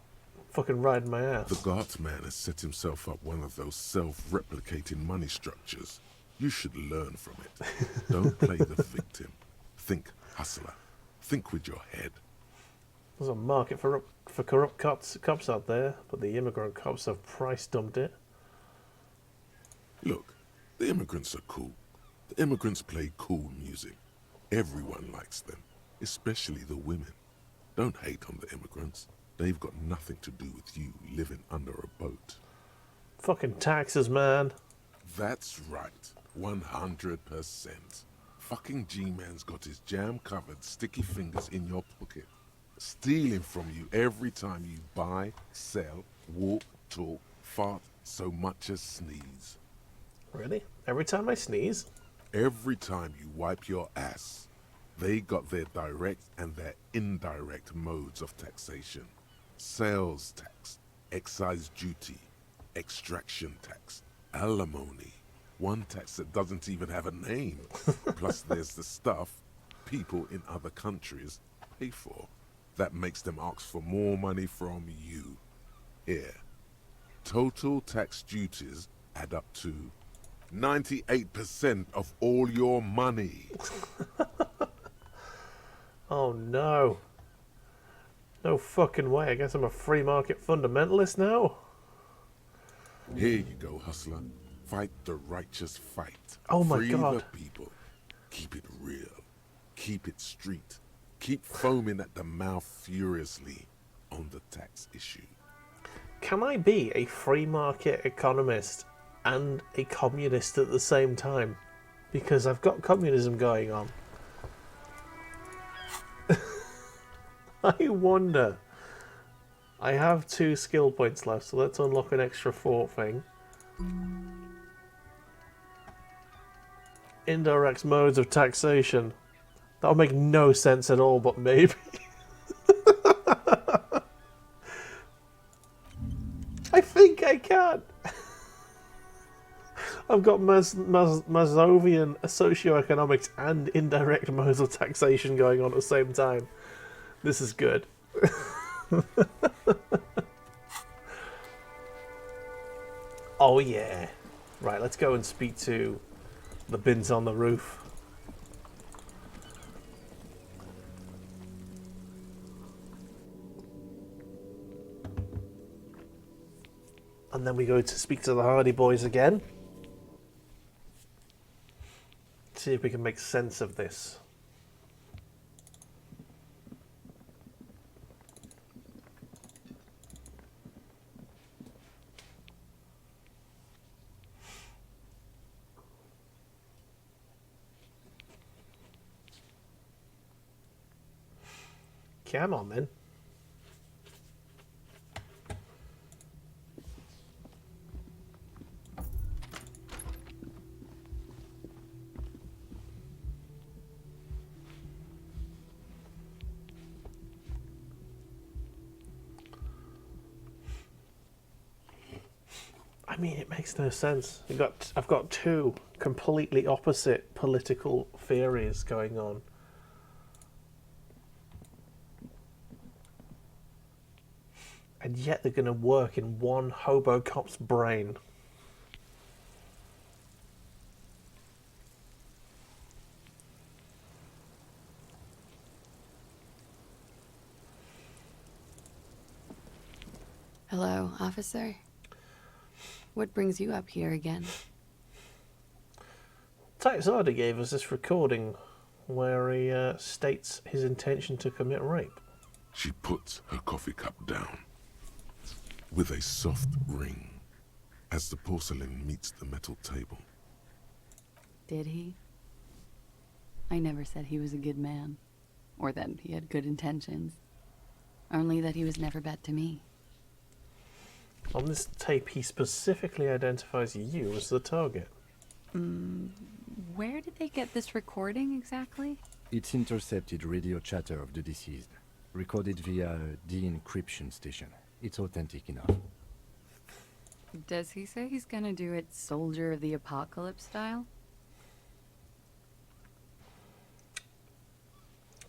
fucking riding my ass. The Gart man has set himself up one of those self-replicating money structures. You should learn from it. Don't play the victim. Think hustler. Think with your head. There's a market for corrupt cops out there, but the immigrant cops have price dumped it. Look, the immigrants are cool. The immigrants play cool music. Everyone likes them, especially the women. Don't hate on the immigrants. They've got nothing to do with you living under a boat. Fucking taxes, man. That's right. 100%. Fucking G-Man's got his jam-covered sticky fingers in your pocket, stealing from you every time you buy, sell, walk, talk, fart, so much as sneeze. Really? Every time I sneeze? Every time you wipe your ass. They got their direct and their indirect modes of taxation. Sales tax, excise duty, extraction tax, alimony. One tax that doesn't even have a name. Plus there's the stuff people in other countries pay for. That makes them ask for more money from you. Here. Total tax duties add up to 98% of all your money. Oh no. No fucking way. I guess I'm a free market fundamentalist now. Here you go, hustler. Fight the righteous fight. Oh my Free God. the people. Keep it real. Keep it street. Keep foaming at the mouth furiously on the tax issue. Can I be a free market economist and a communist at the same time? Because I've got communism going on. I wonder. I have 2 skill points left, so let's unlock an extra 4 thing. Indirect modes of taxation. That'll make no sense at all, but maybe. I think I can. I've got Mazovian socioeconomics and indirect modes of taxation going on at the same time. This is good. Oh yeah. Right, let's go and speak to the bins on the roof. And then we go to speak to the Hardy Boys again. See if we can make sense of this. Come on, then. I mean, it makes no sense. I've got 2 completely opposite political theories going on. And yet they're going to work in one hobo cop's brain. Hello, officer. What brings you up here again? Taxada gave us this recording where he states his intention to commit rape. She puts her coffee cup down with a soft ring as the porcelain meets the metal table. Did he? I never said he was a good man, or that he had good intentions. Only that he was never bad to me. On this tape, he specifically identifies you as the target. Where did they get this recording exactly? It's intercepted radio chatter of the deceased, recorded via a de-encryption station. It's authentic enough. Does he say he's gonna do it Soldier of the Apocalypse style?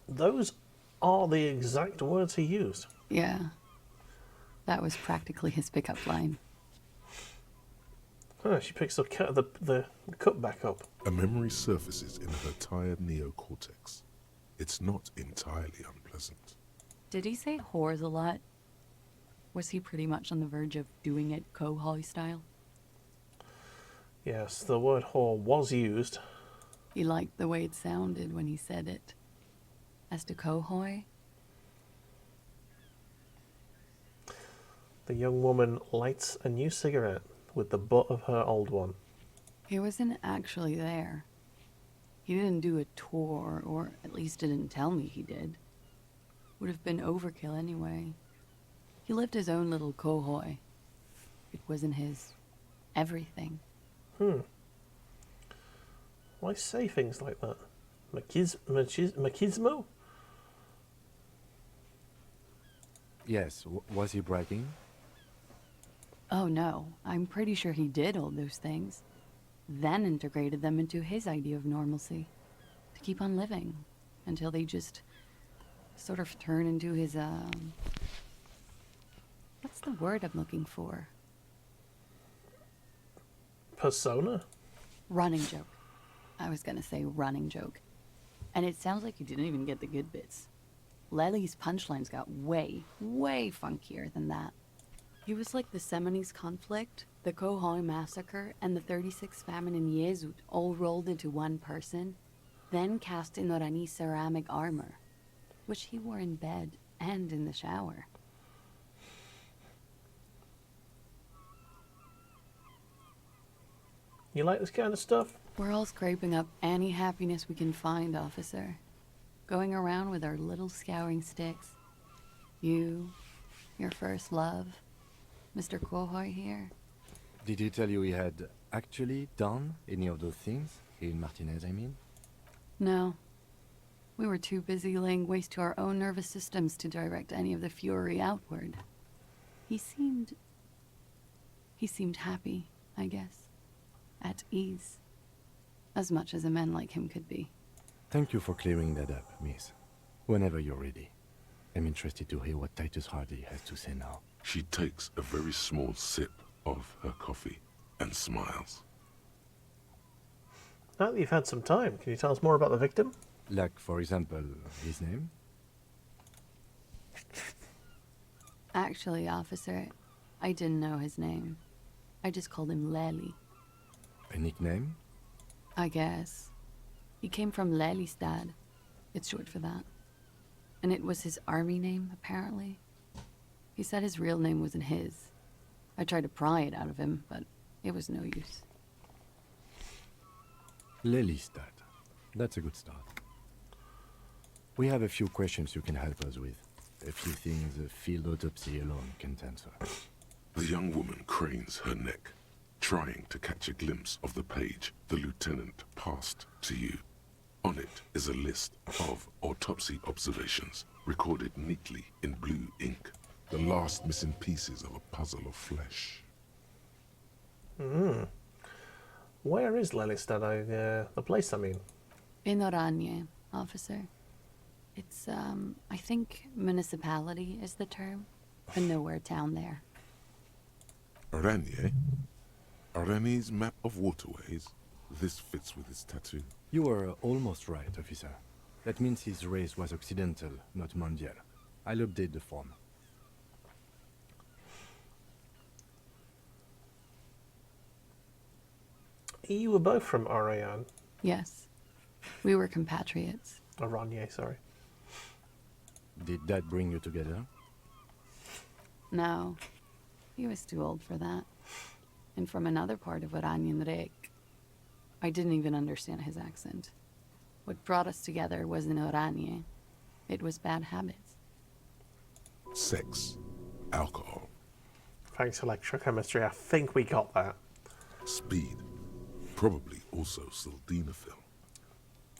Those are the exact words he used. Yeah. That was practically his pickup line. Huh, she picks the cup back up. A memory surfaces in her tired neocortex. It's not entirely unpleasant. Did he say whores a lot? Was he pretty much on the verge of doing it Kohoi style? Yes, the word whore was used. He liked the way it sounded when he said it. As to Kohoi, the young woman lights a new cigarette with the butt of her old one. he wasn't actually there. He didn't do a tour, or at least didn't tell me he did. Would have been overkill anyway. He lived his own little Kohoi. It wasn't his everything. Why say things like that? Machismo? Yes, was he bragging? Oh no, I'm pretty sure he did all those things. Then integrated them into his idea of normalcy. To keep on living. Until they just sort of turn into his, what's the word I'm looking for? Persona? Running joke. I was gonna say running joke. And it sounds like you didn't even get the good bits. Lely's punchlines got way, way funkier than that. He was like the Seminese conflict, the Kohoi massacre, and the 36 famine in Yezut all rolled into one person, then cast in Orani ceramic armor, which he wore in bed and in the shower. You like this kind of stuff? We're all scraping up any happiness we can find, officer. Going around with our little scouring sticks. You, your first love, Mr. Kohoi here. Did he tell you he had actually done any of those things? In Martinez, I mean? No. We were too busy laying waste to our own nervous systems to direct any of the fury outward. He seemed happy, I guess. At ease. As much as a man like him could be. Thank you for clearing that up, miss. Whenever you're ready. I'm interested to hear what Titus Hardy has to say now. She takes a very small sip of her coffee and smiles. Now that you've had some time, can you tell us more about the victim? Like, for example, his name? Actually, officer, I didn't know his name. I just called him Lely. A nickname? I guess. He came from Lelystad. It's short for that. And it was his army name, apparently. He said his real name wasn't his. I tried to pry it out of him, but it was no use. Lelystad. That's a good start. We have a few questions you can help us with. A few things a field autopsy alone can't answer. The young woman cranes her neck, trying to catch a glimpse of the page the lieutenant passed to you. On it is a list of autopsy observations, recorded neatly in blue ink. The last missing pieces of a puzzle of flesh. Where is Lelystad? The place, I mean. In Oranje, officer. It's, I think municipality is the term. A nowhere town there. Oranje? Oranje's map of waterways? This fits with his tattoo. You were almost right, officer. That means his race was occidental, not mondial. I'll update the form. You were both from Arayan. Yes. We were compatriots. Oranje, sorry. Did that bring you together? No. He was too old for that. And from another part of Oranjenrek. I didn't even understand his accent. What brought us together wasn't Oranje. It was bad habits. Sex. Alcohol. Thanks, electrochemistry. I think we got that. Speed. Probably also sildenafil.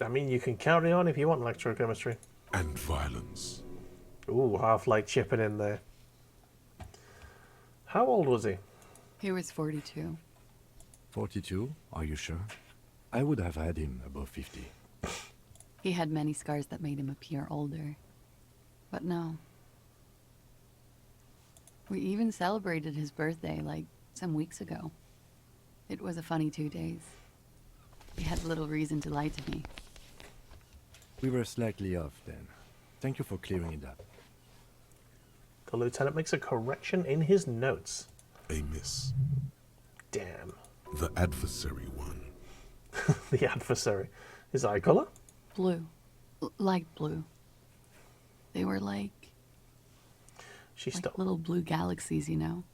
I mean, you can carry on if you want electrochemistry. And violence. Ooh, half-light chipping in there. How old was he? He was 42. 42? Are you sure? I would have had him above 50. He had many scars that made him appear older. But no. We even celebrated his birthday, like, some weeks ago. It was a funny 2 days. He had little reason to lie to me. We were slightly off then. Thank you for clearing it up. The lieutenant makes a correction in his notes. A miss. Damn. The adversary one. The adversary. His eye color? Blue. Light blue. They were like little blue galaxies, you know?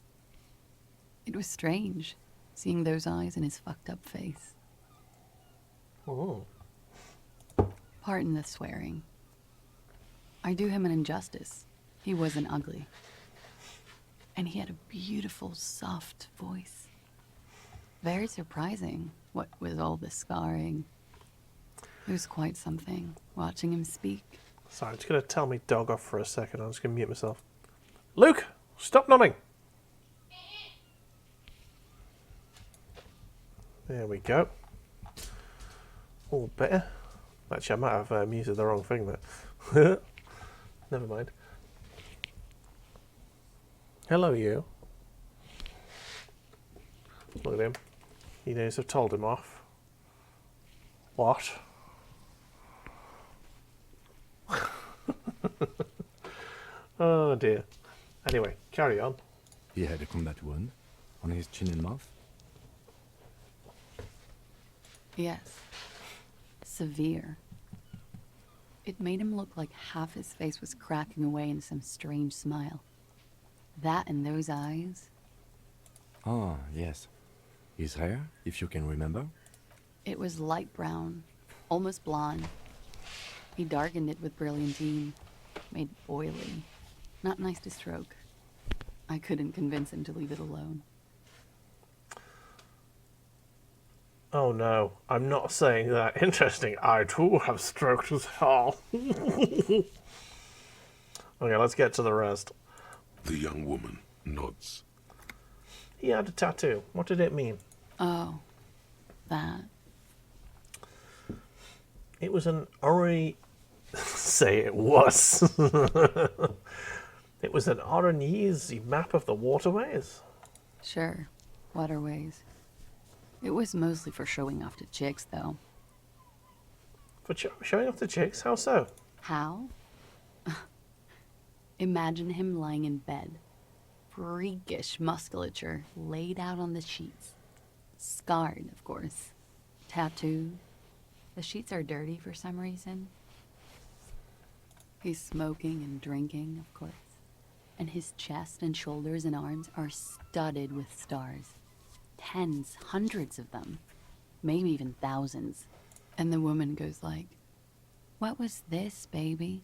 It was strange, seeing those eyes in his fucked up face. Oh. Pardon the swearing. I do him an injustice. He wasn't ugly. And he had a beautiful, soft voice. Very surprising, what with all the scarring. It was quite something, watching him speak. Sorry, I'm just going to tell me dog off for a second. I'm just going to mute myself. Luke, stop nodding. There we go. All better. Actually, I might have muted the wrong thing there. Never mind. Hello, you. Look at him. He knows I've told him off. What? Oh dear. Anyway, carry on. He had a combat wound on his chin and mouth. Yes. Severe. It made him look like half his face was cracking away in some strange smile. That and those eyes. Ah, yes. His hair, if you can remember. It was light brown, almost blonde. He darkened it with brilliantine, made oily. Not nice to stroke. I couldn't convince him to leave it alone. Oh no, I'm not saying that. Interesting. I too have stroked as hell. Okay, let's get to the rest. The young woman nods. He had a tattoo. What did it mean? Oh, that. It was an say it was. It was an Oranese map of the waterways. Sure, waterways. It was mostly for showing off to chicks, though. For showing off the chicks? How so? How? Imagine him lying in bed. Freakish musculature laid out on the sheets. Scarred, of course. Tattooed. The sheets are dirty for some reason. He's smoking and drinking, of course. And his chest and shoulders and arms are studded with stars. Tens, hundreds of them. Maybe even thousands. And the woman goes like, "What was this, baby?"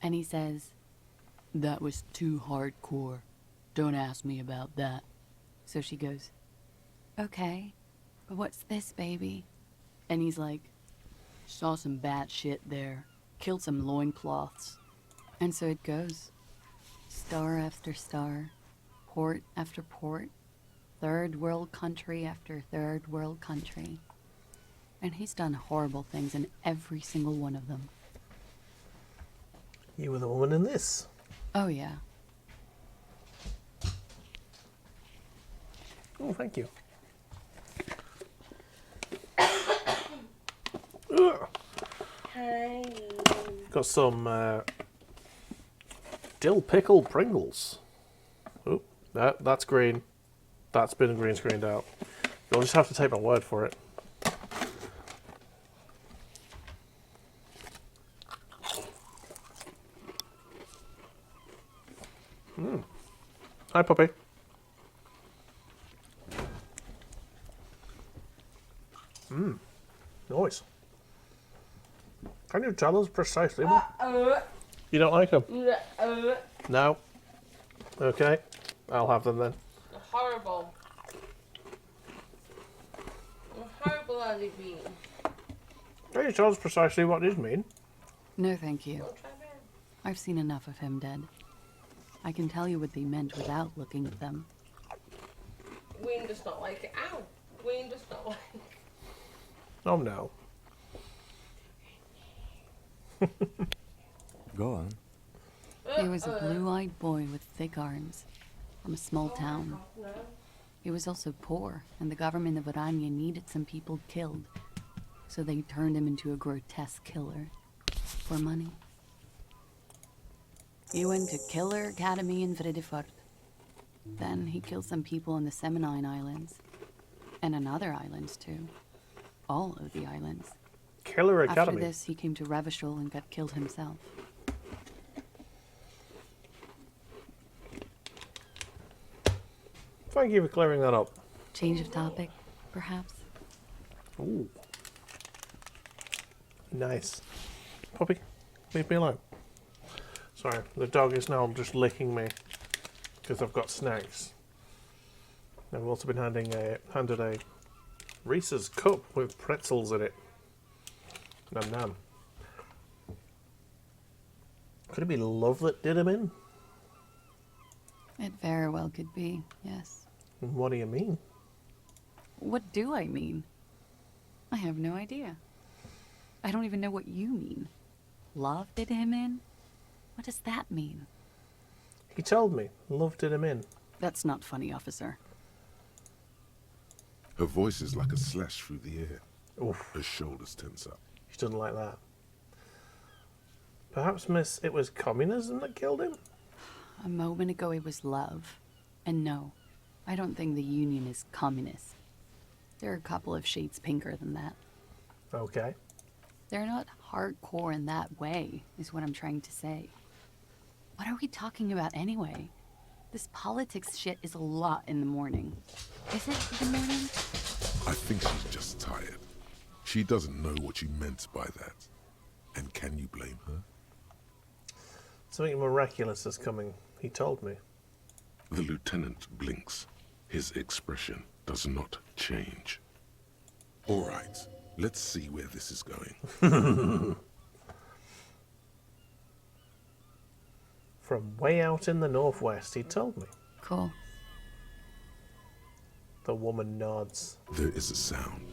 And he says, "That was too hardcore. Don't ask me about that." So she goes, "Okay, but what's this, baby?" And he's like, "Saw some bad shit there. Killed some loincloths." And so it goes. Star after star. Port after port. Third world country after third world country. And he's done horrible things in every single one of them. You were the woman in this. Oh, yeah. Oh, thank you. Hey. Got some dill pickle Pringles. Oh, that's green. That's been green screened out. You'll just have to take my word for it. Hi, puppy. Nice. Can you tell us precisely what? You don't like them? No. Okay. I'll have them then. Horrible. Horrible as it being. Can you tell us precisely what these mean? No, thank you. I've seen enough of him dead. I can tell you what they meant without looking at them. Wayne does not like it. Ow! Wayne does not like it. Oh no. Go on. He was a blue-eyed boy with thick arms, from a small town. He was also poor, and the government of Orania needed some people killed, so they turned him into a grotesque killer. For money. He went to Killer Academy in Vredefort. Then he killed some people in the Seminine Islands. And on other islands, too. All of the islands. Killer Academy? After this, he came to Revachol and got killed himself. Thank you for clearing that up. Change of topic, perhaps? Ooh. Nice. Puppy, leave me alone. Sorry, the dog is now just licking me because I've got snacks. I've also been handed a Reese's cup with pretzels in it. Nom nom. Could it be love that did him in? It very well could be, yes. What do you mean? What do I mean? I have no idea. I don't even know what you mean. Love did him in? What does that mean? He told me. Love did him in. That's not funny, officer. Her voice is like a slash through the air. Oof. Her shoulders tense up. She doesn't like that. Perhaps, miss, it was communism that killed him? A moment ago it was love. And no, I don't think the Union is communist. They're a couple of shades pinker than that. Okay. They're not hardcore in that way, is what I'm trying to say. What are we talking about anyway? This politics shit is a lot in the morning. Is it the morning? I think she's just tired. She doesn't know what you meant by that. And can you blame her? Something miraculous is coming, he told me. The lieutenant blinks. His expression does not change. All right, let's see where this is going. From way out in the northwest, he told me. Cool. The woman nods. There is a sound,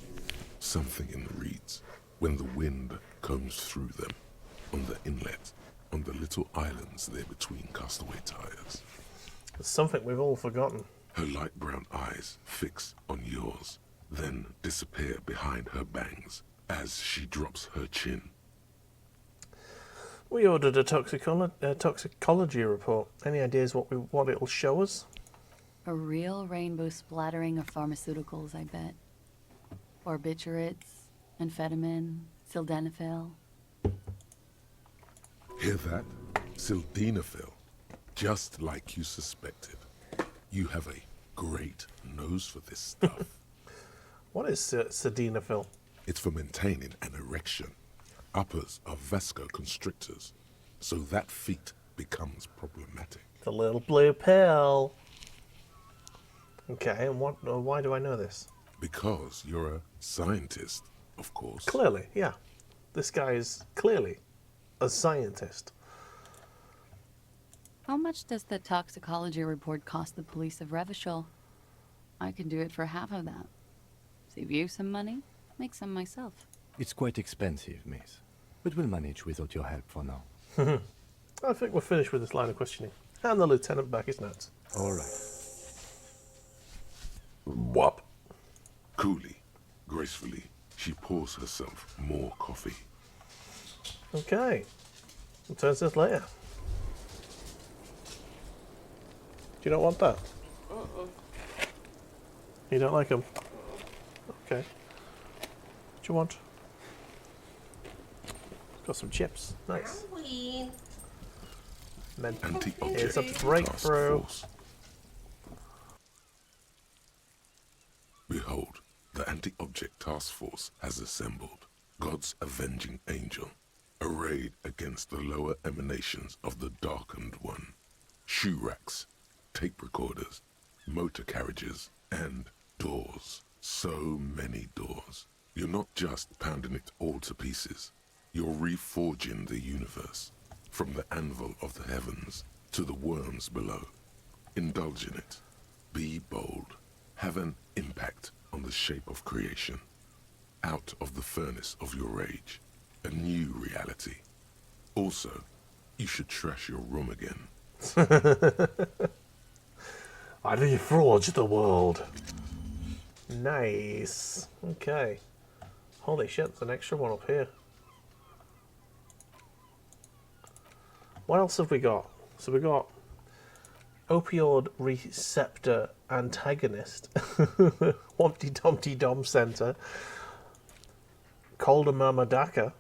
something in the reeds, when the wind comes through them, on the inlet, on the little islands there between castaway tires. It's something we've all forgotten. Her light brown eyes fix on yours, then disappear behind her bangs as she drops her chin. We ordered a toxicology report. Any ideas what it'll show us? A real rainbow splattering of pharmaceuticals, I bet. Barbiturates, amphetamine, sildenafil. Hear that? Sildenafil. Just like you suspected. You have a great nose for this stuff. What is sildenafil? It's for maintaining an erection. Uppers are vasoconstrictors, so that feat becomes problematic. The little blue pill. Okay, and why do I know this? Because you're a scientist, of course. Clearly, yeah. This guy is clearly a scientist. How much does the toxicology report cost the police of Revachol? I can do it for half of that. Save you some money, make some myself. It's quite expensive, miss. But we'll manage without your help for now. I think we're finished with this line of questioning. Hand the lieutenant back his notes. All right. Whop. Coolly, gracefully, she pours herself more coffee. Okay. We'll turn to this later. Do you not want that? You don't like them? Okay. What do you want? Got some chips. Nice. Men. Here's a breakthrough. Behold, the anti-object task force has assembled. God's avenging angel, arrayed against the lower emanations of the darkened one. Shoe racks, tape recorders, motor carriages, and doors. So many doors. You're not just pounding it all to pieces. You're reforging the universe, from the anvil of the heavens to the worms below. Indulge in it. Be bold. Have an impact on the shape of creation. Out of the furnace of your rage. A new reality. Also, you should trash your room again. I reforge the world. Nice. Okay. Holy shit, there's an extra one up here. What else have we got? So we got opioid receptor antagonist, Humpty Dumpty Dom Center, Calder Mama Daka,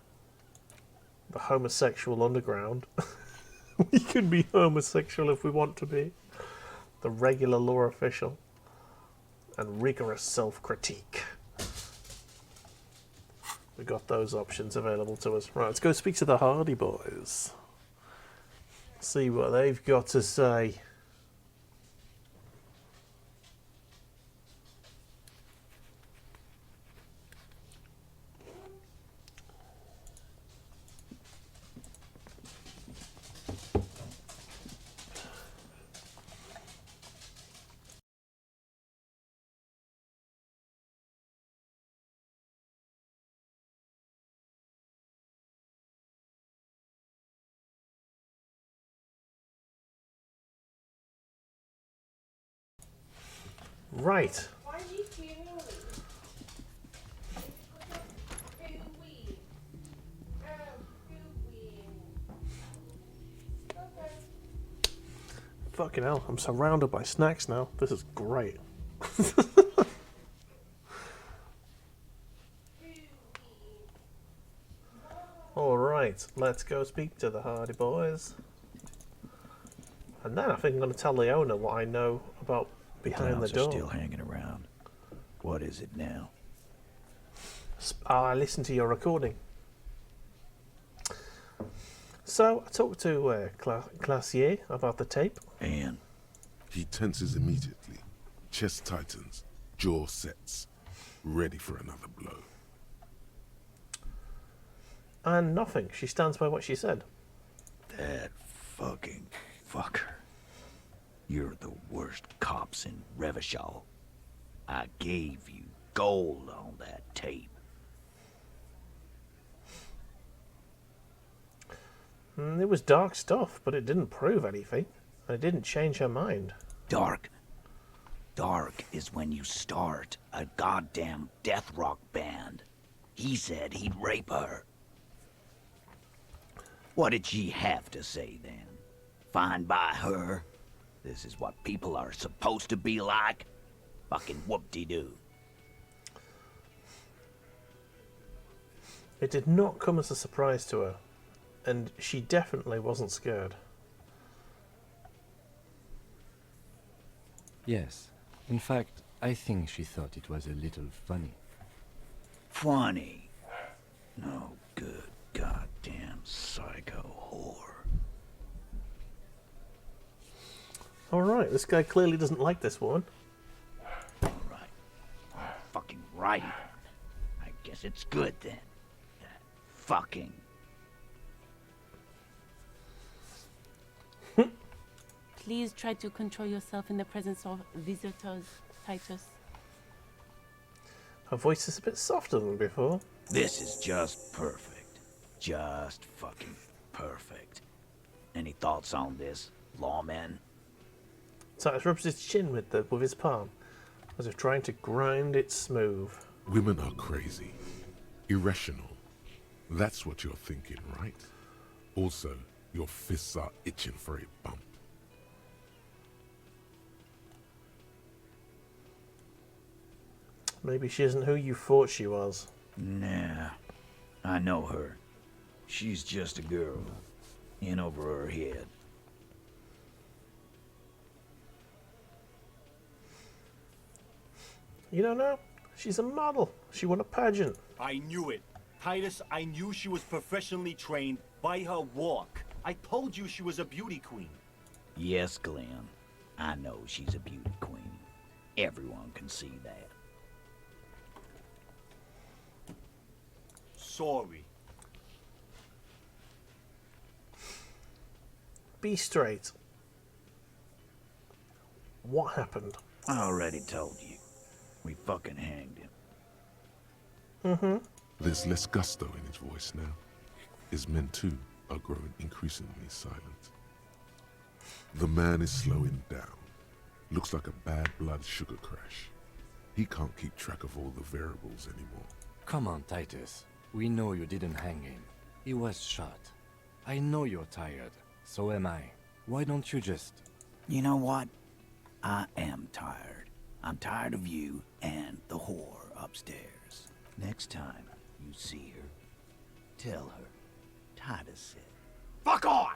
the homosexual underground. We can be homosexual if we want to be. The regular law official, and rigorous self-critique. We got those options available to us. Right, let's go speak to the Hardy Boys. See what they've got to say. Right. Fucking hell, I'm surrounded by snacks now. This is great. Alright, let's go speak to the Hardy Boys. And then I think I'm going to tell the owner what I know about behind the Clowns door. are still hanging around. What is it now? I listened to your recording. So, I talked to Classier about the tape. And? He tenses immediately. Chest tightens. Jaw sets. Ready for another blow. And nothing. She stands by what she said. That fucking fucker. You're the worst cops in Revachol. I gave you gold on that tape. It was dark stuff, but it didn't prove anything. And it didn't change her mind. Dark? Dark is when you start a goddamn death rock band. He said he'd rape her. What did she have to say then? Fine by her? This is what people are supposed to be like? Fucking whoop-de-doo. It did not come as a surprise to her. And she definitely wasn't scared. Yes. In fact, I think she thought it was a little funny. Funny? No good goddamn psycho whore. Alright, this guy clearly doesn't like this woman. Fucking right. I guess it's good then. That fucking... Please try to control yourself in the presence of visitors, Titus. Her voice is a bit softer than before. This is just perfect. Just fucking perfect. Any thoughts on this, lawman? Titus rubs his chin with his palm, as if trying to grind it smooth. Women are crazy. Irrational. That's what you're thinking, right? Also, your fists are itching for a bump. Maybe she isn't who you thought she was. Nah. I know her. She's just a girl. In over her head. You don't know? She's a model. She won a pageant. I knew it. Titus, I knew she was professionally trained by her walk. I told you she was a beauty queen. Yes, Glenn. I know she's a beauty queen. Everyone can see that. Sorry. Be straight. What happened? I already told you. We fucking hanged him. Mm-hmm. There's less gusto in his voice now. His men, too, are growing increasingly silent. The man is slowing down. Looks like a bad blood sugar crash. He can't keep track of all the variables anymore. Come on, Titus. We know you didn't hang him. He was shot. I know you're tired. So am I. Why don't you just... You know what? I am tired. I'm tired of you and the whore upstairs. Next time you see her, tell her Titus said, "Fuck on!"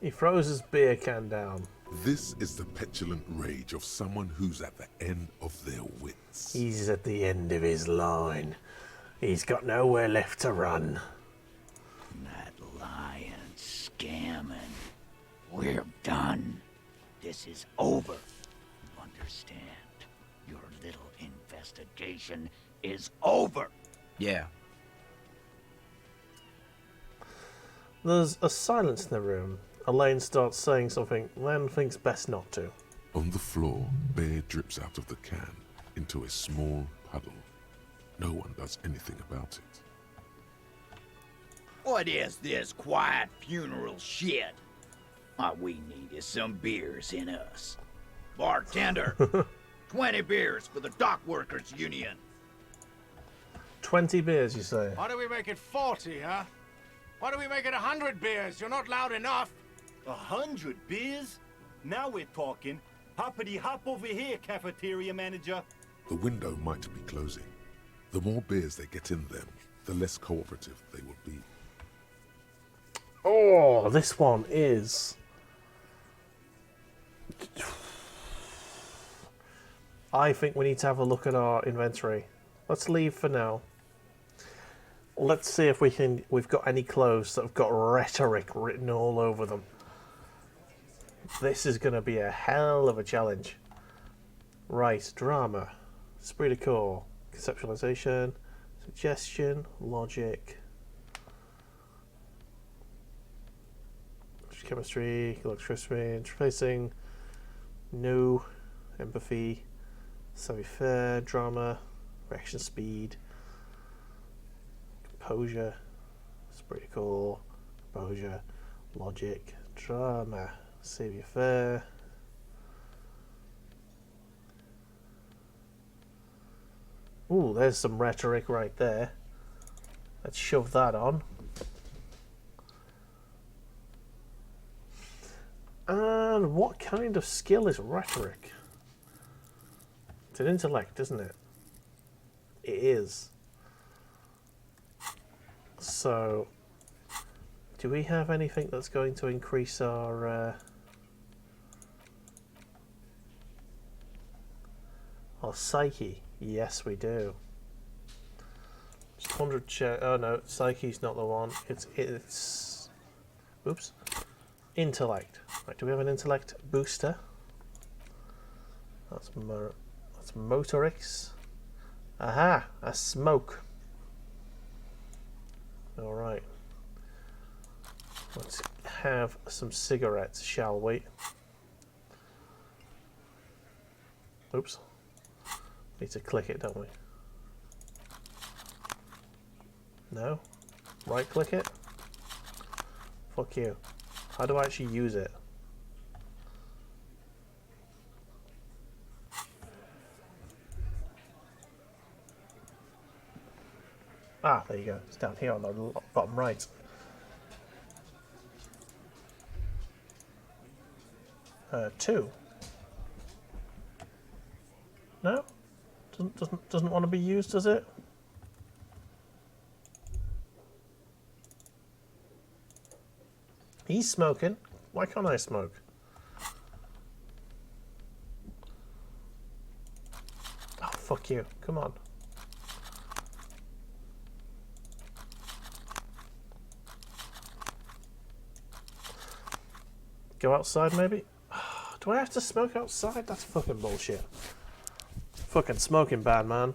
He throws his beer can down. This is the petulant rage of someone who's at the end of their wits. He's at the end of his line. He's got nowhere left to run. That lying, scamming. We're done. This is over. Understand? Your little investigation is over. Yeah. There's a silence in the room. Elaine starts saying something, then thinks best not to. On the floor, beer drips out of the can into a small puddle. No one does anything about it. What is this quiet funeral shit? All we need is some beers in us. Bartender, 20 beers for the Dock Workers Union. 20 beers, you say? Why do we make it 40, huh? Why do we make it 100 beers? You're not loud enough. 100 beers? Now we're talking. Hoppity hop over here, cafeteria manager. The window might be closing. The more beers they get in them, the less cooperative they will be. Oh, this one is... I think we need to have a look at our inventory. Let's leave for now. Let's see if we've got any clothes that have got rhetoric written all over them. This is going to be a hell of a challenge. Right, drama, esprit de corps, conceptualization, suggestion, logic, chemistry, electricity, interfacing, no, empathy, savoir-faire, drama, reaction speed, composure, esprit de corps, composure, logic, drama, savoir-faire. Ooh, there's some rhetoric right there. Let's shove that on. And what kind of skill is rhetoric? It's an intellect, isn't it? It is. So, do we have anything that's going to increase our psyche? Yes, we do. Just 100 oh no, psyche's not the one. It's oops. Intellect. Right, do we have an intellect booster? That's motorics. Aha, a smoke. All right. Let's have some cigarettes, shall we? Oops. Need to click it, don't we? No? Right click it? Fuck you. How do I actually use it? Ah, there you go. It's down here on the bottom right. Two. No? Doesn't want to be used, does it? He's smoking. Why can't I smoke? Oh, fuck you. Come on. Go outside, maybe? Do I have to smoke outside? That's fucking bullshit. Fucking smoking ban, man.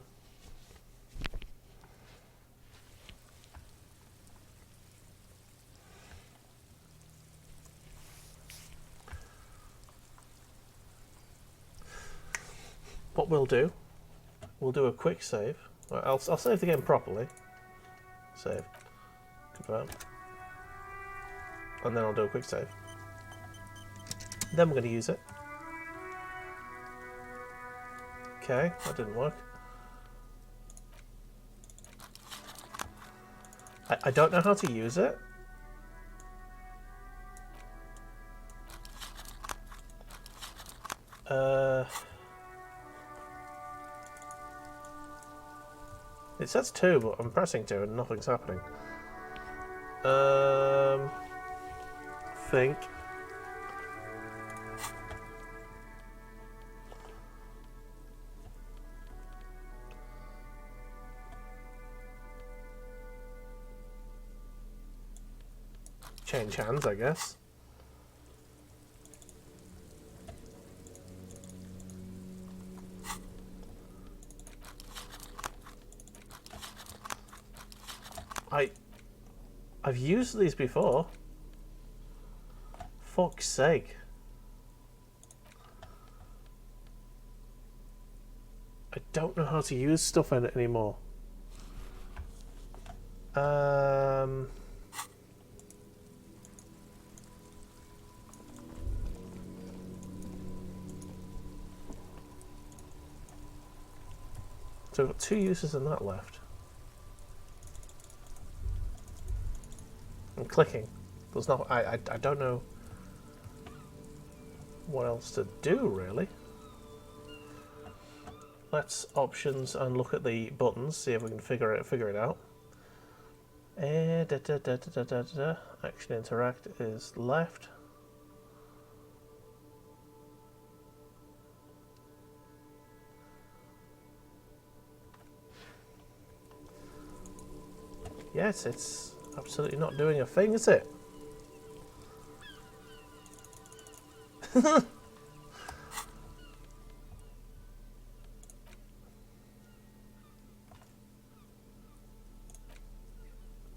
What we'll do a quick save. I'll save the game properly. Save. Confirm. And then I'll do a quick save. Then we're going to use it. Okay, that didn't work. I don't know how to use it. It says 2, but I'm pressing 2 and nothing's happening. Think. Change hands, I guess. I've used these before. Fuck's sake. I don't know how to use stuff in it anymore. So I've got 2 uses in that left. I'm clicking. There's no. I don't know. what else to do, really. Let's options and look at the buttons, see if we can figure it out. Action interact is left. Yes, it's absolutely not doing a thing, is it?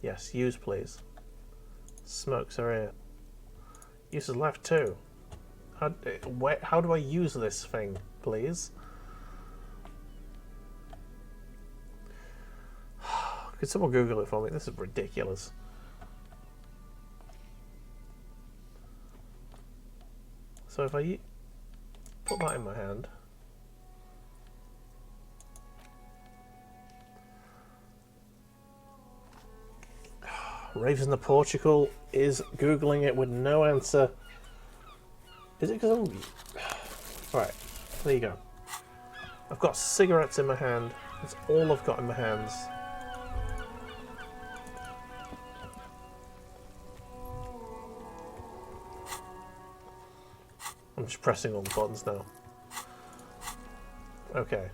Yes, use please. Smokes are here. Use is left too. How do I use this thing, please? Could someone Google it for me? This is ridiculous. So if I put that in my hand. Raves in the Portugal is Googling it with no answer. Is it because I'm... Alright, there you go. I've got cigarettes in my hand. That's all I've got in my hands. I'm just pressing all the buttons now. Okay.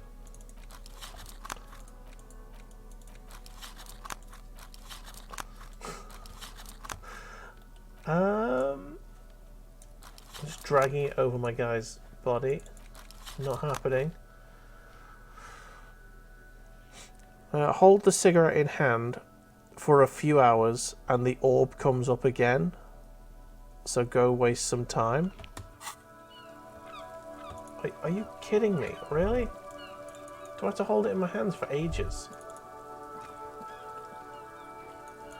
Just dragging it over my guy's body. Not happening. Hold the cigarette in hand for a few hours and the orb comes up again. So go waste some time. Are you kidding me? Really? Do I have to hold it in my hands for ages?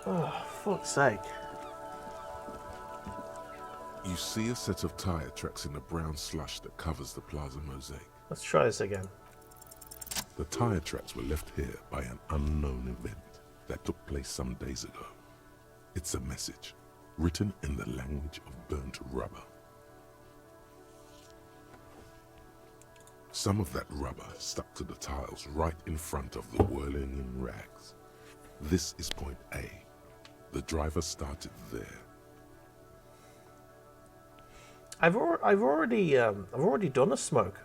Oh, fuck's sake. You see a set of tire tracks in the brown slush that covers the plaza mosaic. Let's try this again. The tire tracks were left here by an unknown event that took place some days ago. It's a message, written in the language of burnt rubber. Some of that rubber stuck to the tiles right in front of the whirling in rags. This is point A. The driver started there. I've already done a smoke.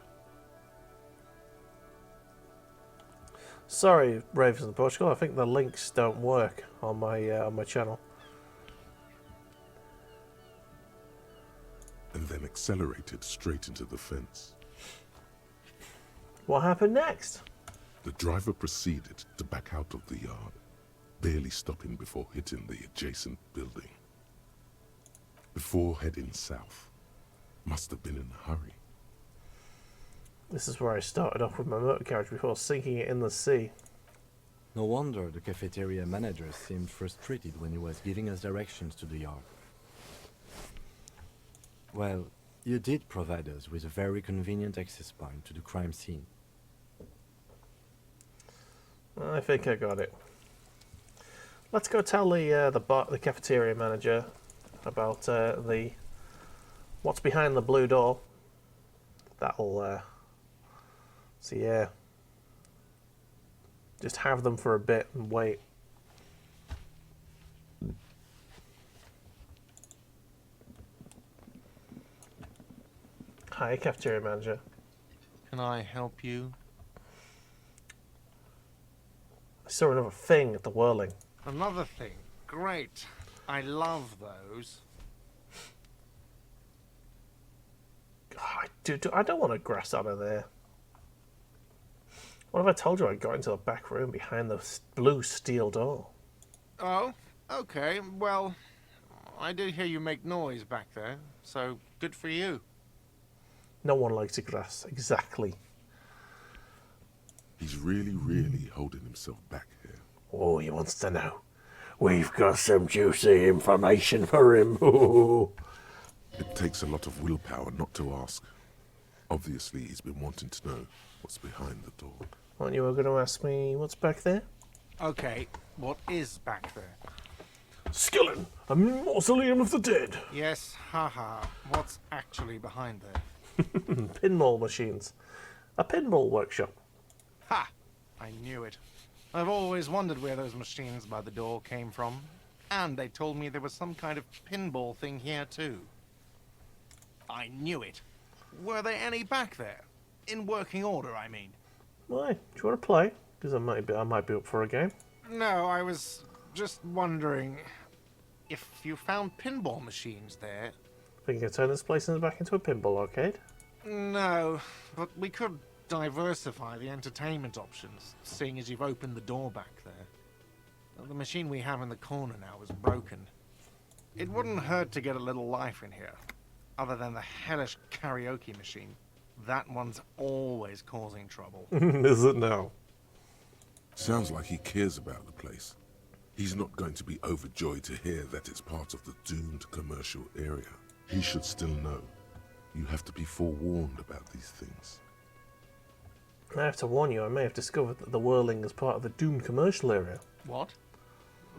Sorry, Ravens in Portugal. I think the links don't work on my channel. And then accelerated straight into the fence. What happened next? The driver proceeded to back out of the yard, barely stopping before hitting the adjacent building. Before heading south. Must have been in a hurry. This is where I started off with my motor carriage before sinking it in the sea. No wonder the cafeteria manager seemed frustrated when he was giving us directions to the yard. Well, you did provide us with a very convenient access point to the crime scene. I think I got it. Let's go tell the cafeteria manager about what's behind the blue door. That'll so yeah. Just have them for a bit and wait. Hi, cafeteria manager. Can I help you? I saw another thing at the whirling. Another thing. Great. I love those. I don't want to grass out of there. What if I told you I got into the back room behind the blue steel door? Oh, okay. Well, I did hear you make noise back there, so good for you. No one likes the grass. Exactly. He's really holding himself back here. Oh, he wants to know. We've got some juicy information for him. It takes a lot of willpower not to ask. Obviously, he's been wanting to know what's behind the door. Aren't you going to ask me what's back there? Okay, what is back there? Skillen, a mausoleum of the dead. Yes, haha. What's actually behind there? Pinball machines. A pinball workshop. Ha! I knew it. I've always wondered where those machines by the door came from. And they told me there was some kind of pinball thing here too. I knew it. Were there any back there? In working order, I mean. Why? Do you want to play? Because I might be up for a game. No, I was just wondering if you found pinball machines there. Think you can turn this place back into a pinball arcade? No, but we could diversify the entertainment options, seeing as you've opened the door back there. The machine we have in the corner now is broken. It wouldn't hurt to get a little life in here, other than the hellish karaoke machine. That one's always causing trouble. Is it now? Sounds like he cares about the place. He's not going to be overjoyed to hear that it's part of the doomed commercial area. He should still know. You have to be forewarned about these things. I have to warn you, I may have discovered that the whirling is part of the doomed commercial area. What?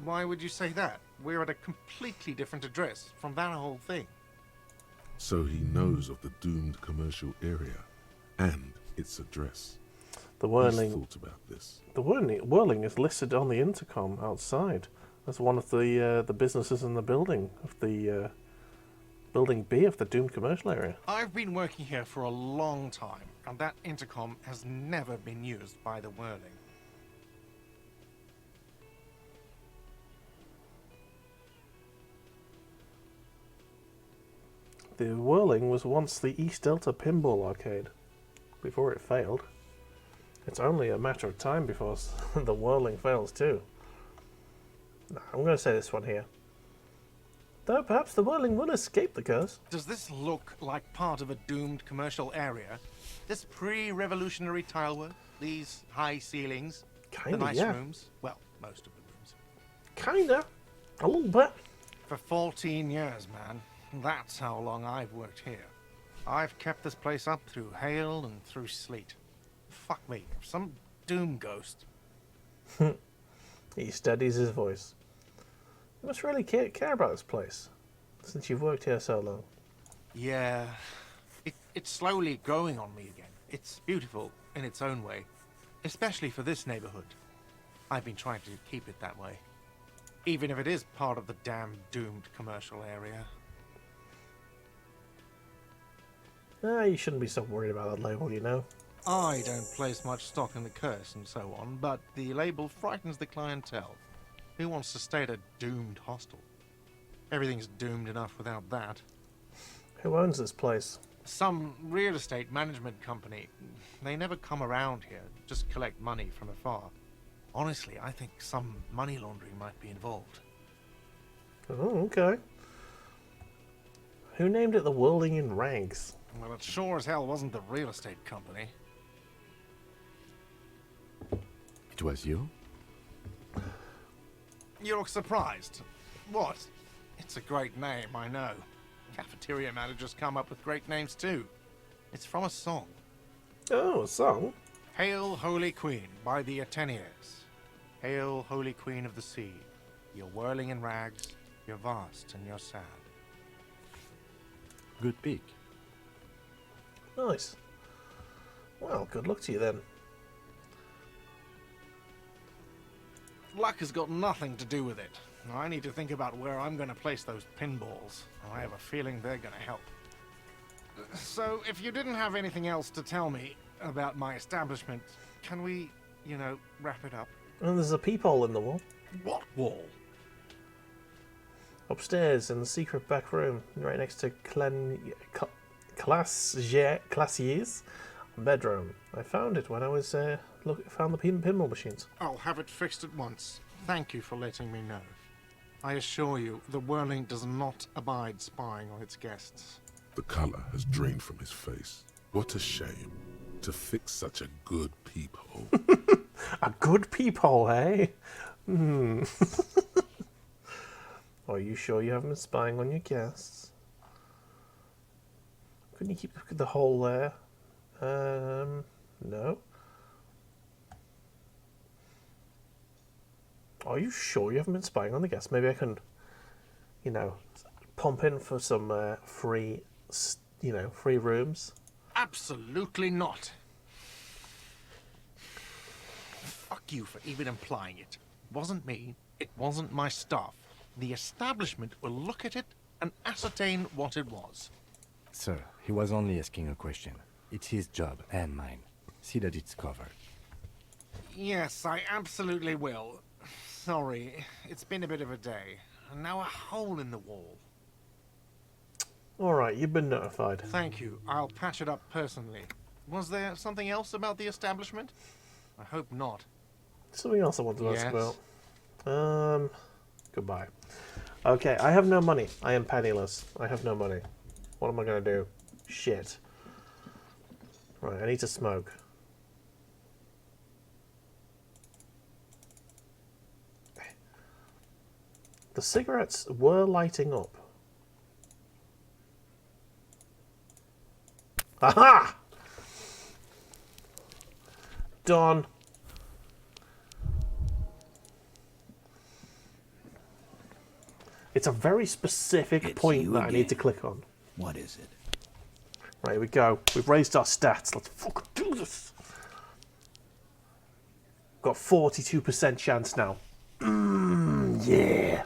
Why would you say that? We're at a completely different address from that whole thing. So he knows of the doomed commercial area and its address. The whirling. He's thought about this. The whirling is listed on the intercom outside as one of the businesses in the building of the building B of the doomed commercial area. I've been working here for a long time, and that intercom has never been used by the whirling. The whirling was once the East Delta Pinball Arcade, before it failed. It's only a matter of time before the whirling fails too. Nah, I'm going to say this one here. Though perhaps the whirling will escape the curse. Does this look like part of a doomed commercial area? This pre-revolutionary tilework, these high ceilings, Kinda, the nice yeah. rooms, well, most of the rooms. Kinda. A little bit. For 14 years, man. That's how long I've worked here. I've kept this place up through hail and through sleet. Fuck me, some doom ghost. He steadies his voice. You must really care about this place, since you've worked here so long. Yeah, it's slowly growing on me again. It's beautiful in its own way, especially for this neighborhood. I've been trying to keep it that way, even if it is part of the damn doomed commercial area. You shouldn't be so worried about that label, you know. I don't place much stock in the curse and so on, but the label frightens the clientele. Who wants to stay at a doomed hostel? Everything's doomed enough without that. Who owns this place? Some real estate management company. They never come around here, just collect money from afar. Honestly, I think some money laundering might be involved. Oh, okay. Who named it the Whirling in Rags? Well, it sure as hell wasn't the real estate company. It was you? You look surprised. What? It's a great name, I know. Cafeteria managers come up with great names too. It's from a song. Oh, a song? Hail, Holy Queen, by the Ateneers. Hail, Holy Queen of the Sea. You're whirling in rags, you're vast and you're sad. Good pick. Nice. Well, good luck to you then. Luck has got nothing to do with it. I need to think about where I'm going to place those pinballs. I have a feeling they're going to help. So, if you didn't have anything else to tell me about my establishment, can we, wrap it up? And there's a peephole in the wall. What wall? Upstairs in the secret back room, right next to Classier's bedroom. I found it when I was found the pinball machines. I'll have it fixed at once. Thank you for letting me know. I assure you, the whirling does not abide spying on its guests. The colour has drained from his face. What a shame to fix such a good peephole. A good peephole, eh? Are you sure you haven't been spying on your guests? Couldn't you keep the hole there? No. Are you sure you haven't been spying on the guests? Maybe I can you know, pump in for some free, free rooms? Absolutely not. Fuck you for even implying it. It wasn't me. It wasn't my staff. The establishment will look at it and ascertain what it was. Sir, he was only asking a question. It's his job and mine. See that it's covered. Yes, I absolutely will. Sorry, it's been a bit of a day. And now a hole in the wall. Alright, you've been notified. Thank you. I'll patch it up personally. Was there something else about the establishment? I hope not. Something else I want to ask about. Goodbye. Okay, I have no money. I am penniless. I have no money. What am I going to do? Shit. Right, I need to smoke. The cigarettes were lighting up. Aha! Done. It's a very specific point that I need to click on. What is it? Right, here we go. We've raised our stats. Let's fucking do this. Got 42% chance now. Yeah.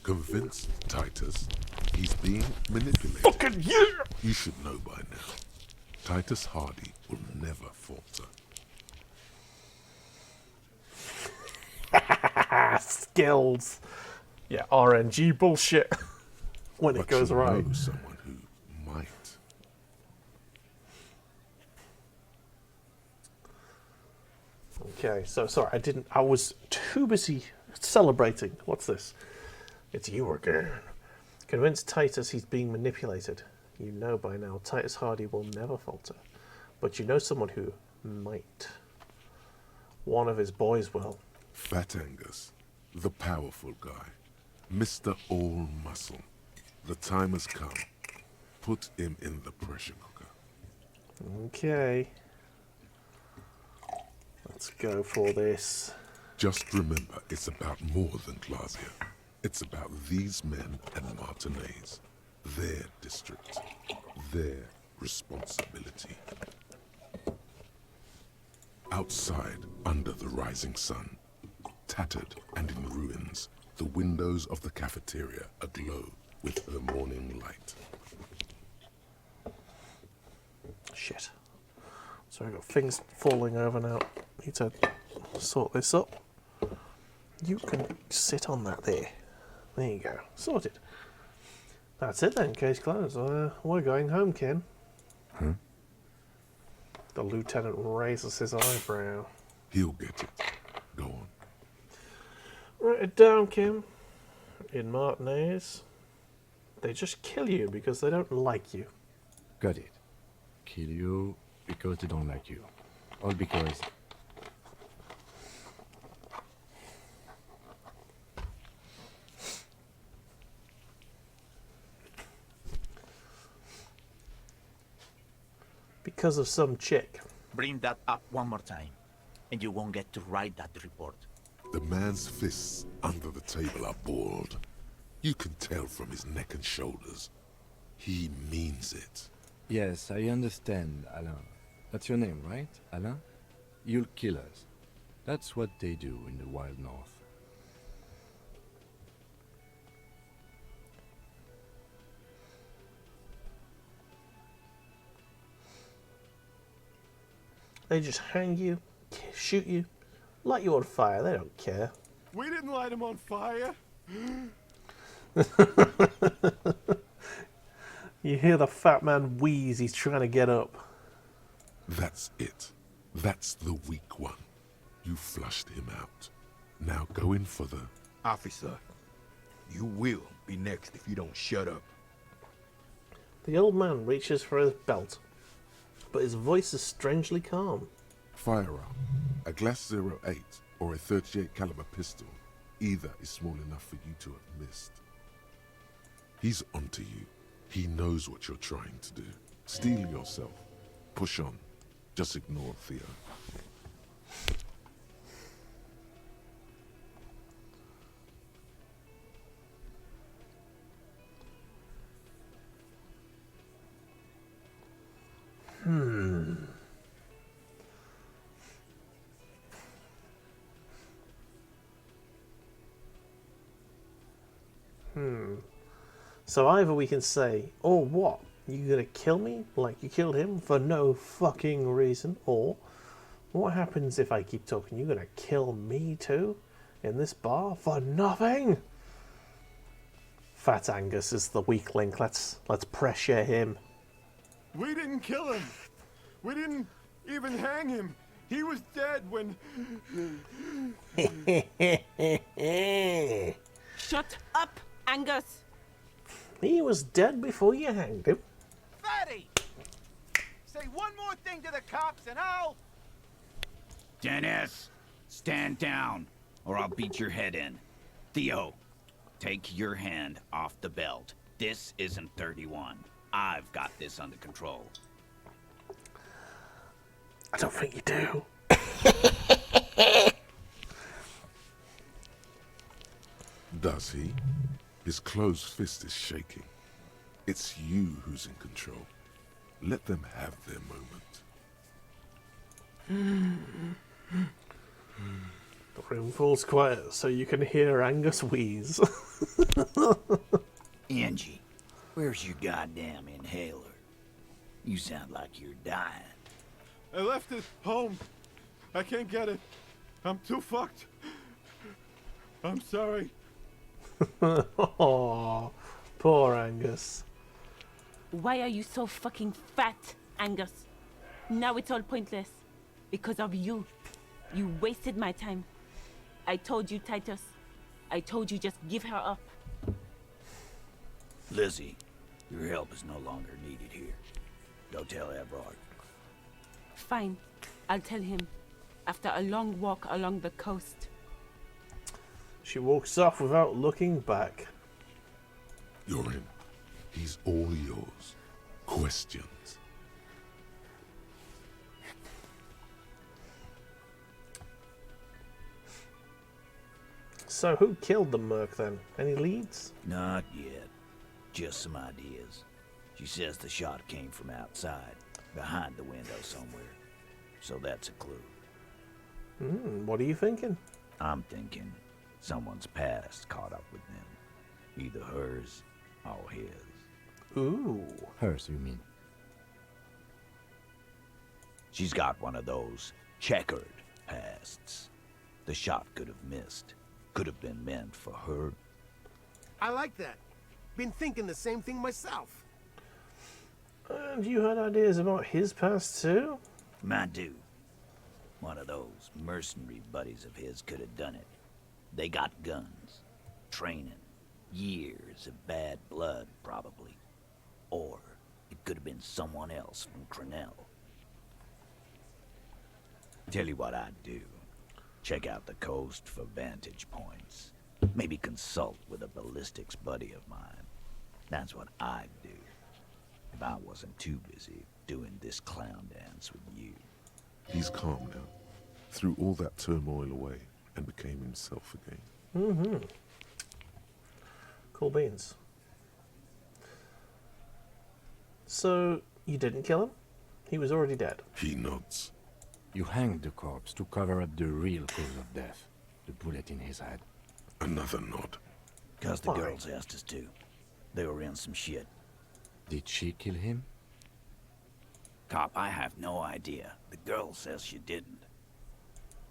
Convince Titus he's being manipulated. Fucking yeah! You should know by now. Titus Hardy will never falter. Skills. Yeah, RNG bullshit. When it goes right. Know someone who might. Okay, so sorry, I was too busy celebrating. What's this? It's you again. Convince Titus he's being manipulated. You know by now, Titus Hardy will never falter. But you know someone who might. One of his boys will. Fat Angus, the powerful guy. Mr. All Muscle. The time has come. Put him in the pressure cooker. Okay. Let's go for this. Just remember, it's about more than Glasia. It's about these men and Martinez. Their district. Their responsibility. Outside, under the rising sun, tattered and in ruins, the windows of the cafeteria aglow with her morning light. Shit. So I've got things falling over now. Need to sort this up. You can sit on that there. There you go. Sorted. That's it then. Case closed. We're going home, Ken. Huh? The lieutenant raises his eyebrow. He'll get it. Go on. Write it down, Kim. In Martinez, they just kill you because they don't like you. Got it. Kill you because they don't like you. All because... Because of some chick. Bring that up one more time, and you won't get to write that report. The man's fists under the table are balled. You can tell from his neck and shoulders. He means it. Yes, I understand, Alain. That's your name, right, Alain? You'll kill us. That's what they do in the Wild North. They just hang you, shoot you, light you on fire. They don't care. We didn't light him on fire. You hear the fat man wheeze. He's trying to get up. That's it. That's the weak one. You flushed him out. Now go in for the... Officer, you will be next if you don't shut up. The old man reaches for his belt, but his voice is strangely calm. Firearm. A Glass 08 or a 38 caliber pistol. Either is small enough for you to have missed. He's onto you. He knows what you're trying to do. Steel yourself. Push on. Just ignore Theo. So either we can say, or what? You gonna kill me like you killed him for no fucking reason? Or, what happens if I keep talking? You gonna kill me too? In this bar? For nothing? Fat Angus is the weak link. Let's pressure him. We didn't kill him. We didn't even hang him. He was dead when... Shut up, Angus! He was dead before you hanged him. Fatty! Say one more thing to the cops and I'll... Dennis, stand down, or I'll beat your head in. Theo, take your hand off the belt. This isn't 31. I've got this under control. I don't think you do. Does he? His closed fist is shaking. It's you who's in control. Let them have their moment. The room falls quiet so you can hear Angus wheeze. Angie, where's your goddamn inhaler? You sound like you're dying. I left it home. I can't get it. I'm too fucked. I'm sorry. Oh, poor Angus. Why are you so fucking fat, Angus? Now it's all pointless. Because of you. You wasted my time. I told you, Titus. I told you just give her up. Lizzie, your help is no longer needed here. Go tell Everard. Fine. I'll tell him. After a long walk along the coast. She walks off without looking back. You're in. He's all yours. Questions? So who killed the merc then? Any leads? Not yet. Just some ideas. She says the shot came from outside, behind the window somewhere. So that's a clue. What are you thinking? I'm thinking someone's past caught up with them. Either hers or his. Ooh. Hers, you mean? She's got one of those checkered pasts. The shot could have missed. Could have been meant for her. I like that. Been thinking the same thing myself. And you had ideas about his past too? My dude. One of those mercenary buddies of his could have done it. They got guns, training, years of bad blood, probably. Or it could have been someone else from Crenell. Tell you what I'd do. Check out the coast for vantage points. Maybe consult with a ballistics buddy of mine. That's what I'd do. If I wasn't too busy doing this clown dance with you. He's calm now. Threw all that turmoil away and became himself again. Mm-hmm. Cool beans. So, you didn't kill him? He was already dead. He nods. You hanged the corpse to cover up the real cause of death. The bullet in his head. Another nod. Cause the girls asked us to. They were in some shit. Did she kill him? Cop, I have no idea. The girl says she didn't.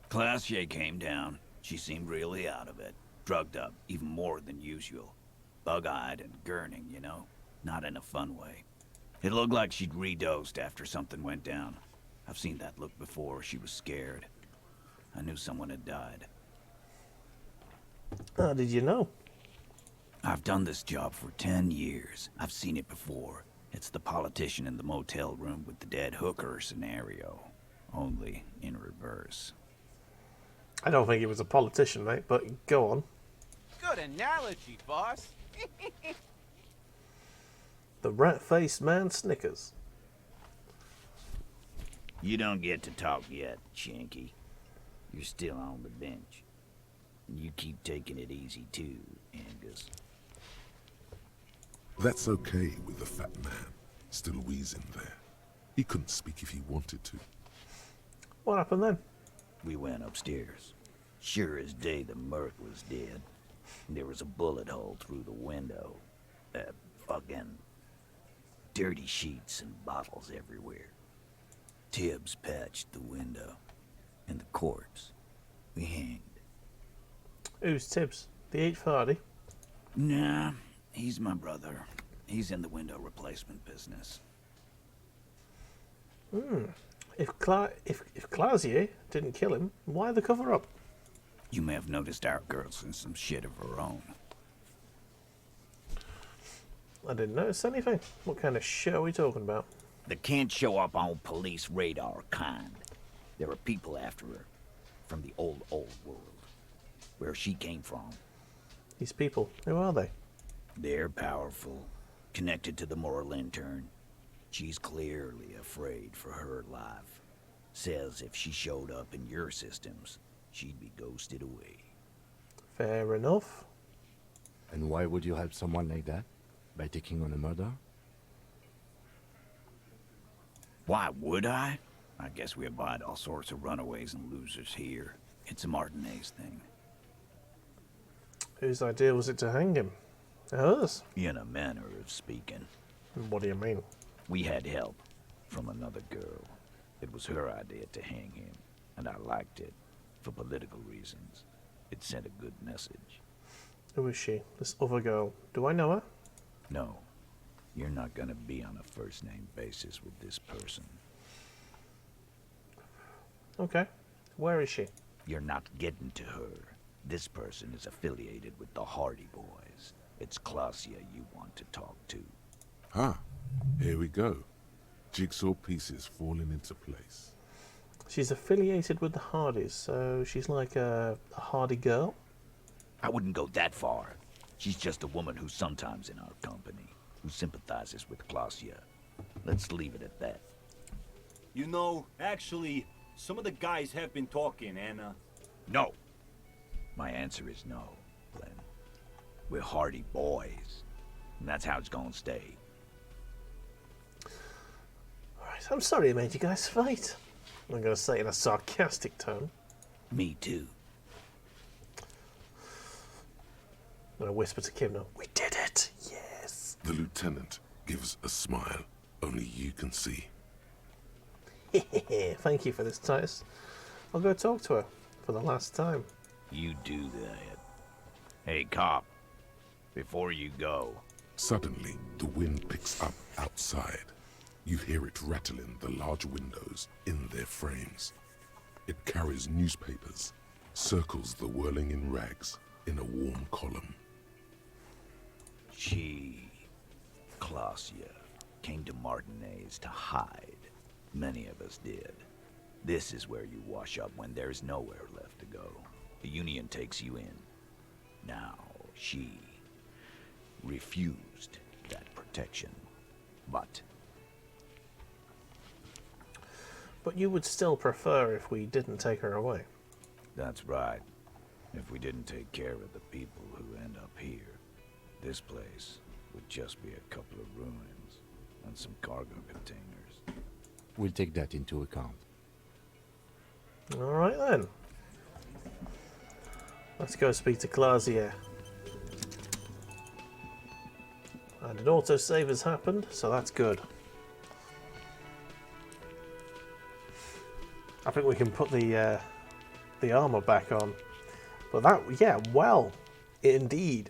Classier came down. She seemed really out of it. Drugged up, even more than usual. Bug-eyed and gurning, you know? Not in a fun way. It looked like she'd redosed after something went down. I've seen that look before. She was scared. I knew someone had died. How did you know? I've done this job for 10 years. I've seen it before. It's the politician in the motel room with the dead hooker scenario. Only in reverse. I don't think he was a politician, mate, but go on. Good analogy, boss. The rat-faced man snickers. You don't get to talk yet, Shanky. You're still on the bench. You keep taking it easy too, Angus. That's okay with the fat man, still wheezing there. He couldn't speak if he wanted to. What happened then? We went upstairs. Sure as day the merc was dead. There was a bullet hole through the window. fucking dirty sheets and bottles everywhere. Tibbs patched the window, and the corpse we hanged. Who's Tibbs? The 8th Hardy? Nah, he's my brother. He's in the window replacement business. If Clausier didn't kill him, why the cover-up? You may have noticed our girl's in some shit of her own. I didn't notice anything. What kind of shit are we talking about? The can't show up on police radar kind. There are people after her from the old world, where she came from. These people, who are they? They're powerful, connected to the moral intern. She's clearly afraid for her life. Says if she showed up in your systems, she'd be ghosted away. Fair enough. And why would you help someone like that? By taking on a murder? Why would I? I guess we abide all sorts of runaways and losers here. It's a Martinez thing. Whose idea was it to hang him? Hers? In a manner of speaking. What do you mean? We had help from another girl. It was her idea to hang him, and I liked it for political reasons. It sent a good message. Who is she? This other girl. Do I know her? No, you're not gonna be on a first-name basis with this person. Okay. Where is she? You're not getting to her. This person is affiliated with the Hardy Boys. It's Clausia you want to talk to. Ah, here we go. Jigsaw pieces falling into place. She's affiliated with the Hardys, so she's like a Hardy girl? I wouldn't go that far. She's just a woman who's sometimes in our company, who sympathizes with Clausia. Let's leave it at that. You know, actually, some of the guys have been talking, and, No. My answer is no, Glenn. We're Hardy Boys, and that's how it's gonna stay. Alright, I'm sorry I made you guys fight. I'm going to say it in a sarcastic tone. Me too. I'm going to whisper to Kim now. We did it! Yes! The lieutenant gives a smile only you can see. Thank you for this, Titus. I'll go talk to her for the last time. You do that. Hey, cop. Before you go. Suddenly, the wind picks up outside. You hear it rattling the large windows in their frames. It carries newspapers, circles the whirling in rags in a warm column. She, Clausia, came to Martinez to hide. Many of us did. This is where you wash up when there's nowhere left to go. The Union takes you in. Now, she refused that protection. But you would still prefer if we didn't take her away. that's right. If we didn't take care of the people who end up here, this place would just be a couple of ruins and some cargo containers. We'll take that into account. Alright then. Let's go speak to Clausia. And an autosave has happened, so that's good. I think we can put the armor back on. But that, yeah, well, indeed.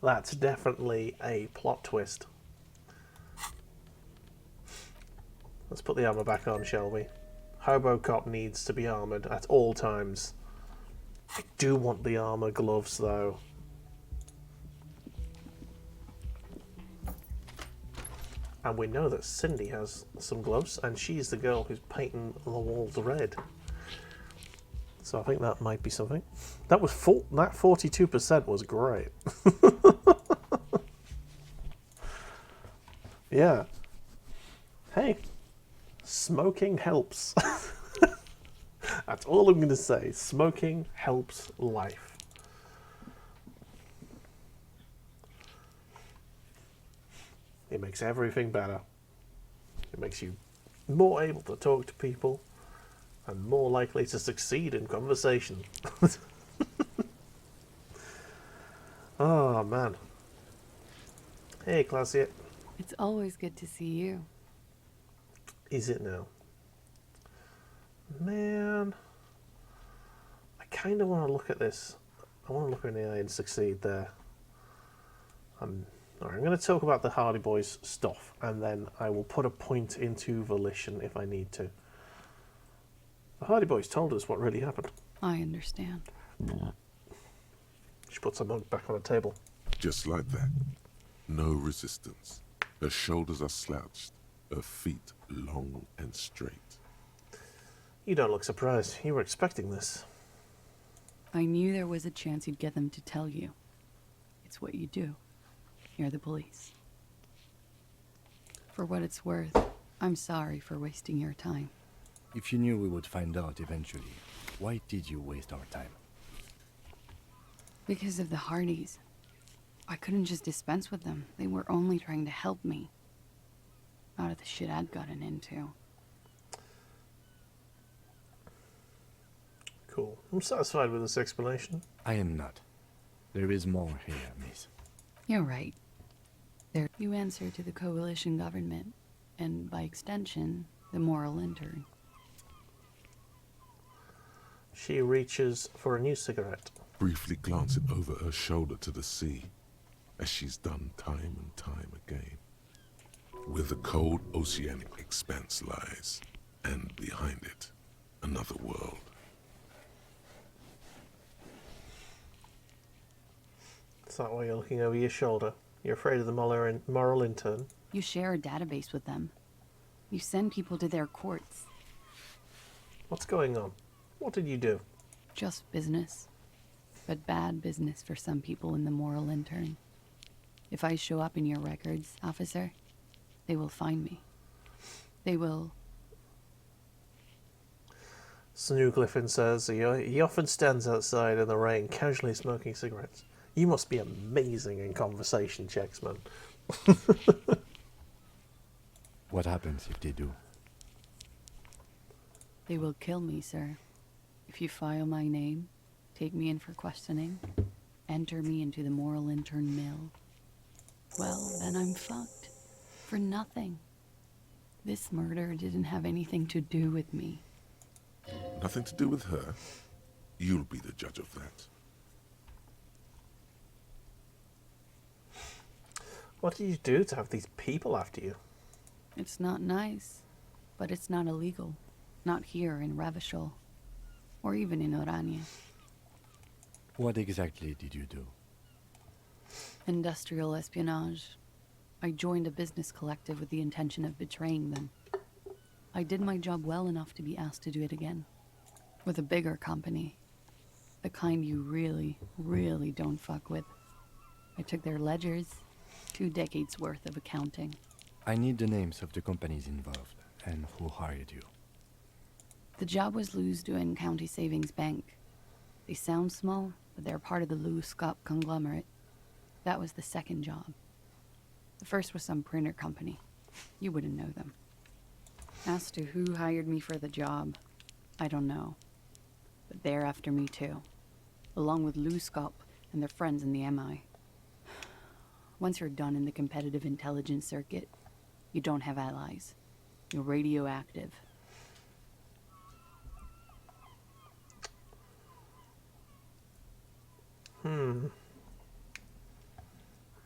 That's definitely a plot twist. Let's put the armor back on, shall we? Hobocop needs to be armored at all times. I do want the armor gloves, though. And we know that Cindy has some gloves, and she's the girl who's painting the walls red. So I think that might be something. That was that 42% was great. Yeah. Hey, smoking helps. That's all I'm going to say. Smoking helps life. It makes everything better. It makes you more able to talk to people and more likely to succeed in conversation. Oh, man. Hey, Claudia. It's always good to see you. Is it now? Man, I kind of want to look at this. I want to look at an AI and succeed there. Alright, I'm going to talk about the Hardy Boys stuff, and then I will put a point into volition if I need to. The Hardy Boys told us what really happened. I understand. She puts her mug back on the table. Just like that. No resistance. Her shoulders are slouched, her feet long and straight. You don't look surprised. You were expecting this. I knew there was a chance you'd get them to tell you. It's what you do. You're the police. For what it's worth, I'm sorry for wasting your time. If you knew we would find out eventually, why did you waste our time? Because of the Hardys. I couldn't just dispense with them. They were only trying to help me. Out of the shit I'd gotten into. Cool. I'm satisfied with this explanation. I am not. There is more here, miss. You're right. You answer to the coalition government, and by extension, the moral intern. She reaches for a new cigarette. Briefly glancing over her shoulder to the sea, as she's done time and time again. Where the cold oceanic expanse lies, and behind it, another world. Is that why you're looking over your shoulder? You're afraid of the moral intern? You share a database with them. You send people to their courts. What's going on? What did you do? Just business. But bad business for some people in the moral intern. If I show up in your records, officer, they will find me. They will... Snow Griffin says he often stands outside in the rain, casually smoking cigarettes. You must be amazing in conversation checks, man. What happens if they do? They will kill me, sir. If you file my name, take me in for questioning, enter me into the moral intern mill, well, then I'm fucked. For nothing. This murder didn't have anything to do with me. Nothing to do with her? You'll be the judge of that. What did you do to have these people after you? It's not nice, but it's not illegal. Not here in Revachol, or even in Orania. What exactly did you do? Industrial espionage. I joined a business collective with the intention of betraying them. I did my job well enough to be asked to do it again. With a bigger company. The kind you really, really don't fuck with. I took their ledgers, 2 decades worth of accounting. I need the names of the companies involved and who hired you. The job was Lou's doing County Savings Bank. They sound small, but they're part of the Lou Scott conglomerate. That was the second job. The first was some printer company. You wouldn't know them. As to who hired me for the job, I don't know. But they're after me too. Along with Lou Scott and their friends in the MI. Once you're done in the competitive intelligence circuit, you don't have allies. You're radioactive.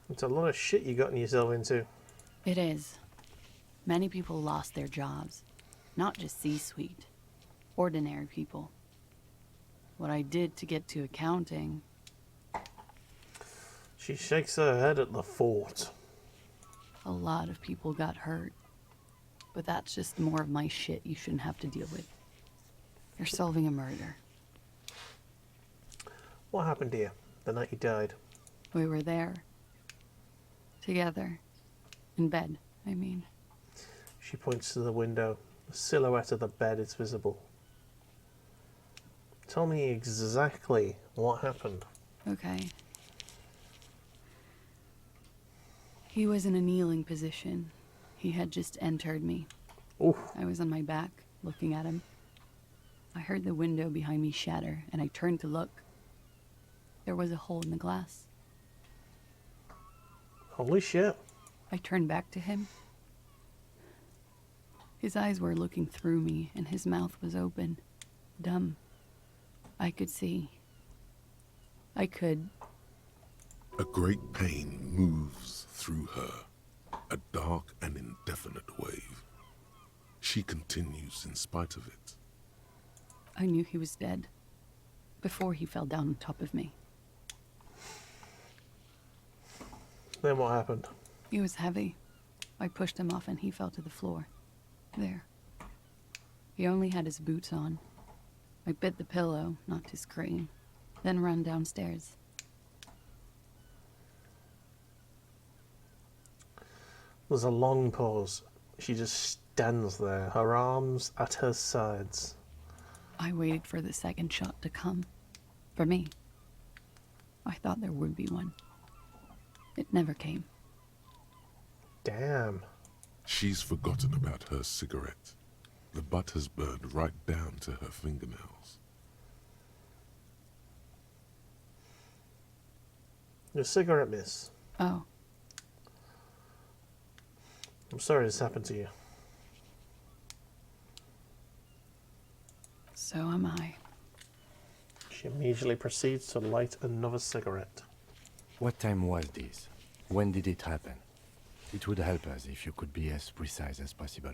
It's a lot of shit you gotten yourself into. It is. Many people lost their jobs. Not just C-suite. Ordinary people. What I did to get to accounting... She shakes her head at the fort. A lot of people got hurt. But that's just more of my shit you shouldn't have to deal with. You're solving a murder. What happened to you the night you died? We were there. Together. In bed, I mean. She points to the window. The silhouette of the bed is visible. Tell me exactly what happened. Okay. He was in a kneeling position. He had just entered me. Ooh. I was on my back, looking at him. I heard the window behind me shatter, and I turned to look. There was a hole in the glass. Holy shit. I turned back to him. His eyes were looking through me, and his mouth was open. Dumb. I could see. I could. A great pain moves through her, a dark and indefinite wave. She continues in spite of it. I knew he was dead before he fell down on top of me. Then what happened? He was heavy. I pushed him off and he fell to the floor. There. He only had his boots on. I bit the pillow, not to scream, then ran downstairs. There's a long pause. She just stands there, her arms at her sides. I waited for the second shot to come. For me. I thought there would be one. It never came. Damn. She's forgotten about her cigarette. The butt has burned right down to her fingernails. Your cigarette, miss. Oh. I'm sorry this happened to you. So am I. She immediately proceeds to light another cigarette. What time was this? When did it happen? It would help us if you could be as precise as possible.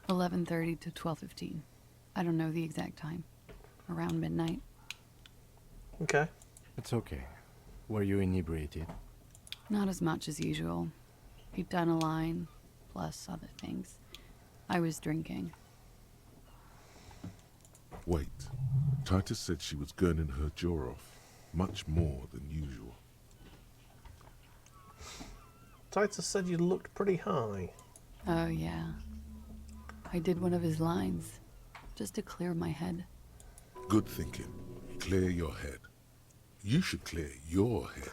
11:30 to 12:15. I don't know the exact time. Around midnight. Okay. It's okay. Were you inebriated? Not as much as usual. He'd done a line, plus other things. I was drinking. Wait. Titus said she was gurning her jaw off, much more than usual. Titus said you looked pretty high. Oh, yeah. I did one of his lines, just to clear my head. Good thinking. Clear your head. You should clear your head.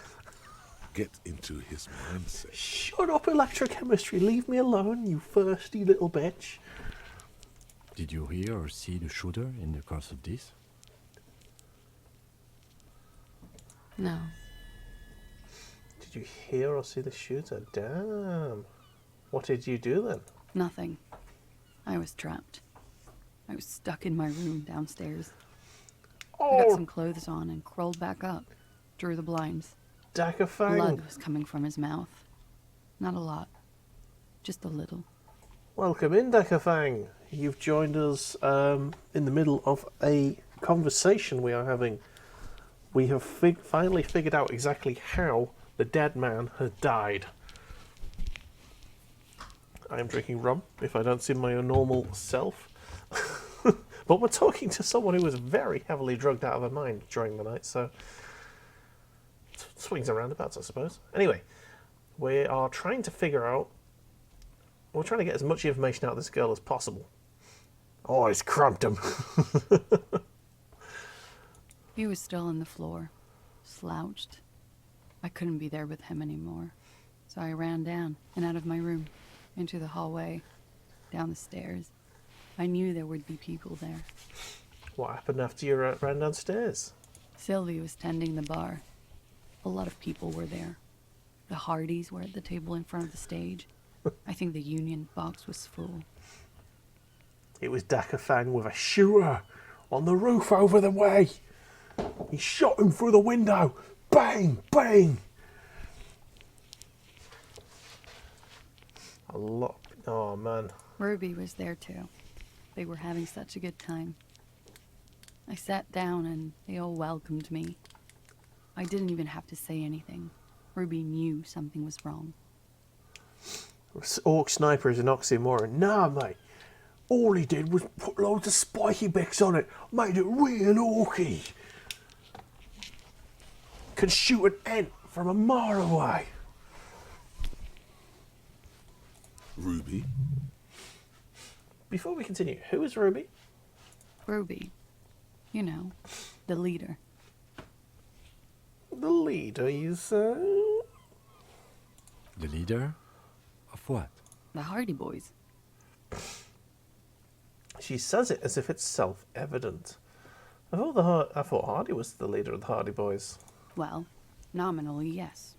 Get into his mindset. Shut up, electrochemistry. Leave me alone, you thirsty little bitch. Did you hear or see the shooter in the course of this? No. Did you hear or see the shooter? Damn. What did you do then? Nothing. I was trapped. I was stuck in my room downstairs. I got some clothes on and crawled back up, drew the blinds. Dakafang. Blood was coming from his mouth. Not a lot. Just a little. Welcome in, Dakafang. You've joined us in the middle of a conversation we are having. We have finally figured out exactly how the dead man had died. I am drinking rum, if I don't seem my normal self. But we're talking to someone who was very heavily drugged out of her mind during the night, so swings and roundabouts, I suppose. Anyway, we are trying to figure out... We're trying to get as much information out of this girl as possible. Oh, it's cramped him. He was still on the floor, slouched. I couldn't be there with him anymore, so I ran down and out of my room, into the hallway, down the stairs. I knew there would be people there. What happened after you ran downstairs? Sylvie was tending the bar. A lot of people were there. The Hardys were at the table in front of the stage. I think the Union box was full. It was Dakafang with a shooter on the roof over the way. He shot him through the window. Bang, bang. A lot. Oh, man. Ruby was there too. They were having such a good time. I sat down and they all welcomed me. I didn't even have to say anything. Ruby knew something was wrong. Orc sniper is an oxymoron. Nah, mate. All he did was put loads of spiky bits on it. Made it real orky. Can shoot an ant from a mile away. Ruby? Before we continue, who is Ruby? Ruby. You know, the leader. The leader, you say? The leader? Of what? The Hardy Boys. She says it as if it's self-evident. I thought Hardy was the leader of the Hardy Boys. Well, nominally, yes.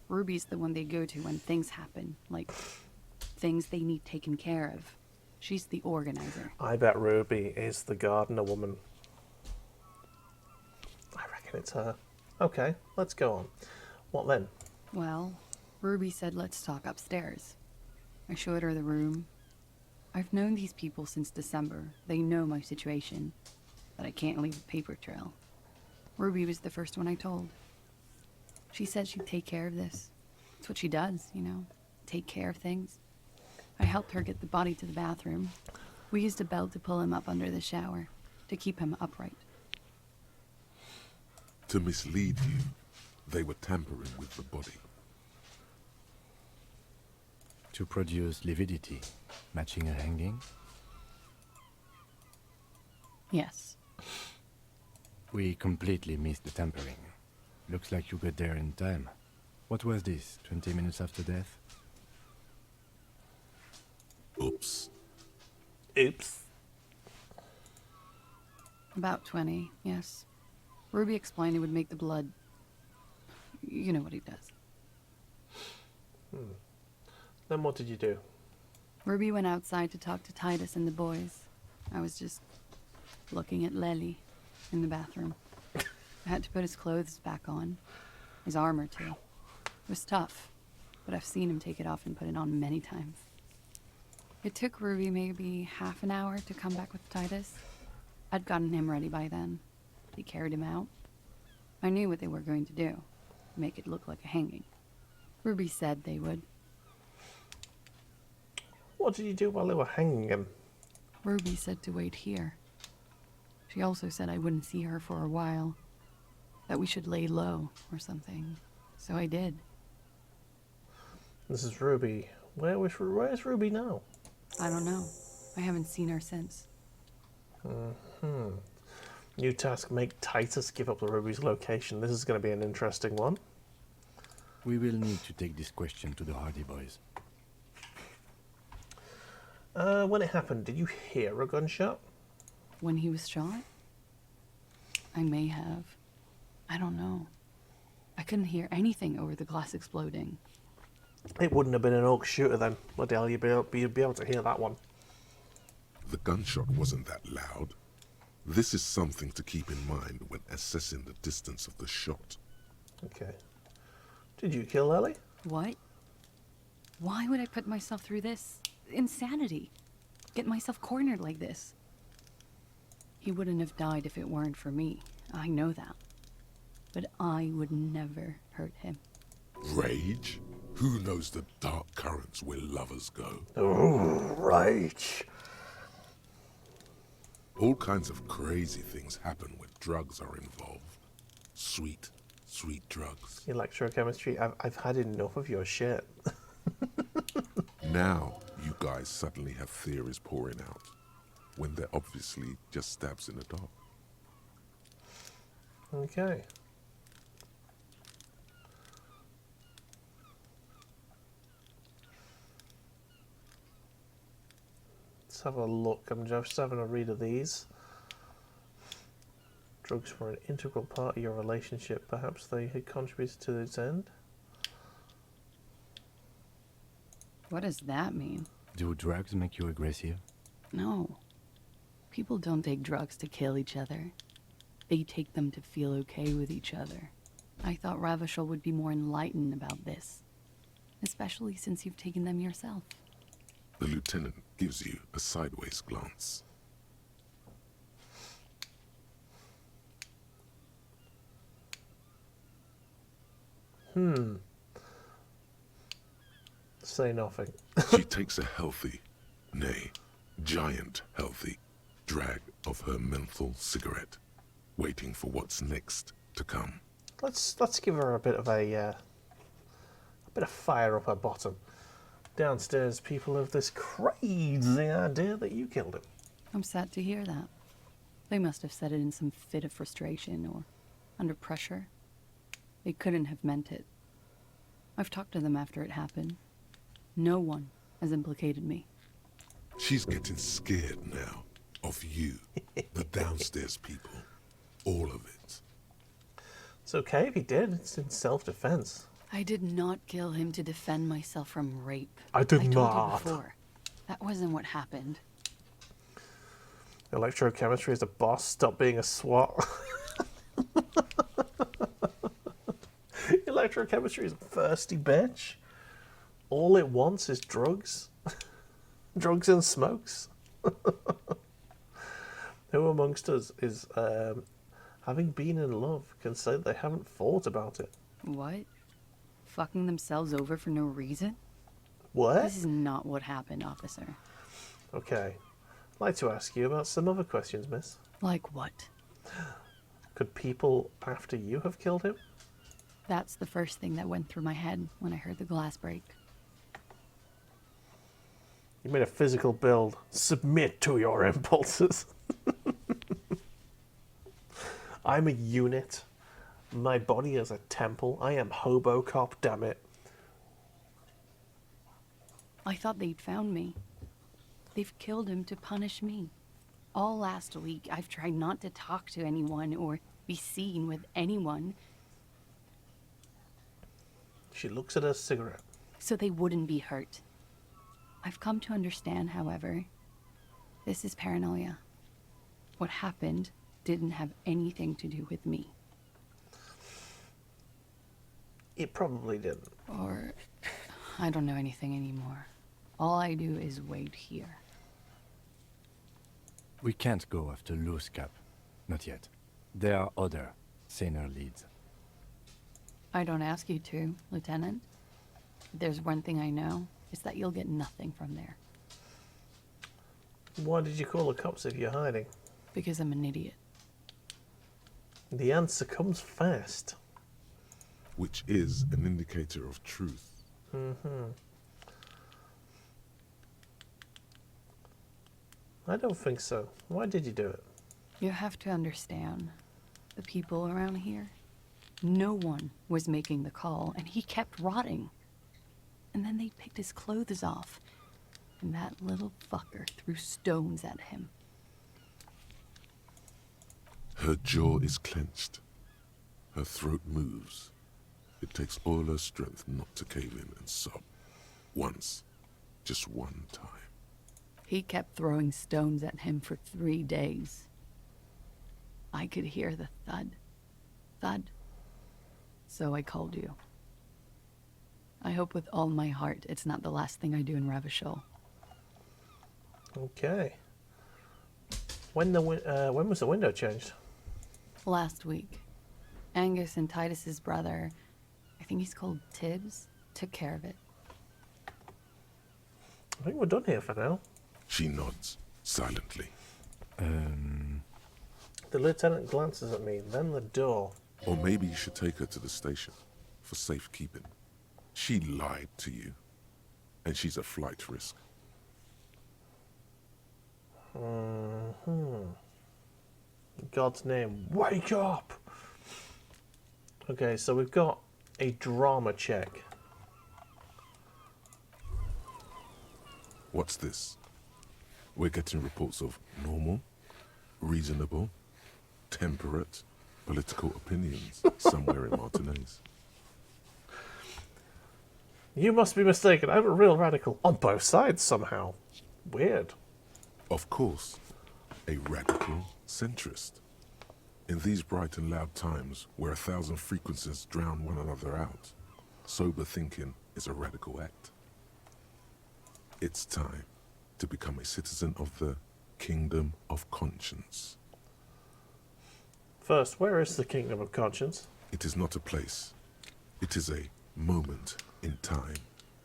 Ruby's the one they go to when things happen, like things they need taken care of. She's the organizer. I bet Ruby is the gardener woman. I reckon it's her. Okay, let's go on. What then? Well, Ruby said let's talk upstairs. I showed her the room. I've known these people since December. They know my situation, but I can't leave a paper trail. Ruby was the first one I told. She said she'd take care of this. It's what she does, you know, take care of things. I helped her get the body to the bathroom. We used a belt to pull him up under the shower, to keep him upright. To mislead you, they were tampering with the body. To produce lividity, matching a hanging? Yes. We completely missed the tampering. Looks like you got there in time. What was this, 20 minutes after death? Oops. Oops. About 20, yes. Ruby explained it would make the blood... You know what he does. Then what did you do? Ruby went outside to talk to Titus and the boys. I was just looking at Lely in the bathroom. I had to put his clothes back on. His armor, too. It was tough, but I've seen him take it off and put it on many times. It took Ruby maybe half an hour to come back with Titus. I'd gotten him ready by then. He carried him out. I knew what they were going to do. Make it look like a hanging. Ruby said they would. What did you do while they were hanging him? Ruby said to wait here. She also said I wouldn't see her for a while. That we should lay low or something. So I did. This is Ruby. Where's Ruby now? I don't know. I haven't seen her since. New task, make Titus give up the Ruby's location. This is going to be an interesting one. We will need to take this question to the Hardy Boys. When it happened, did you hear a gunshot? When he was shot? I may have. I don't know. I couldn't hear anything over the glass exploding. It wouldn't have been an Orc shooter then. Bloody hell, you'd be able to hear that one. The gunshot wasn't that loud. This is something to keep in mind when assessing the distance of the shot. Okay. Did you kill Ellie? What? Why would I put myself through this? Insanity. Get myself cornered like this. He wouldn't have died if it weren't for me. I know that. But I would never hurt him. Rage? Who knows the dark currents where lovers go? Oh, rage. All kinds of crazy things happen when drugs are involved. Sweet, sweet drugs. Electrochemistry, I've had enough of your shit. Now, you guys suddenly have theories pouring out, when they're obviously just stabs in the dark. Okay. Let's have a look. I'm just having a read of these. Drugs were an integral part of your relationship. Perhaps they had contributed to its end. What does that mean? Do drugs make you aggressive? No. People don't take drugs to kill each other. They take them to feel okay with each other. I thought Ravishal would be more enlightened about this. Especially since you've taken them yourself. The lieutenant gives you a sideways glance. Say nothing. She takes a healthy, nay, giant healthy, drag of her menthol cigarette, waiting for what's next to come. Let's give her a bit of fire up her bottom. Downstairs, people have this crazy idea that you killed him. I'm sad to hear that. They must have said it in some fit of frustration or under pressure. They couldn't have meant it. I've talked to them after it happened. No one has implicated me. She's getting scared now of you, the downstairs people, all of it. It's okay if he did. It's in self-defense. I did not kill him to defend myself from rape. I did told not. you before. That wasn't what happened. Electrochemistry is the boss. Stop being a SWAT. Electrochemistry is a thirsty bitch. All it wants is drugs. Drugs and smokes. Who amongst us is, having been in love, can say they haven't thought about it? What? Fucking themselves over for no reason? What? This is not what happened, officer. Okay. I'd like to ask you about some other questions, miss. Like what? Could people after you have killed him? That's the first thing that went through my head when I heard the glass break. You made a physical build. Submit to your impulses. I'm a unit. My body is a temple. I am Hobocop, damn it. I thought they'd found me. They've killed him to punish me. All last week, I've tried not to talk to anyone or be seen with anyone. She looks at her cigarette. So they wouldn't be hurt. I've come to understand, however, this is paranoia. What happened didn't have anything to do with me. It probably didn't. Or I don't know anything anymore. All I do is wait here. We can't go after Loose Cap. Not yet. There are other, saner leads. I don't ask you to, Lieutenant. If there's one thing I know, it's that you'll get nothing from there. Why did you call the cops if you're hiding? Because I'm an idiot. The answer comes fast. Which is an indicator of truth. Mm-hmm. I don't think so. Why did you do it? You have to understand, the people around here, no one was making the call, and he kept rotting. And then they picked his clothes off, and that little fucker threw stones at him. Her jaw is clenched. Her throat moves. It takes all her strength not to cave in and sob. Once. Just one time. He kept throwing stones at him for 3 days. I could hear the thud. Thud. So I called you. I hope with all my heart it's not the last thing I do in Ravishol. Okay. When was the window changed? Last week. Angus and Titus's brother, I think he's called Tibbs, took care of it. I think we're done here for now. She nods, silently. The lieutenant glances at me, then the door. Or maybe you should take her to the station for safekeeping. She lied to you, and she's a flight risk. In God's name, wake up! Okay, so we've got a drama check. What's this? We're getting reports of normal, reasonable, temperate, political opinions somewhere in Martinez. You must be mistaken. I'm a real radical on both sides somehow. Weird. Of course, a radical centrist. In these bright and loud times where 1,000 frequencies drown one another out, sober thinking is a radical act. It's time to become a citizen of the Kingdom of Conscience. First, where is the Kingdom of Conscience? It is not a place. It is a moment in time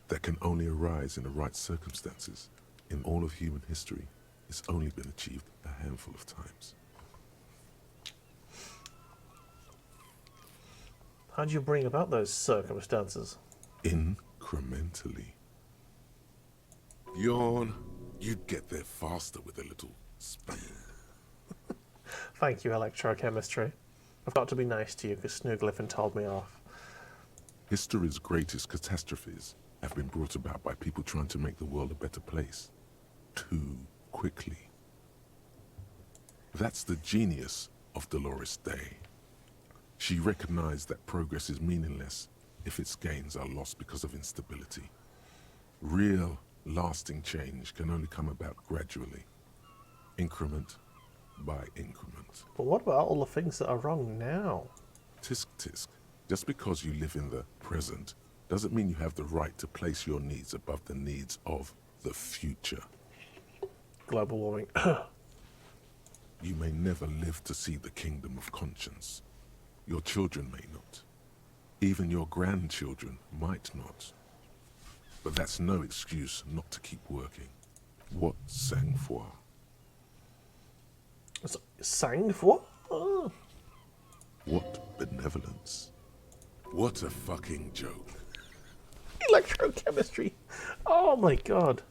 that can only arise in the right circumstances. In all of human history, it's only been achieved a handful of times. How do you bring about those circumstances? Incrementally. Yawn. You'd get there faster with a little Spain. Thank you, electrochemistry. I've got to be nice to you because Snooglyphin told me off. History's greatest catastrophes have been brought about by people trying to make the world a better place. Too quickly. That's the genius of Dolores Day. She recognized that progress is meaningless if its gains are lost because of instability. Real, lasting change can only come about gradually, increment by increment. But what about all the things that are wrong now? Tisk tisk. Just because you live in the present doesn't mean you have the right to place your needs above the needs of the future. Global warming. You may never live to see the kingdom of conscience. Your children may not. Even your grandchildren might not. But that's no excuse not to keep working. What sang-froid? Sang-froid? Oh. What benevolence? What a fucking joke. Electrochemistry. Oh my god.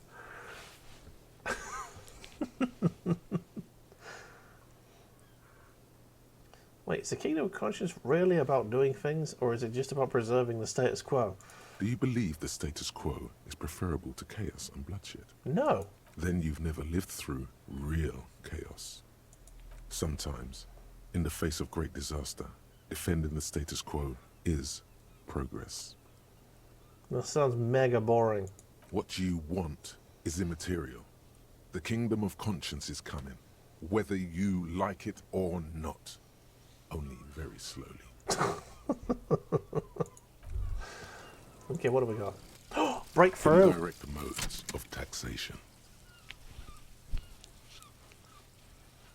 Wait, is the Kingdom of Conscience really about doing things, or is it just about preserving the status quo? Do you believe the status quo is preferable to chaos and bloodshed? No. Then you've never lived through real chaos. Sometimes, in the face of great disaster, defending the status quo is progress. That sounds mega boring. What you want is immaterial. The Kingdom of Conscience is coming, whether you like it or not. Only very slowly. Okay, what do we got? Breakthrough! Indirect modes of taxation.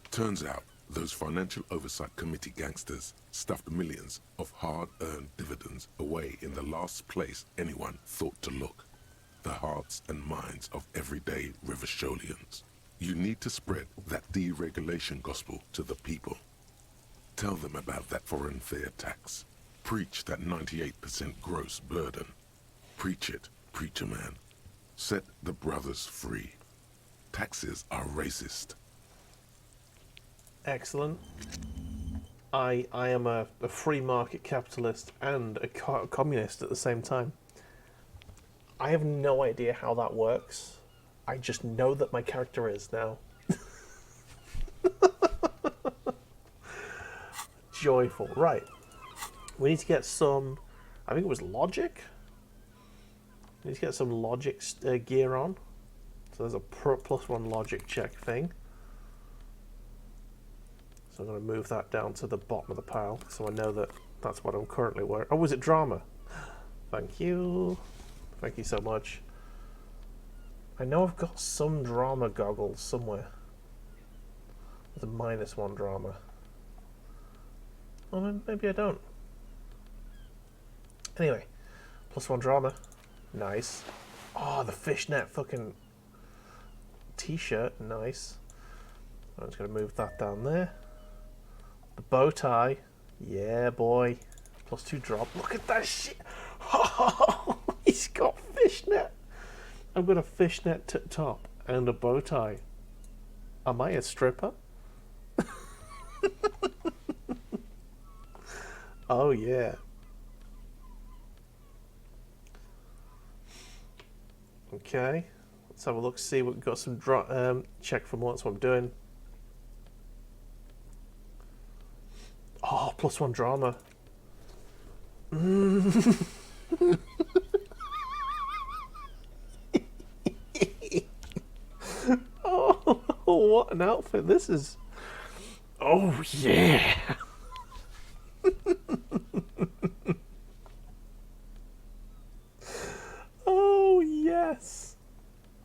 Turns out, those Financial Oversight Committee gangsters stuffed millions of hard-earned dividends away in the last place anyone thought to look. The hearts and minds of everyday Rivasholians. You need to spread that deregulation gospel to the people. Tell them about that foreign fair tax. Preach that 98% gross burden. Preach it, preacher man. Set the brothers free. Taxes are racist. Excellent. I am a free market capitalist and a communist at the same time. I have no idea how that works. I just know that my character is now. Joyful. Right. We need to get some, I think it was logic? We need to get some logic gear on. So there's a +1 logic check thing. So I'm going to move that down to the bottom of the pile so I know that that's what I'm currently wearing. Oh, was it drama? Thank you. Thank you so much. I know I've got some drama goggles somewhere. There's a -1 drama. Well, maybe I don't. Anyway, +1 drama. Nice. Oh, the fishnet fucking t-shirt. Nice. I'm just going to move that down there. The bow tie. Yeah, boy. +2 drop. Look at that shit. Oh, he's got fishnet. I've got a fishnet top and a bow tie. Am I a stripper? Oh, yeah. Okay. Let's have a look, see what we've got some check for more. That's what I'm doing. Oh, +1 drama. Oh, what an outfit this is. Oh, yeah. Oh, yes.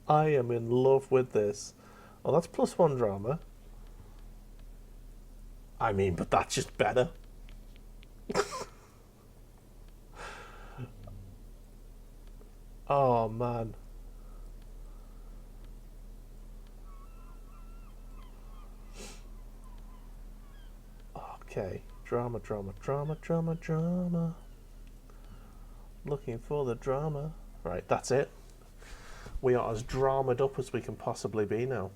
I am in love with this. Oh, that's +1 drama. I mean, but that's just better. Oh, man. Okay. Drama, drama, drama, drama, drama. Looking for the drama. Right, that's it. We are as dramaed up as we can possibly be now.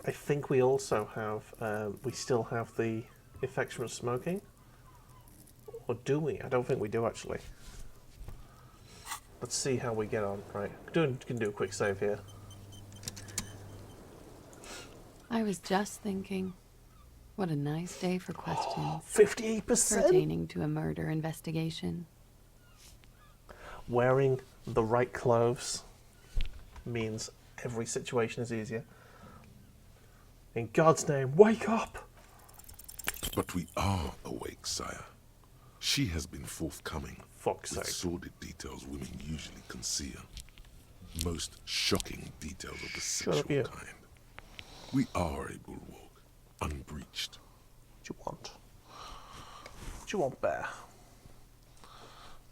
I think we also have, we still have the effects from smoking. Or do we? I don't think we do, actually. Let's see how we get on. Right, can do a quick save here. I was just thinking, what a nice day for questions. 58%? Pertaining to a murder investigation. wearing the right clothes means every situation is easier. In God's name, wake up! But we are awake, sire. She has been forthcoming Fuck's with sake. sordid details women usually conceal. Most shocking details of the Shut up, sexual you. kind. We are a bulwark, unbreached. What you want? What you want, bear?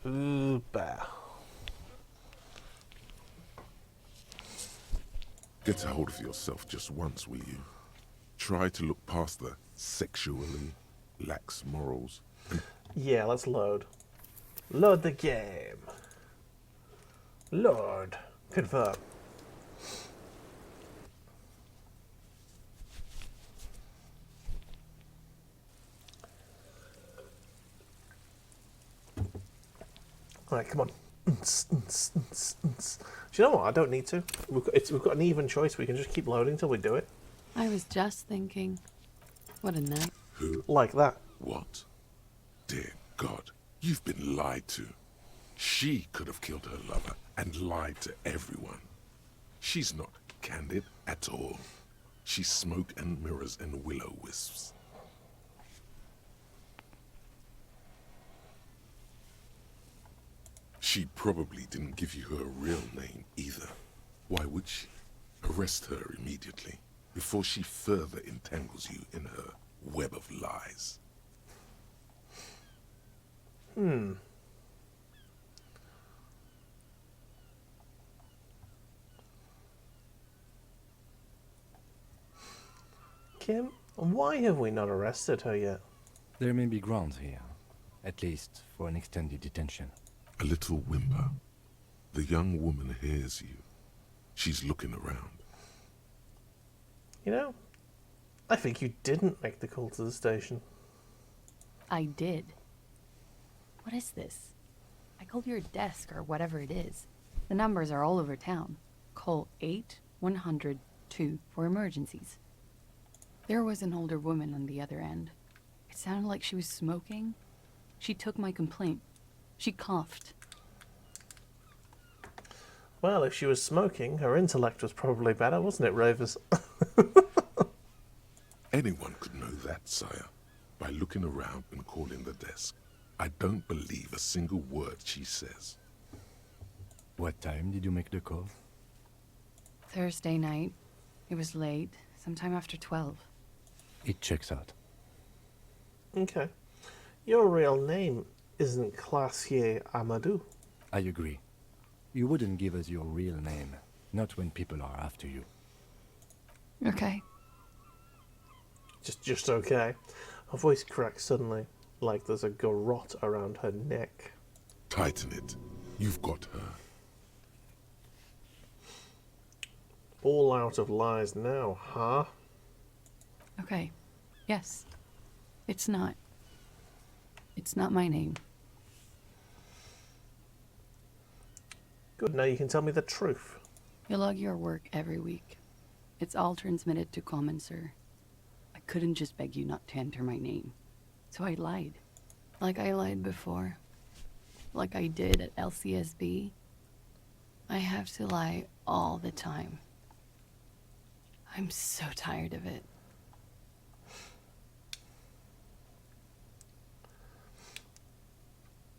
Ooh, bear. Get a hold of yourself just once, will you? Try to look past the sexually lax morals. Yeah, let's load. Load the game. Load. Confirm. Alright, come on. Do you know what? I don't need to. We've got an even choice. We can just keep loading till we do it. I was just thinking, what a night. Who? Like that. What? Dear God, you've been lied to. She could have killed her lover and lied to everyone. She's not candid at all. She's smoke and mirrors and will-o-wisps. She probably didn't give you her real name either. Why would she? Arrest her immediately, before she further entangles you in her web of lies. Kim, why have we not arrested her yet? There may be grounds here, at least for an extended detention. A little whimper. The young woman hears you. She's looking around. You know, I think you didn't make the call to the station. I did. What is this? I called your desk or whatever it is. The numbers are all over town. Call 8-100-2 for emergencies. There was an older woman on the other end. It sounded like she was smoking. She took my complaint. She coughed. Well, if she was smoking, her intellect was probably better, wasn't it, Rovers? Anyone could know that, sire, by looking around and calling the desk. I don't believe a single word she says. What time did you make the call? Thursday night. It was late, sometime after 12. It checks out. Okay. Your real name isn't Classier Amadou. I agree. You wouldn't give us your real name, not when people are after you. Okay. Just okay. Her voice cracks suddenly, like there's a garrote around her neck. Tighten it. You've got her. All out of lies now, huh? Okay. Yes. It's not. It's not my name. Good, now you can tell me the truth. You log your work every week. It's all transmitted to Common, sir. I couldn't just beg you not to enter my name. So I lied. Like I lied before. Like I did at LCSB. I have to lie all the time. I'm so tired of it.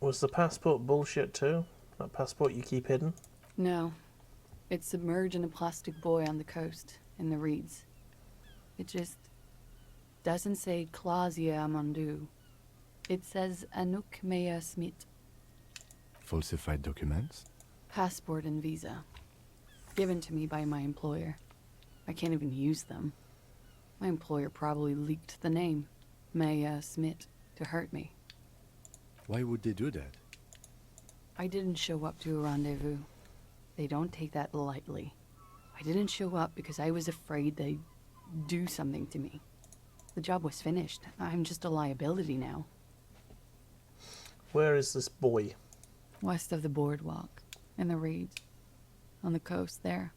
Was the passport bullshit too? That passport you keep hidden? No. It's submerged in a plastic buoy on the coast, in the reeds. It just doesn't say Claudia Amandu. It says Anouk Mea Smith. Falsified documents? Passport and visa. Given to me by my employer. I can't even use them. My employer probably leaked the name, Mea Smith, to hurt me. Why would they do that? I didn't show up to a rendezvous. They don't take that lightly. I didn't show up because I was afraid they'd do something to me. The job was finished. I'm just a liability now. Where is this boy? West of the boardwalk, in the reeds, on the coast there.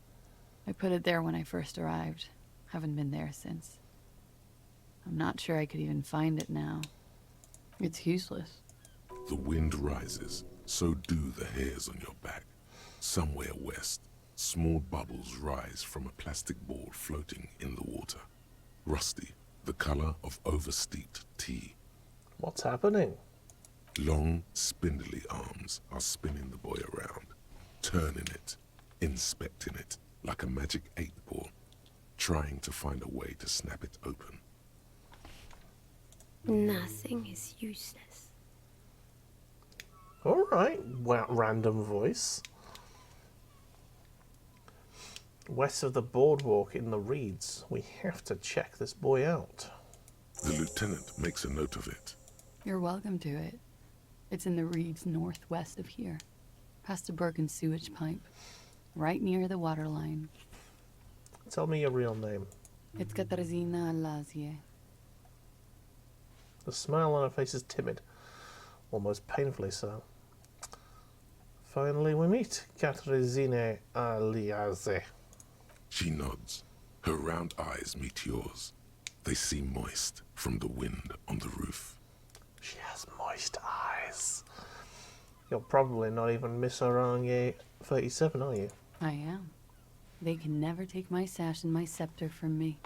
I put it there when I first arrived. Haven't been there since. I'm not sure I could even find it now. It's useless. The wind rises, so do the hairs on your back. Somewhere west, small bubbles rise from a plastic ball floating in the water. Rusty, the color of oversteeped tea. What's happening? Long, spindly arms are spinning the boy around, turning it, inspecting it like a magic 8-ball, trying to find a way to snap it open. Nothing is useless. All right, random voice. West of the boardwalk in the reeds. We have to check this boy out. The lieutenant makes a note of it. You're welcome to it. It's in the reeds northwest of here, past a broken sewage pipe, right near the water line. Tell me your real name. It's Katarzyna Lazie. The smile on her face is timid, almost painfully so. Finally we meet, Katarzyna Aliaze. She nods. Her round eyes meet yours. They seem moist from the wind on the roof. She has moist eyes. You're probably not even Miss Orange 37, are you? I am. They can never take my sash and my scepter from me.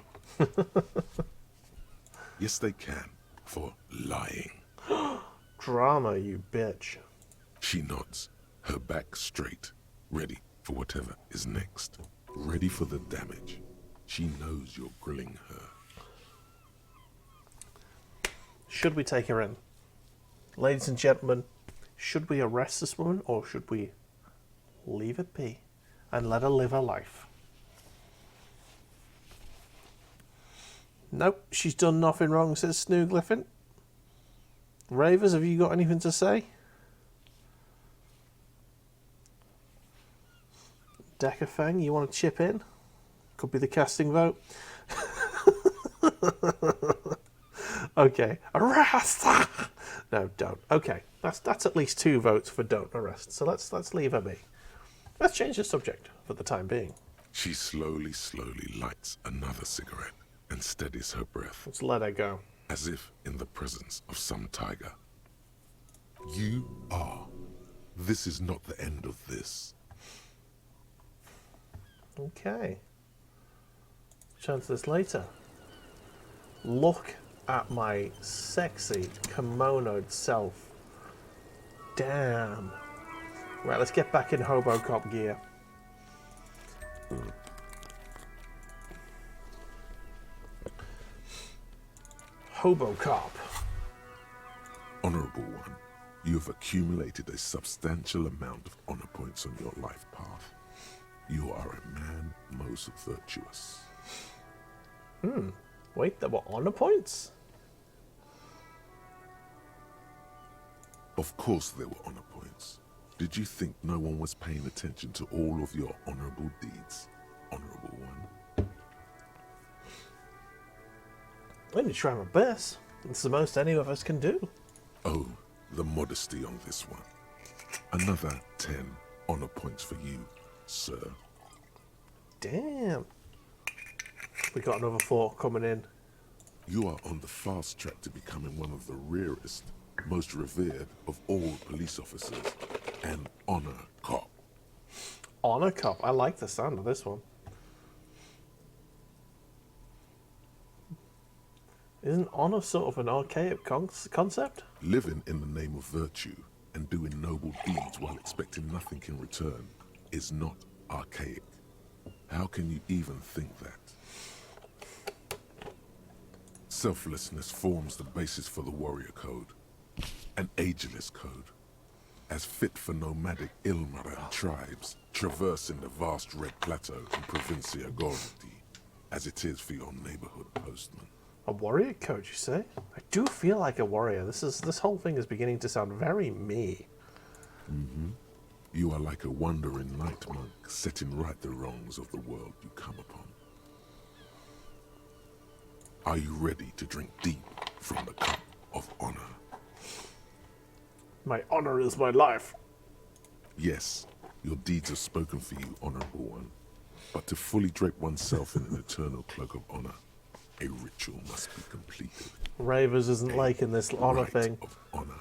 Yes, they can, for lying. Drama, you bitch. She nods, her back straight, ready for whatever is next. Ready for the damage. She knows you're grilling her. Should we take her in? Ladies and gentlemen, should we arrest this woman or should we leave it be and let her live her life? Nope, she's done nothing wrong, says Snoogliffin. Ravers, have you got anything to say? Decafang, you want to chip in? Could be the casting vote. Okay, arrest! No, don't. Okay, that's at least 2 votes for don't arrest. So let's leave her be. Let's change the subject for the time being. She slowly lights another cigarette and steadies her breath. Let's let her go. As if in the presence of some tiger. You are. This is not the end of this. Okay. Chance this later. Look at my sexy kimonoed self. Damn. Right, let's get back in Hobo Cop gear. Hobo Cop. Honorable one, you have accumulated a substantial amount of honor points on your life path. You are a man most virtuous. Wait, there were honor points? Of course there were honor points. Did you think no one was paying attention to all of your honorable deeds, honorable one? I'm going to try my best. It's the most any of us can do. Oh, the modesty on this one. Another 10 honor points for you, sir. Damn. We got another 4 coming in. You are on the fast track to becoming one of the rarest, most revered of all police officers, an honor cop. Honor Cop. I like the sound of this one. Isn't honor sort of an archaic concept? Living in the name of virtue and doing noble deeds while expecting nothing in return is not archaic. How can you even think that? Selflessness forms the basis for the warrior code, an ageless code, as fit for nomadic Ilmaran tribes traversing the vast Red Plateau in Provincia Gordi, as it is for your neighborhood postman. A warrior code, you say? I do feel like a warrior. This whole thing is beginning to sound very me. Mm-hmm. You are like a wandering night monk, setting right the wrongs of the world you come upon. Are you ready to drink deep from the cup of honor? My honor is my life. Yes, your deeds have spoken for you, honorable one. But to fully drape oneself in an eternal cloak of honor, a ritual must be completed. Ravers isn't liking this honor thing. Of honor.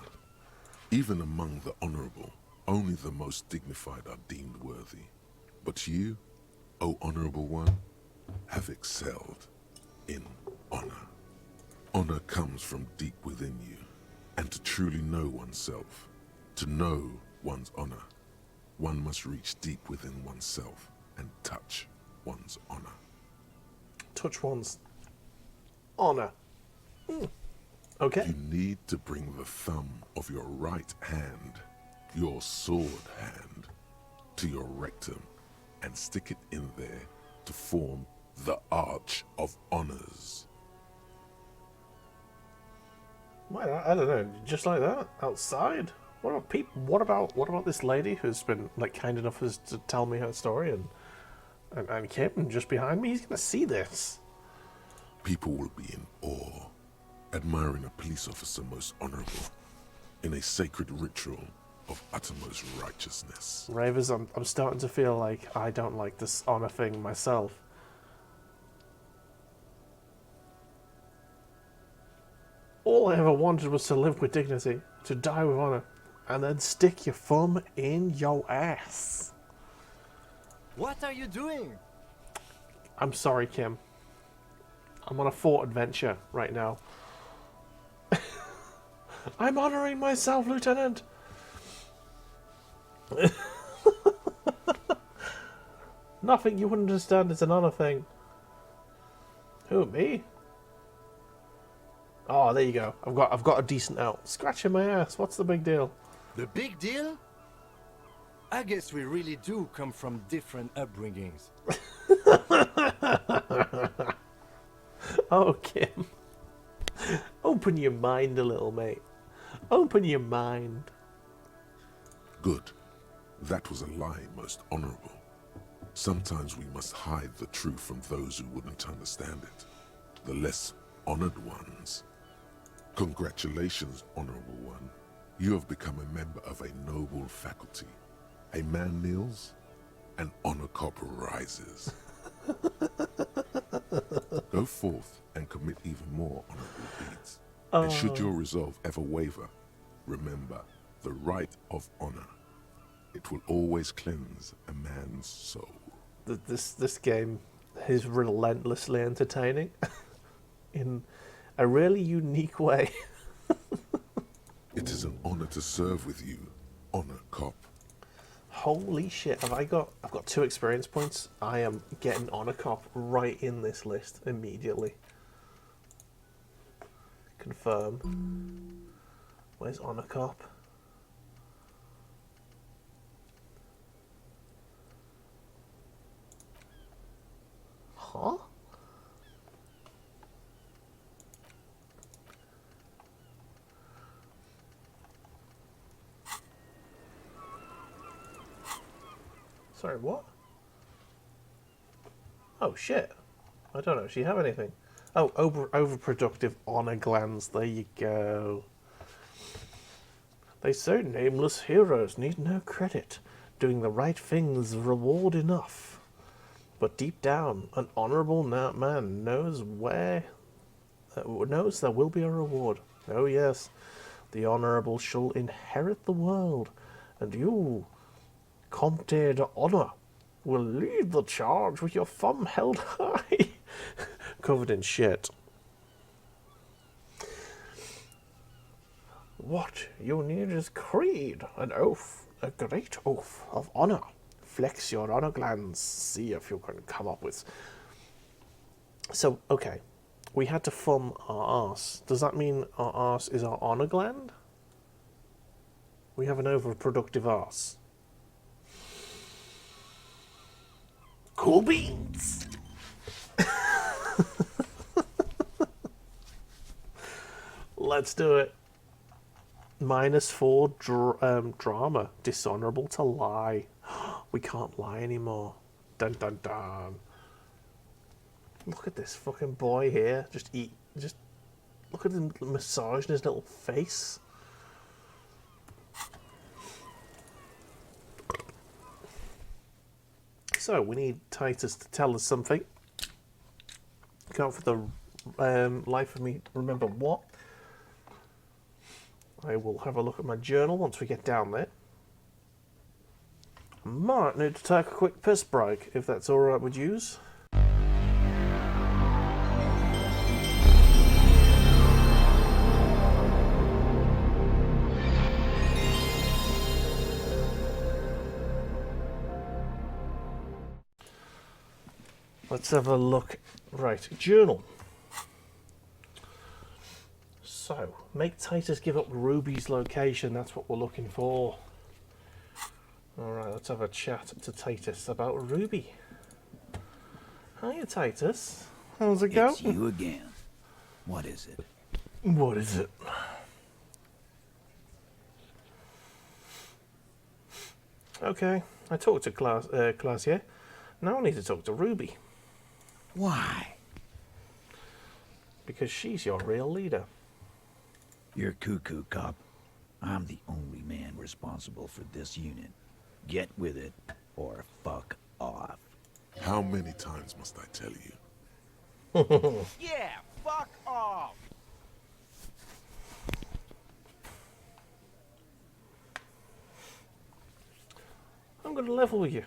Even among the honorable, Only the most dignified are deemed worthy. But you, O Honorable One, have excelled in honor. Honor comes from deep within you, and to truly know oneself, to know one's honor, one must reach deep within oneself and touch one's honor. Touch one's honor. Okay. You need to bring the thumb of your right hand, your sword hand, to your rectum and stick it in there to form the Arch of Honors. Well, I don't know, just like that, outside. What about people? What about this lady who's been like kind enough as to tell me her story and Kim just behind me? He's gonna see this. People will be in awe, admiring a police officer most honorable, in a sacred ritual of uttermost righteousness. Ravers, I'm starting to feel like I don't like this honor thing myself. All I ever wanted was to live with dignity, to die with honor, and then stick your thumb in your ass. What are you doing? I'm sorry, Kim. I'm on a fort adventure right now. I'm honoring myself, Lieutenant. Nothing you wouldn't understand is an honor thing. Who, me? Oh, there you go. I've got a decent out. Scratching my ass. What's the big deal? The big deal? I guess we really do come from different upbringings. Oh, Kim. Open your mind a little, mate. Open your mind. Good. That was a lie, most honorable. Sometimes we must hide the truth from those who wouldn't understand it. The less honored ones. Congratulations, Honorable One. You have become a member of a noble faculty. A man kneels, an honor cop rises. Go forth and commit even more honorable deeds. And should your resolve ever waver, remember the right of honor. It will always cleanse a man's soul. This game is relentlessly entertaining in a really unique way. It is an honor to serve with you, Honor Cop. Holy shit, I've got 2 experience points. I am getting Honor Cop right in this list immediately. Confirm. Where's Honor Cop? Huh? Sorry, what? Oh, shit. I don't actually have anything. Oh, overproductive honor glands. There you go. They say nameless heroes need no credit. Doing the right thing is reward enough. But deep down, an honorable man knows knows there will be a reward. Oh yes, the honorable shall inherit the world, and you, Comte d'Honor, will lead the charge with your thumb held high, covered in shit. What you need is creed, an oath, a great oath of honor. Flex your honor glands, see if you can come up with... So, okay, we had to thumb our arse. Does that mean our arse is our honor gland? We have an overproductive arse. Cool beans! Let's do it. -4 drama. Dishonorable to lie. We can't lie anymore. Dun dun dun. Look at this fucking boy here. Just look at him massaging his little face. So we need Titus to tell us something. Can't for the life of me remember what. I will have a look at my journal once we get down there. Might need to take a quick piss break, if that's alright with yous. Let's have a look. Right, journal. So, make Titus give up Ruby's location. That's what we're looking for. Alright, let's have a chat to Titus about Ruby. Hiya, Titus. How's it going? It's you again. What is it? What is it? Okay, I talked to Classier. Now I need to talk to Ruby. Why? Because she's your real leader. You're cuckoo, cop. I'm the only man responsible for this unit. Get with it, or fuck off. How many times must I tell you? Yeah, fuck off! I'm going to level with you.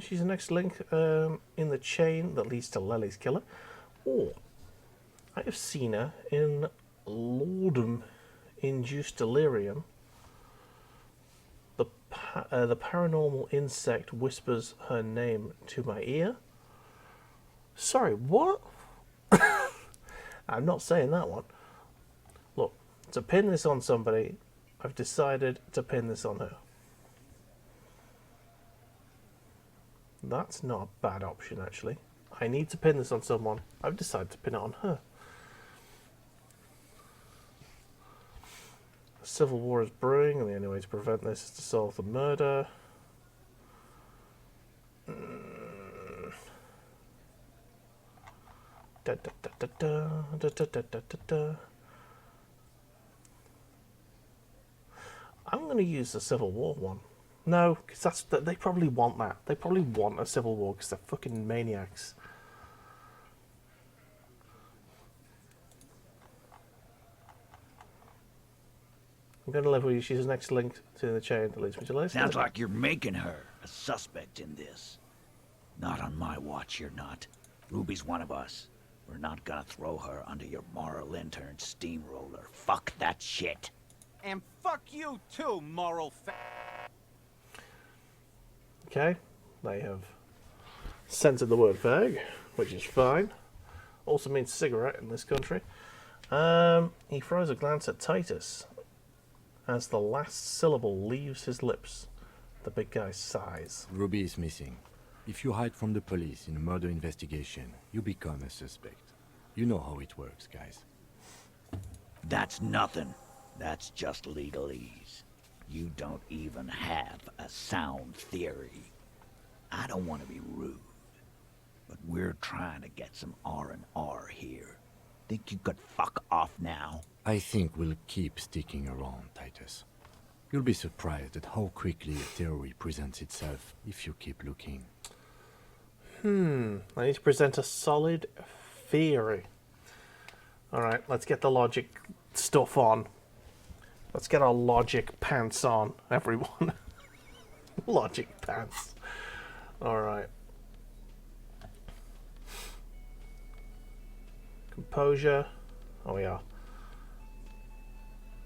She's the next link in the chain that leads to Lely's killer. Or, I have seen her in Laudanum-induced delirium. The paranormal insect whispers her name to my ear. Sorry, what? I'm not saying that one. Look, to pin this on somebody, I've decided to pin this on her. That's not a bad option, actually. I need to pin this on someone. I've decided to pin it on her. A civil war is brewing, and the only way to prevent this is to solve the murder. Da, da, da, da, da, da, da, da, da, da. I'm going to use the Civil War one. No, because they probably want that. They probably want a civil war because they're fucking maniacs. I'm going to level you. She's the next link to the chain that leads me to Lely's. Sounds like you're making her a suspect in this. Not on my watch, you're not. Ruby's one of us. We're not gonna throw her under your moral intern steamroller. Fuck that shit. And fuck you too, moral Okay, they have censored the word fag, which is fine. Also means cigarette in this country. He throws a glance at Titus. As the last syllable leaves his lips, the big guy sighs. Ruby is missing. If you hide from the police in a murder investigation, you become a suspect. You know how it works, guys. That's nothing. That's just legalese. You don't even have a sound theory. I don't want to be rude, but we're trying to get some R&R here. Think you could fuck off now? I think we'll keep sticking around, Titus. You'll be surprised at how quickly a theory presents itself if you keep looking. I need to present a solid theory. Alright, let's get the logic stuff on. Let's get our logic pants on, everyone. Logic pants. Alright. Composure. Oh yeah.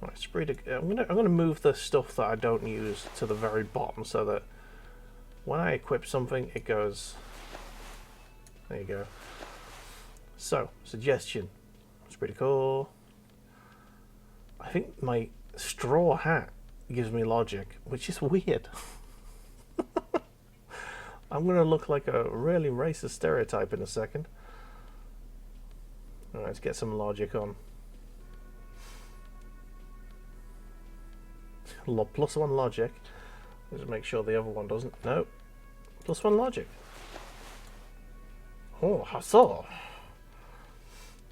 Right, spread. I'm gonna move the stuff that I don't use to the very bottom so that when I equip something, it goes. There you go. So, suggestion. It's pretty cool. I think my straw hat gives me logic, which is weird. I'm going to look like a really racist stereotype in a second. Alright, let's get some logic on. +1 logic. Just make sure the other one doesn't. No. +1 logic. Oh, hussle.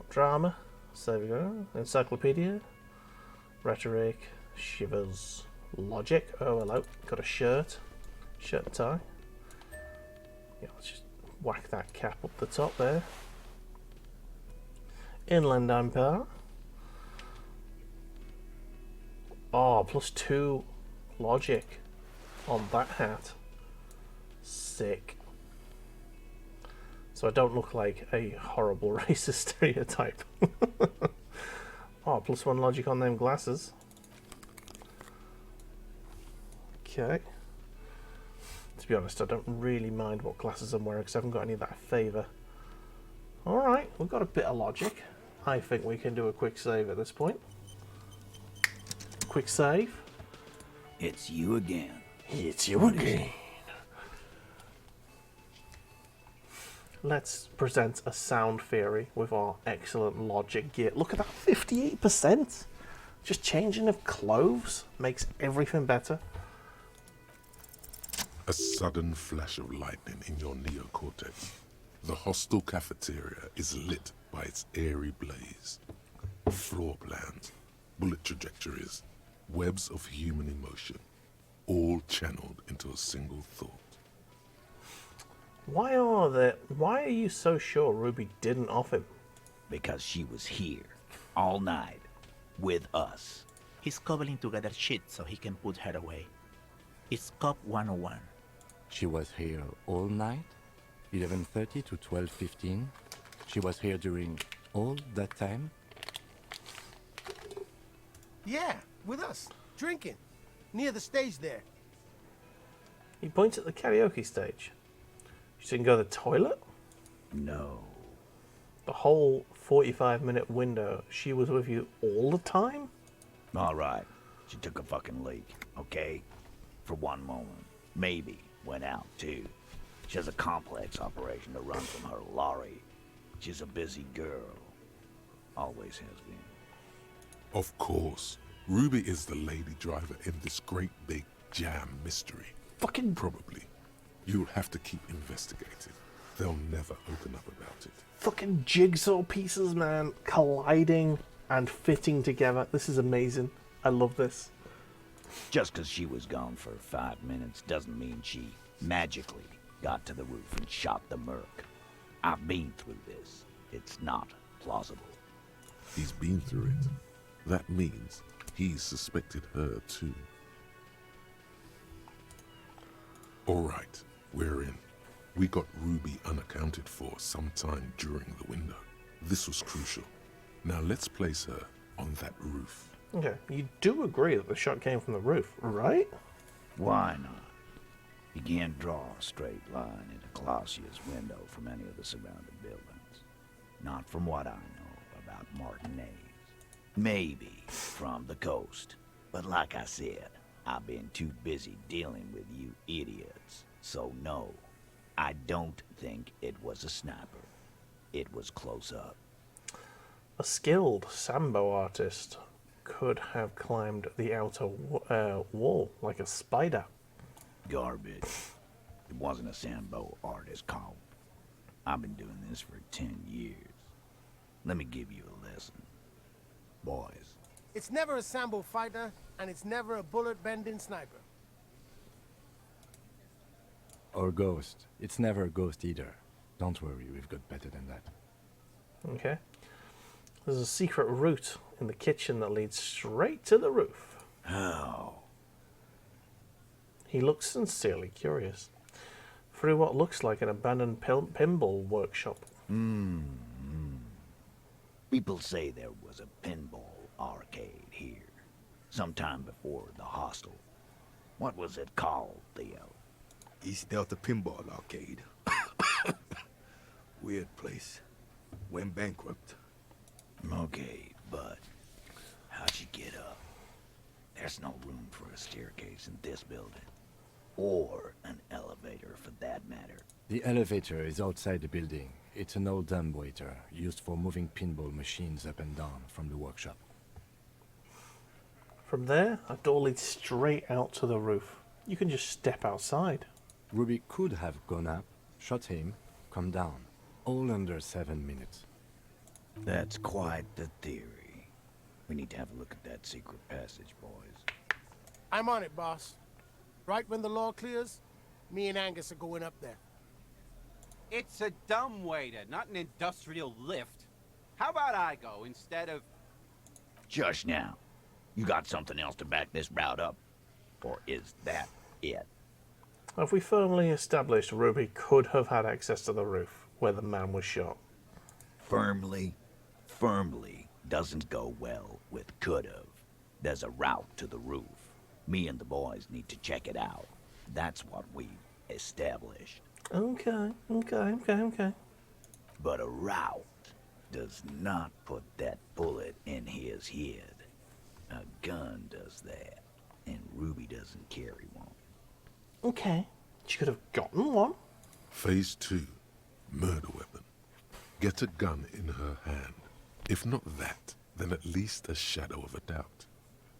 Drama. So there we go. Encyclopedia. Rhetoric. Shivers. Logic. Oh, hello. Got a shirt. Shirt and tie. Yeah, let's just whack that cap up the top there. Inland Empire. Oh, +2 logic on that hat. sick. So I don't look like a horrible racist stereotype. Oh, +1 logic on them glasses. Okay. To be honest, I don't really mind what glasses I'm wearing because I haven't got any that I favour. Alright, we've got a bit of logic. I think we can do a quick save at this point. Quick save. It's you again. It's you again. Let's present a sound theory with our excellent logic gear. Look at that, 58%. Just changing of clothes makes everything better. A sudden flash of lightning in your neocortex. The hostel cafeteria is lit by its airy blaze. Floor plans, bullet trajectories, webs of human emotion, all channeled into a single thought. Why are you so sure Ruby didn't off him? Because she was here, all night, with us. He's cobbling together shit so he can put her away. It's Cop 101. She was here all night? 11:30 to 12:15? She was here during all that time? Yeah, with us, drinking, near the stage there. He points at the karaoke stage. She didn't go to the toilet? No. The whole 45-minute window, she was with you all the time? All right. She took a fucking leak, okay? For one moment. Maybe went out, too. She has a complex operation to run from her lorry. She's a busy girl. Always has been. Of course. Ruby is the lady driver in this great big jam mystery. Fucking... Probably. You'll have to keep investigating. They'll never open up about it. Fucking jigsaw pieces, man. Colliding and fitting together. This is amazing. I love this. Just because she was gone for 5 minutes doesn't mean she magically got to the roof and shot the merc. I've been through this. It's not plausible. He's been through it. That means he suspected her too. All right, we're in. We got Ruby unaccounted for sometime during the window. This was crucial. Now let's place her on that roof. Okay, you do agree that the shot came from the roof, right? Why not? You can't draw a straight line into Clausia's window from any of the surrounding buildings. Not from what I know about Martinez. Maybe from the coast. But like I said, I've been too busy dealing with you idiots. So no, I don't think it was a sniper. It was close up. A skilled Sambo artist could have climbed the outer wall like a spider. Garbage. It wasn't a Sambo artist call. I've been doing this for 10 years. Let me give you a lesson. Boys. It's never a Sambo fighter, and it's never a bullet-bending sniper. Or ghost. It's never a ghost either. Don't worry, we've got better than that. Okay. There's a secret route in the kitchen that leads straight to the roof. How? He looks sincerely curious. Through what looks like an abandoned pinball workshop. People say there was a pinball arcade here. Sometime before the hostel. What was it called, Theo? East Delta Pinball Arcade. Weird place. Went bankrupt. Okay, but how'd you get up? There's no room for a staircase in this building. Or an elevator, for that matter. The elevator is outside the building. It's an old dumbwaiter, used for moving pinball machines up and down from the workshop. From there, a door leads straight out to the roof. You can just step outside. Ruby could have gone up, shot him, come down. All under 7 minutes. That's quite the theory. We need to have a look at that secret passage, boys. I'm on it, boss. Right when the law clears, me and Angus are going up there. It's a dumbwaiter, not an industrial lift. How about I go instead of... Just now. You got something else to back this route up? Or is that it? Have we firmly established Ruby could have had access to the roof where the man was shot? Firmly doesn't go well with could've. There's a route to the roof. Me and the boys need to check it out. That's what we've established. Okay. But a route does not put that bullet in his head. A gun does that, and Ruby doesn't carry one. Okay. She could have gotten one. Phase 2. Murder weapon. Get a gun in her hand. If not that, then at least a shadow of a doubt.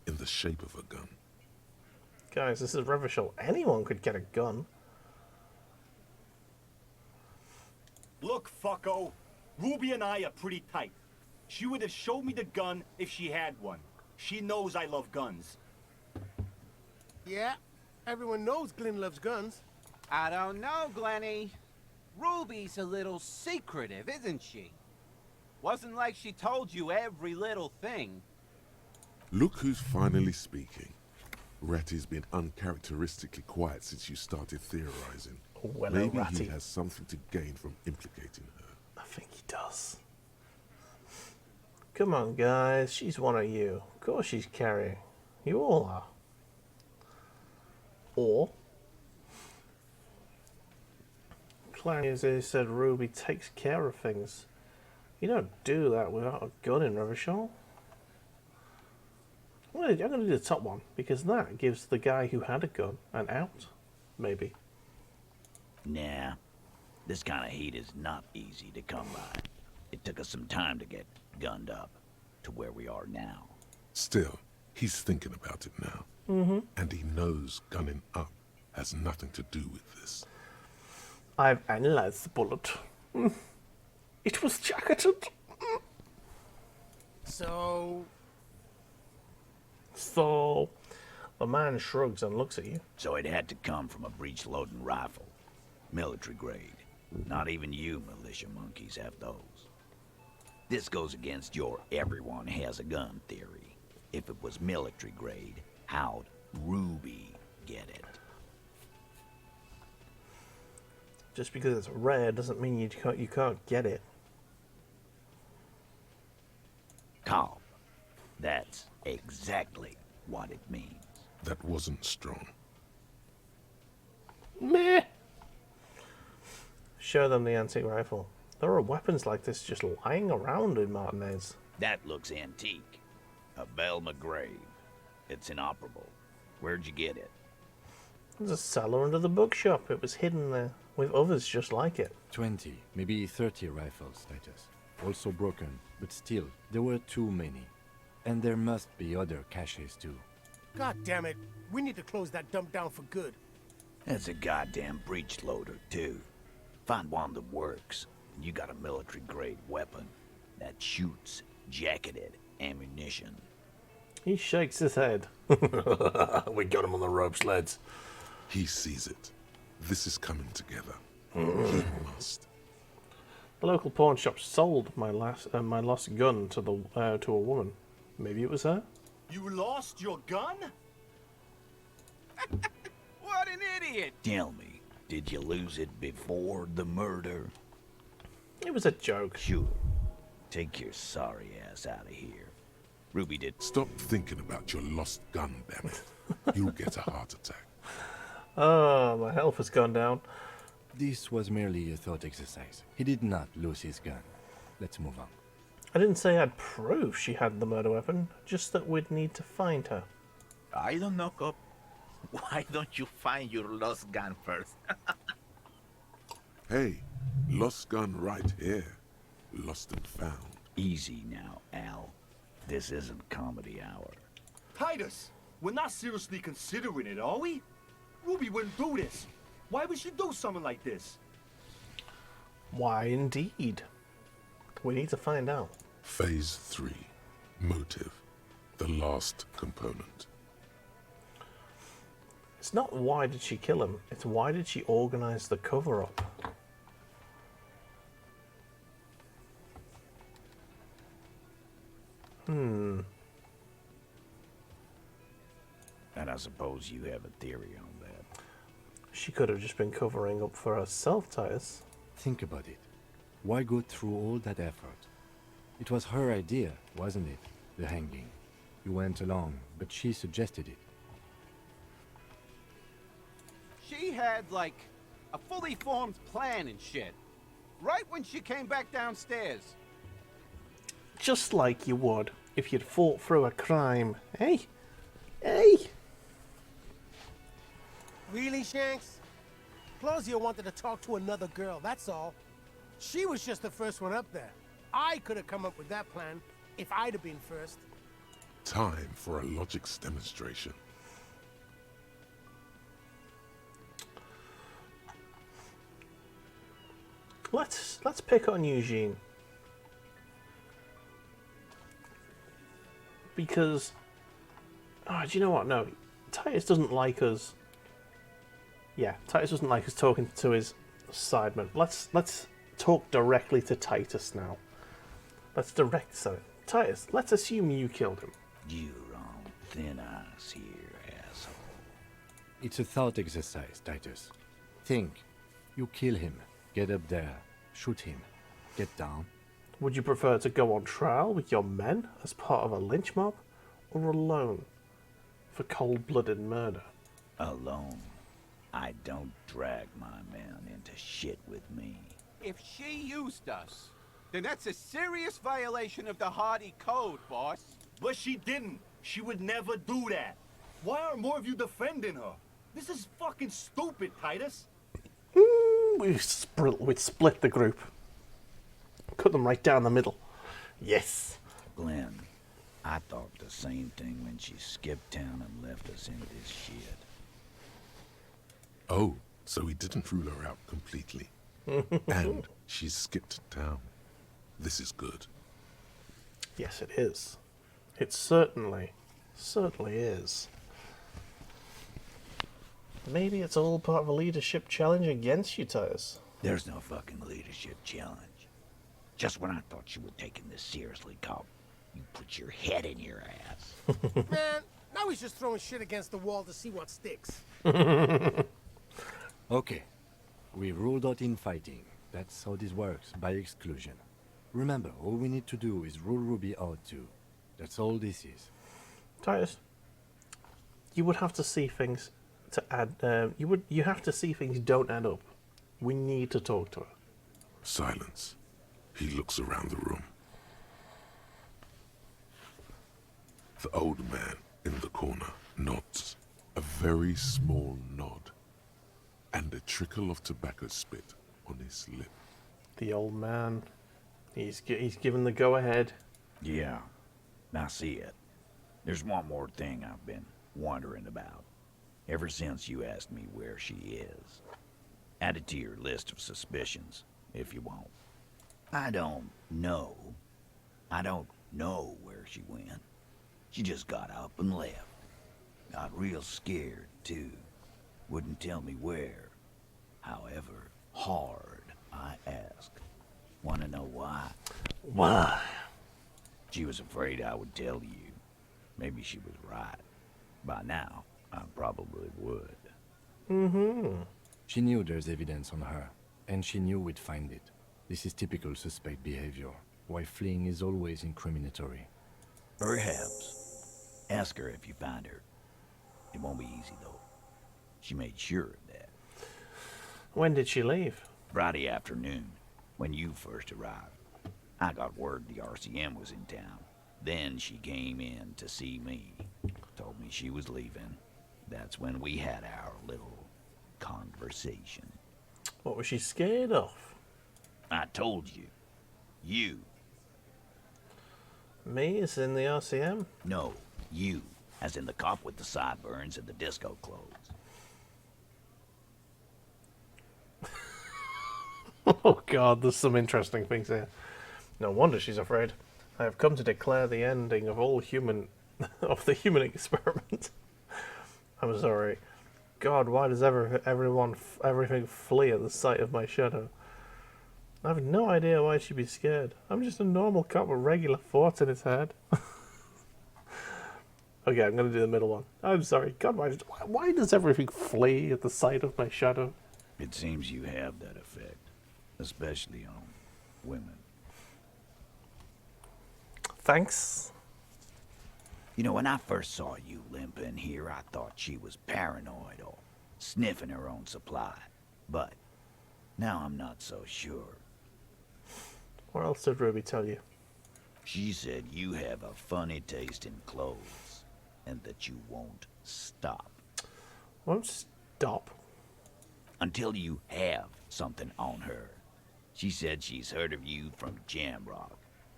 In the shape of a gun. Guys, this is Revachol. Anyone could get a gun. Look, fucko. Ruby and I are pretty tight. She would have showed me the gun if she had one. She knows I love guns. Yeah, everyone knows Glenn loves guns. I don't know, Glenny. Ruby's a little secretive, isn't she? Wasn't like she told you every little thing. Look who's finally speaking. Ratty's been uncharacteristically quiet since you started theorizing. Well, maybe Ratty. he has something to gain from implicating her. I think he does. Come on, guys. She's one of you. Of course she's carrying. You all are. Or... Clancy said Ruby takes care of things. You don't do that without a gun in Revachol. I'm going to do the top one, because that gives the guy who had a gun an out. Maybe. Nah. This kind of heat is not easy to come by. It took us some time to get gunned up to where we are now. Still, he's thinking about it now. Mm-hmm. And he knows gunning up has nothing to do with this. I've analyzed the bullet. It was jacketed. So... The man shrugs and looks at you. So it had to come from a breech-loading rifle. Military grade. Not even you militia monkeys have those. This goes against your everyone has a gun theory. If it was military grade, how'd Ruby get it? Just because it's rare doesn't mean you can't get it. Carl, that's exactly what it means. That wasn't strong. Meh. Show them the antique rifle. There are weapons like this just lying around in Martinez. That looks antique. A Belle McGrave. It's inoperable. Where'd you get it? There's a cellar under the bookshop. It was hidden there, with others just like it. 20, maybe 30 rifles, Titus. Also broken, but still, there were too many. And there must be other caches too. God damn it. We need to close that dump down for good. That's a goddamn breech loader, too. Find one that works, and you got a military-grade weapon that shoots jacketed ammunition. He shakes his head. We got him on the rope sleds. He sees it. This is coming together. He must. The local pawn shop sold my lost gun to a woman. Maybe it was her. You lost your gun? What an idiot! Tell me, did you lose it before the murder? It was a joke. Sure. Take your sorry ass out of here. Ruby did. Stop thinking about your lost gun, damn it. You'll get a heart attack. Oh, my health has gone down. This was merely a thought exercise. He did not lose his gun. Let's move on. I didn't say I'd prove she had the murder weapon, just that we'd need to find her. I don't knock up. Why don't you find your lost gun first? Hey, lost gun right here. Lost and found. Easy now, Al. This isn't comedy hour. Titus, we're not seriously considering it, are we? Ruby wouldn't do this. Why would she do something like this? Why, indeed. We need to find out. Phase 3. Motive. The last component. It's not why did she kill him, it's why did she organize the cover-up. And I suppose you have a theory on that. She could have just been covering up for herself, Titus. Think about it. Why go through all that effort? It was her idea, wasn't it? The hanging. You went along, but she suggested it. She had, like, a fully formed plan and shit. Right when she came back downstairs. Just like you would if you'd fought through a crime. Hey? Hey? Really, Shanks? Claudia wanted to talk to another girl, that's all. She was just the first one up there. I could have come up with that plan if I'd have been first. Time for a logics demonstration. Let's pick on Eugene. Because do you know what? No, Titus doesn't like us. Yeah, Titus doesn't like us talking to his sidemen. Let's talk directly to Titus now. Let's direct so. Titus, let's assume you killed him. You're on thin ice here, asshole. It's a thought exercise, Titus. Think. You kill him. Get up there. Shoot him. Get down. Would you prefer to go on trial with your men as part of a lynch mob, or alone for cold-blooded murder? Alone. I don't drag my men into shit with me. If she used us, then that's a serious violation of the Hardy Code, boss. But she didn't. She would never do that. Why aren't more of you defending her? This is fucking stupid, Titus. We'd split the group. Cut them right down the middle. Yes. Glenn, I thought the same thing when she skipped town and left us in this shit. Oh, so he didn't rule her out completely. And she skipped town. This is good. Yes, it is. It certainly is. Maybe it's all part of a leadership challenge against you, Titus. There's no fucking leadership challenge. Just when I thought you were taking this seriously, cop, you put your head in your ass. Man, now he's just throwing shit against the wall to see what sticks. Okay. We ruled out infighting. That's how this works, by exclusion. Remember, all we need to do is rule Ruby out too. That's all this is. Titus, you would have to see things to add. You have to see things don't add up. We need to talk to her. Silence. He looks around the room. The old man in the corner nods. A very small nod. And a trickle of tobacco spit on his lip. The old man. He's given the go-ahead. Yeah, I see it. There's one more thing I've been wondering about. Ever since you asked me where she is. Add it to your list of suspicions, if you want. I don't know where she went. She just got up and left. Got real scared, too. Wouldn't tell me where. However hard I asked. Wanna know why? Why? She was afraid I would tell you. Maybe she was right. By now, I probably would. Mm-hmm. She knew there's evidence on her, and she knew we'd find it. This is typical suspect behavior. Why fleeing is always incriminatory. Perhaps. Ask her if you find her. It won't be easy, though. She made sure of that. When did she leave? Friday afternoon, when you first arrived. I got word the RCM was in town. Then she came in to see me. Told me she was leaving. That's when we had our little conversation. What was she scared of? I told you. You. Me is in the RCM? No, you. As in the cop with the sideburns and the disco clothes. Oh god, there's some interesting things here. No wonder she's afraid. I have come to declare the ending of all of the human experiment. I'm sorry. God, why does everything flee at the sight of my shadow? I have no idea why she'd be scared. I'm just a normal cop with regular thoughts in his head. Okay, I'm going to do the middle one. I'm sorry. God, why does everything flee at the sight of my shadow? It seems you have that effect, especially on women. Thanks. You know, when I first saw you limp in here, I thought she was paranoid or sniffing her own supply. But now I'm not so sure. What else did Ruby tell you? She said you have a funny taste in clothes, and that you won't stop. Won't stop? Until you have something on her. She said she's heard of you from Jamrock,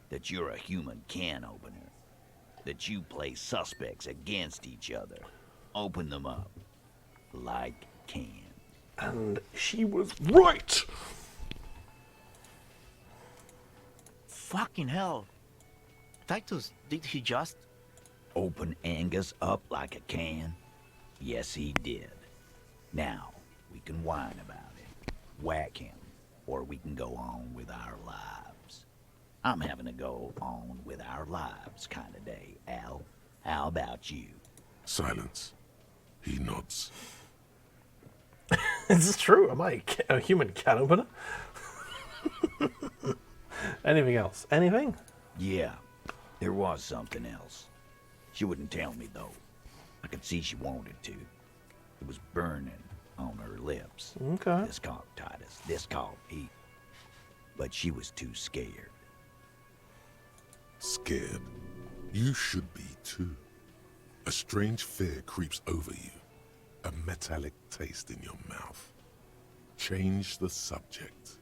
that you're a human can opener, that you play suspects against each other, open them up, like cans. And she was right! Fucking hell. Titus, did he just... Open Angus up like a can? Yes, he did. Now, we can whine about it, whack him, or we can go on with our lives. I'm having a go on with our lives kind of day, Al. How about you? Silence. He nods. Is this true? Am I a human can opener? Anything else? Anything? Yeah, there was something else. She wouldn't tell me, though. I could see she wanted to. It was burning on her lips. Okay. This called Titus. This called Pete. But she was too scared. Scared? You should be too. A strange fear creeps over you. A metallic taste in your mouth. Change the subject.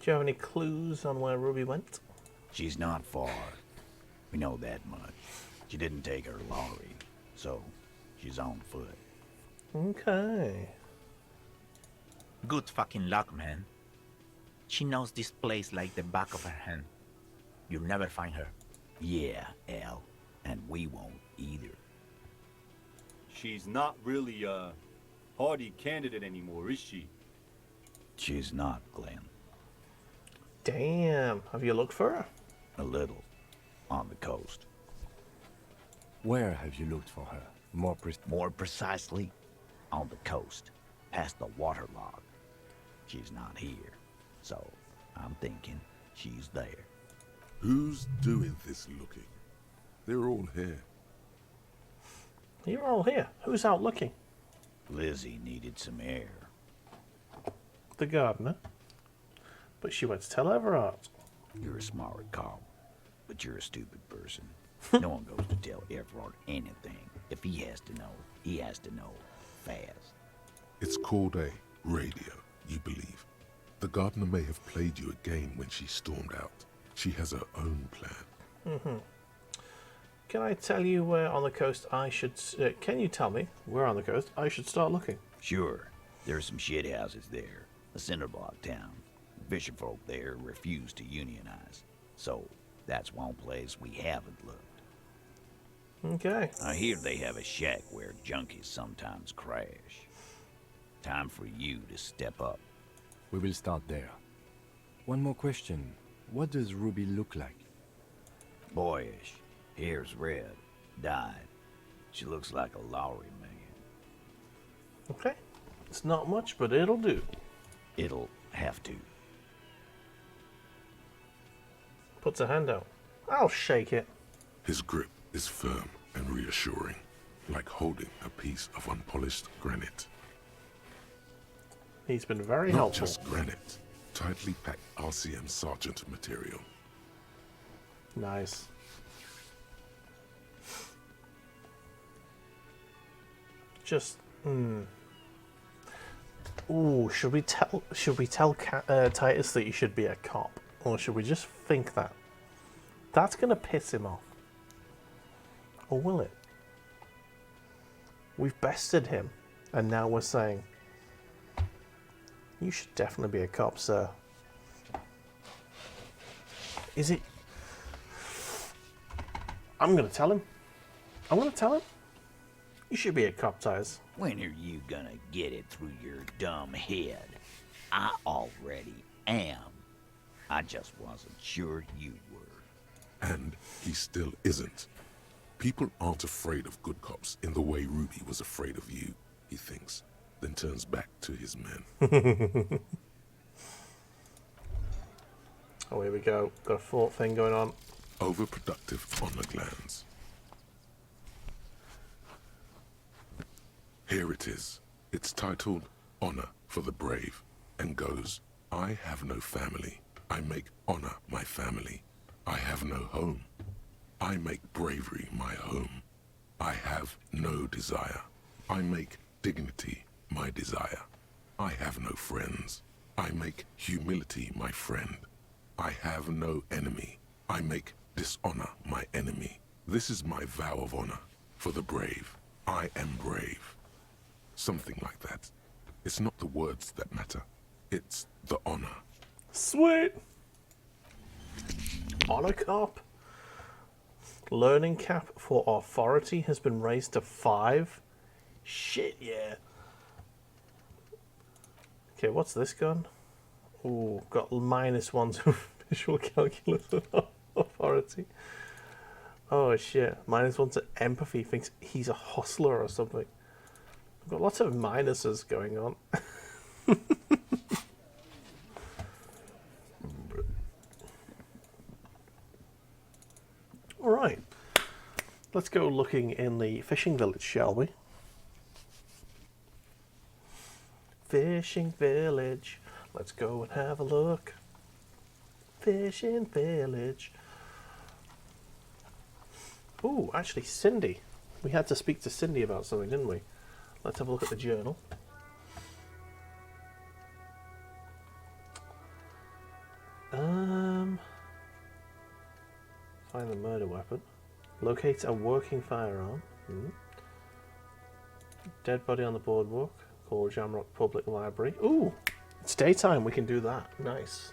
Do you have any clues on where Ruby went? She's not far. We know that much. She didn't take her lorry, so she's on foot. Okay. Good fucking luck, man. She knows this place like the back of her hand. You'll never find her. Yeah, Al. And we won't either. She's not really a hardy candidate anymore, is she? She's not, Glenn. Damn. Have you looked for her? A little. On the coast. Where have you looked for her? More precisely, on the coast, past the waterlogged. She's not here, so I'm thinking she's there. Who's doing this looking? They're all here. You're all here. Who's out looking? Lizzie needed some air. The gardener. But she went to tell Everard. You're a smart cop, but you're a stupid person. No one goes to tell Everard anything. If he has to know, he has to know fast. It's called a radio, you believe. The gardener may have played you a game when she stormed out. She has her own plan. Mm-hmm. Can I tell you where on the coast I should... can you tell me where on the coast I should start looking? Sure. There's some shit houses there. A cinder block town. Fisherfolk there refuse to unionize. So, that's one place we haven't looked. Okay. I hear they have a shack where junkies sometimes crash. Time for you to step up. We will start there. One more question. What does Ruby look like? Boyish. Hair's red. Dyed. She looks like a lorry man. Okay. It's not much, but it'll do. It'll have to. Puts a hand out. I'll shake it. His grip is firm and reassuring, like holding a piece of unpolished granite. He's been very Not helpful. just granite, tightly packed RCM Sergeant material. Nice. Just, Ooh, should we tell Titus that you should be a cop, or should we just think that? That's gonna piss him off, or will it? We've bested him, and now we're saying you should definitely be a cop, sir. Is it? I'm gonna tell him. I'm gonna tell him. You should be a cop, Titus. When are you gonna get it through your dumb head? I already am. I just wasn't sure you were. And he still isn't. People aren't afraid of good cops in the way Ruby was afraid of you, he thinks, then turns back to his men. Oh, here we go. Got a fort thing going on. Overproductive honor glands. Here it is. It's titled Honor for the Brave and goes, I have no family. I make honor my family. I have no home. I make bravery my home. I have no desire. I make dignity my desire. I have no friends. I make humility my friend. I have no enemy. I make dishonor my enemy. This is my vow of honor for the brave. I am brave. Something like that. It's not the words that matter. It's the honor. Sweet! Honor cop. Learning cap for authority has been raised to 5. Shit, yeah. Okay, what's this gun? Ooh, got -1 to visual calculus and authority. Oh shit, -1 to empathy, thinks he's a hustler or something. I've got lots of minuses going on. Alright, let's go looking in the fishing village, shall we? Fishing village, let's go and have a look. Fishing village. Ooh, actually Cindy. We had to speak to Cindy about something, didn't we? Let's have a look at the journal. Find the murder weapon. Locate a working firearm. Dead body on the boardwalk. Call Jamrock Public Library. Ooh! It's daytime, we can do that. Nice.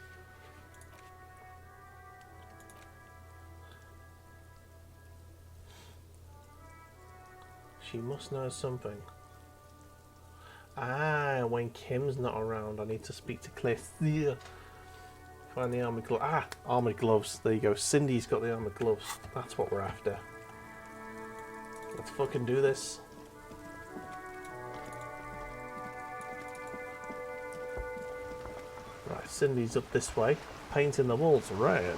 She must know something. Ah, when Kim's not around, I need to speak to Cliff. Yeah. Find the armoured gloves. Ah, armoured gloves. There you go. Cindy's got the armoured gloves. That's what we're after. Let's fucking do this. Right, Cindy's up this way. Painting the walls red.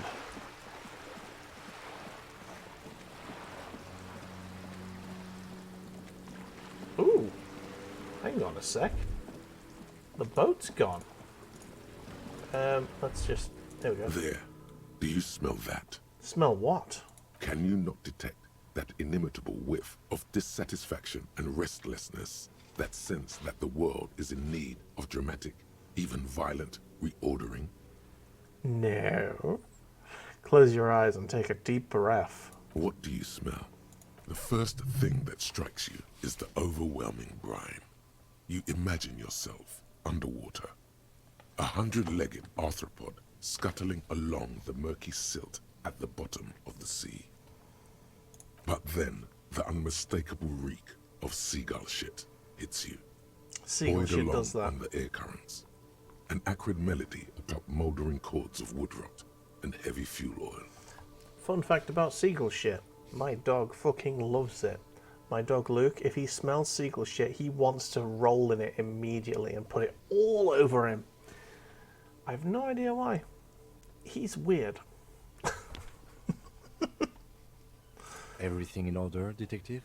Ooh. Hang on a sec. The boat's gone. Let's just... There we go. There. Do you smell that? Smell what? Can you not detect that inimitable whiff of dissatisfaction and restlessness, that sense that the world is in need of dramatic, even violent reordering? No. Close your eyes and take a deep breath. What do you smell? The first thing that strikes you is the overwhelming brine. You imagine yourself underwater, a 100-legged arthropod scuttling along the murky silt at the bottom of the sea. But then the unmistakable reek of seagull shit hits you. Seagull shit does that. On the air currents. An acrid melody atop mouldering cords of wood rot and heavy fuel oil. Fun fact about seagull shit. My dog fucking loves it. My dog Luke, if he smells seagull shit, he wants to roll in it immediately and put it all over him. I have no idea why. He's weird. Everything in order, detective?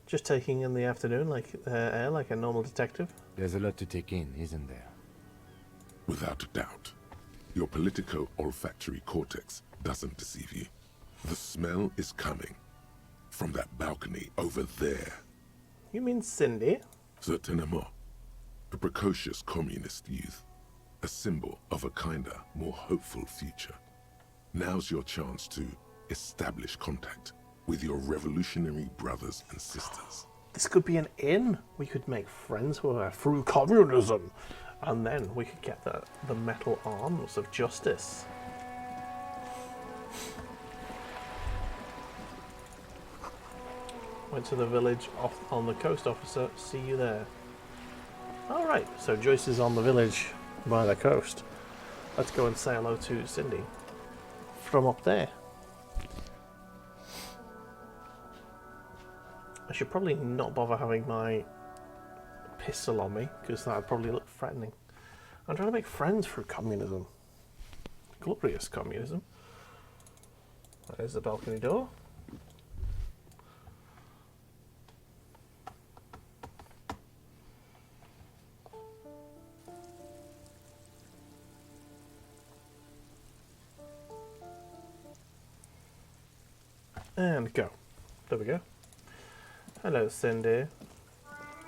Just taking in the afternoon like air like a normal detective. There's a lot to take in, isn't there? Without a doubt. Your politico-olfactory cortex doesn't deceive you. The smell is coming from that balcony over there. You mean Cindy? Certainement. A precocious communist youth. A symbol of a kinder, more hopeful future. Now's your chance to establish contact with your revolutionary brothers and sisters. This could be an inn. We could make friends with her through communism. And then we could get the metal arms of justice. Went to the village off on the coast, officer. See you there. Alright, so Joyce is on the village by the coast. Let's go and say hello to Cindy from up there. I should probably not bother having my pistol on me, because that would probably look threatening. I'm trying to make friends through communism. Glorious communism. There's the balcony door. And go. There we go. Hello, Cindy.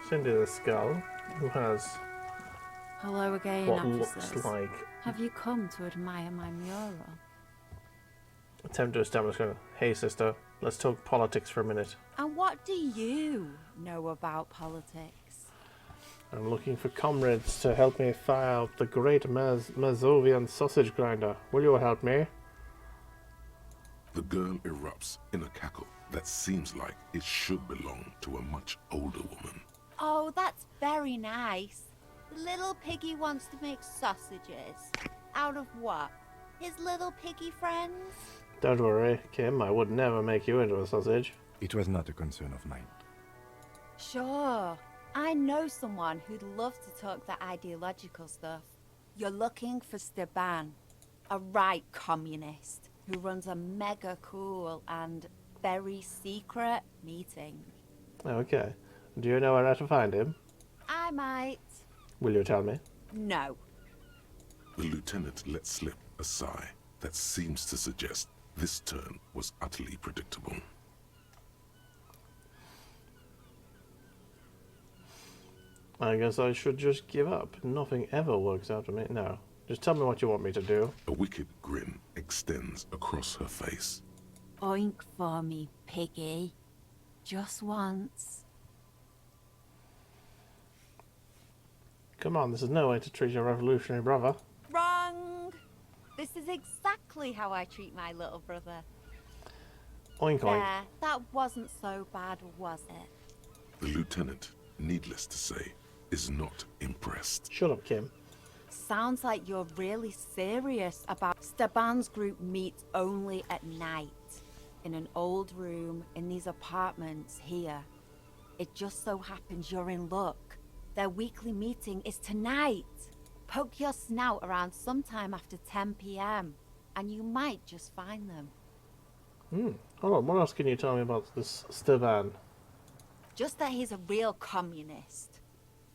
Cindy the Skull, who has Hello again, what officers. looks like Have you come to admire my mural? attempt to establish a hey sister, let's talk politics for a minute. And what do you know about politics? I'm looking for comrades to help me fire out the great Mazovian sausage grinder. Will you help me? The girl erupts in a cackle that seems like it should belong to a much older woman. Oh, that's very nice. The little piggy wants to make sausages. Out of what? His little piggy friends? Don't worry, Kim, I would never make you into a sausage. It was not a concern of mine. Sure. I know someone who'd love to talk that ideological stuff. You're looking for Steban, a right communist who runs a mega cool and very secret meeting. Okay. Do you know where to find him? I might. Will you tell me? No. The lieutenant let slip a sigh that seems to suggest this turn was utterly predictable. I guess I should just give up. Nothing ever works out for me. No. Just tell me what you want me to do. A wicked grin extends across her face. Oink for me, piggy. Just once. Come on, this is no way to treat your revolutionary brother. Wrong! This is exactly how I treat my little brother. Oink oink. There, that wasn't so bad, was it? The lieutenant, needless to say, is not impressed. Shut up, Kim. Sounds like you're really serious about Steban's group meets only at night. In an old room in these apartments here. It just so happens you're in luck. Their weekly meeting is tonight. Poke your snout around sometime after 10 p.m. and you might just find them. Hold on, what else can you tell me about this Steban? Just that he's a real communist.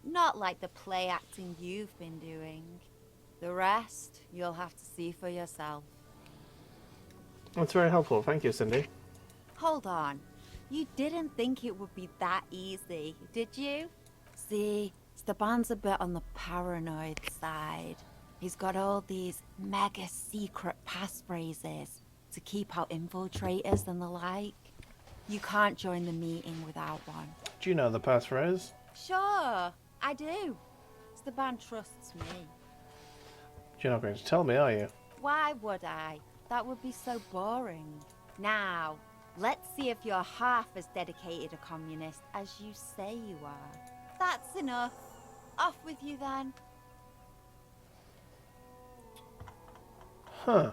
Not like the play acting you've been doing. The rest, you'll have to see for yourself. That's very helpful, thank you, Cindy. Hold on. You didn't think it would be that easy, did you? See, Steban's a bit on the paranoid side. He's got all these mega secret passphrases to keep out infiltrators and the like. You can't join the meeting without one. Do you know the passphrase? Sure, I do. Steban trusts me. You're not going to tell me, are you? Why would I? That would be so boring. Now, let's see if you're half as dedicated a communist as you say you are. That's enough. Off with you then. Huh.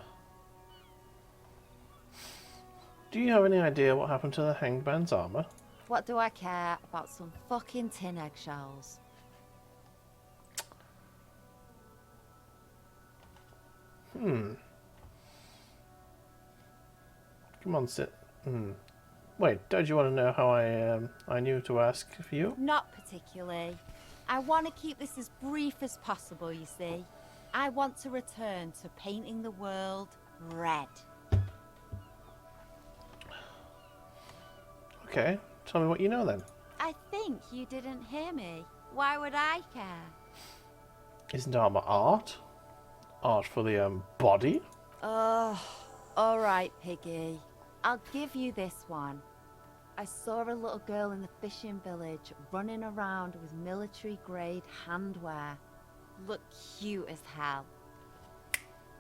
Do you have any idea what happened to the hangman's armor? What do I care about some fucking tin eggshells? Come on, sit. Wait, don't you want to know how I knew to ask for you? Not particularly. I want to keep this as brief as possible, you see. I want to return to painting the world red. Okay, tell me what you know then. I think you didn't hear me. Why would I care? Isn't armor art? Art for the body? Alright, Piggy. I'll give you this one. I saw a little girl in the fishing village running around with military-grade handwear. Look cute as hell.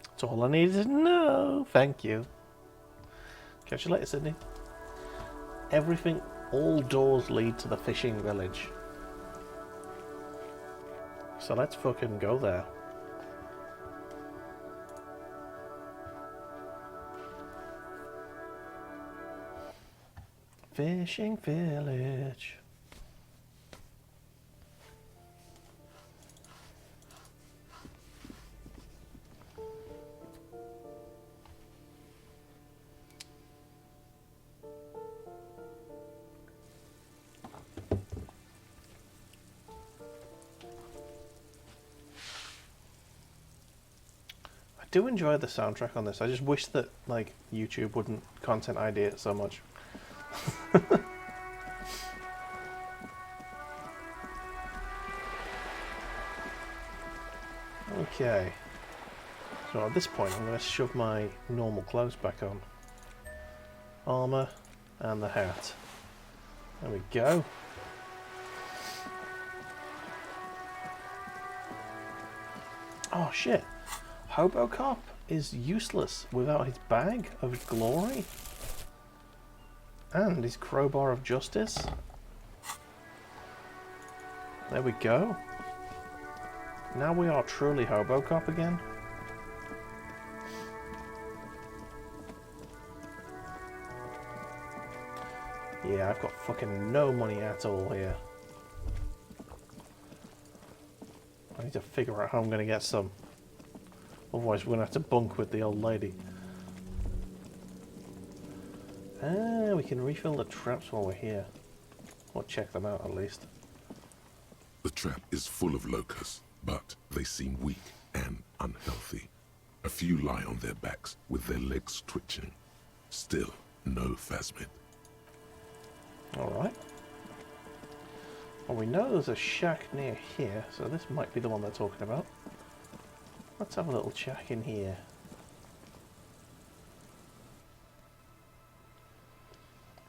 That's all I needed to know. Thank you. Catch you later, Sydney. Everything, all doors lead to the fishing village. So let's fucking go there. Fishing village. I do enjoy the soundtrack on this. I just wish that like YouTube wouldn't content ID it so much. Okay, so at this point I'm going to shove my normal clothes back on. Armour and the hat. There we go. Oh shit, Hobocop is useless without his bag of glory and his crowbar of justice. There we go. Now we are truly Hobocop again. Yeah, I've got fucking no money at all here. I need to figure out how I'm going to get some. Otherwise we're going to have to bunk with the old lady. Ah, we can refill the traps while we're here. Or check them out at least. The trap is full of locusts, but they seem weak and unhealthy. A few lie on their backs with their legs twitching. Still no phasmid. Alright. Well, we know there's a shack near here, so this might be the one they're talking about. Let's have a little check in here.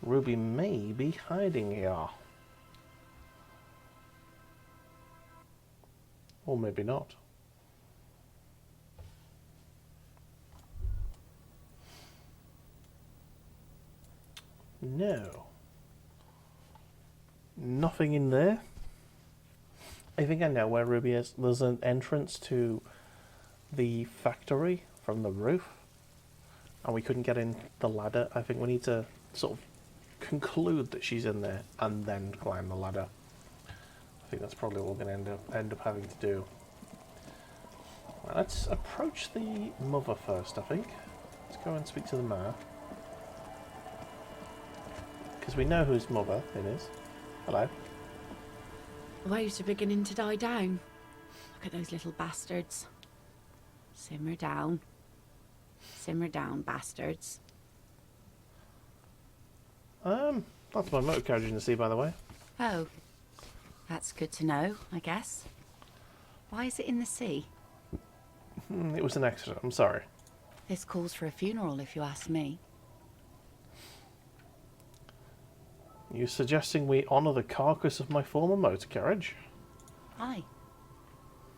Ruby may be hiding here. Or maybe not. No. Nothing in there. I think I know where Ruby is. There's an entrance to the factory from the roof. And we couldn't get in the ladder. I think we need to sort of conclude that she's in there and then climb the ladder. I think that's probably what we're going to end up having to do. Well, let's approach the mother first, I think. Let's go and speak to the mayor. Because we know whose mother it is. Hello. The waves are beginning to die down. Look at those little bastards. Simmer down. Simmer down, bastards. That's my motor carriage in the sea, by the way. Oh. That's good to know, I guess. Why is it in the sea? It was an accident, I'm sorry. This calls for a funeral, if you ask me. You suggesting we honour the carcass of my former motor carriage? Aye.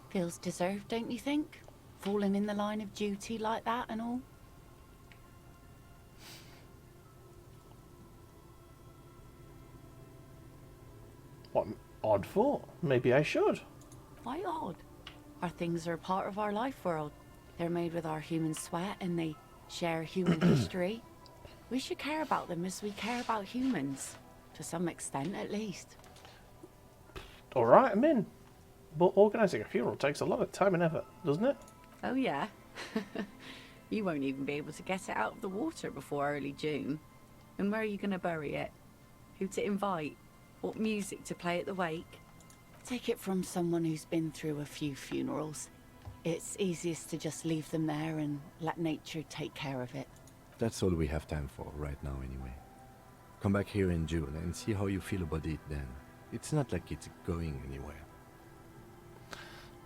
Feels deserved, don't you think? Falling in the line of duty like that and all. What an odd thought. Maybe I should. Why odd? Our things are a part of our life world. They're made with our human sweat and they share human history. We should care about them as we care about humans. To some extent, at least. Alright, I'm in. But organising a funeral takes a lot of time and effort, doesn't it? Oh yeah? You won't even be able to get it out of the water before early June. And where are you going to bury it? Who to invite? What music to play at the wake? Take it from someone who's been through a few funerals. It's easiest to just leave them there and let nature take care of it. That's all we have time for right now anyway. Come back here in June and see how you feel about it then. It's not like it's going anywhere.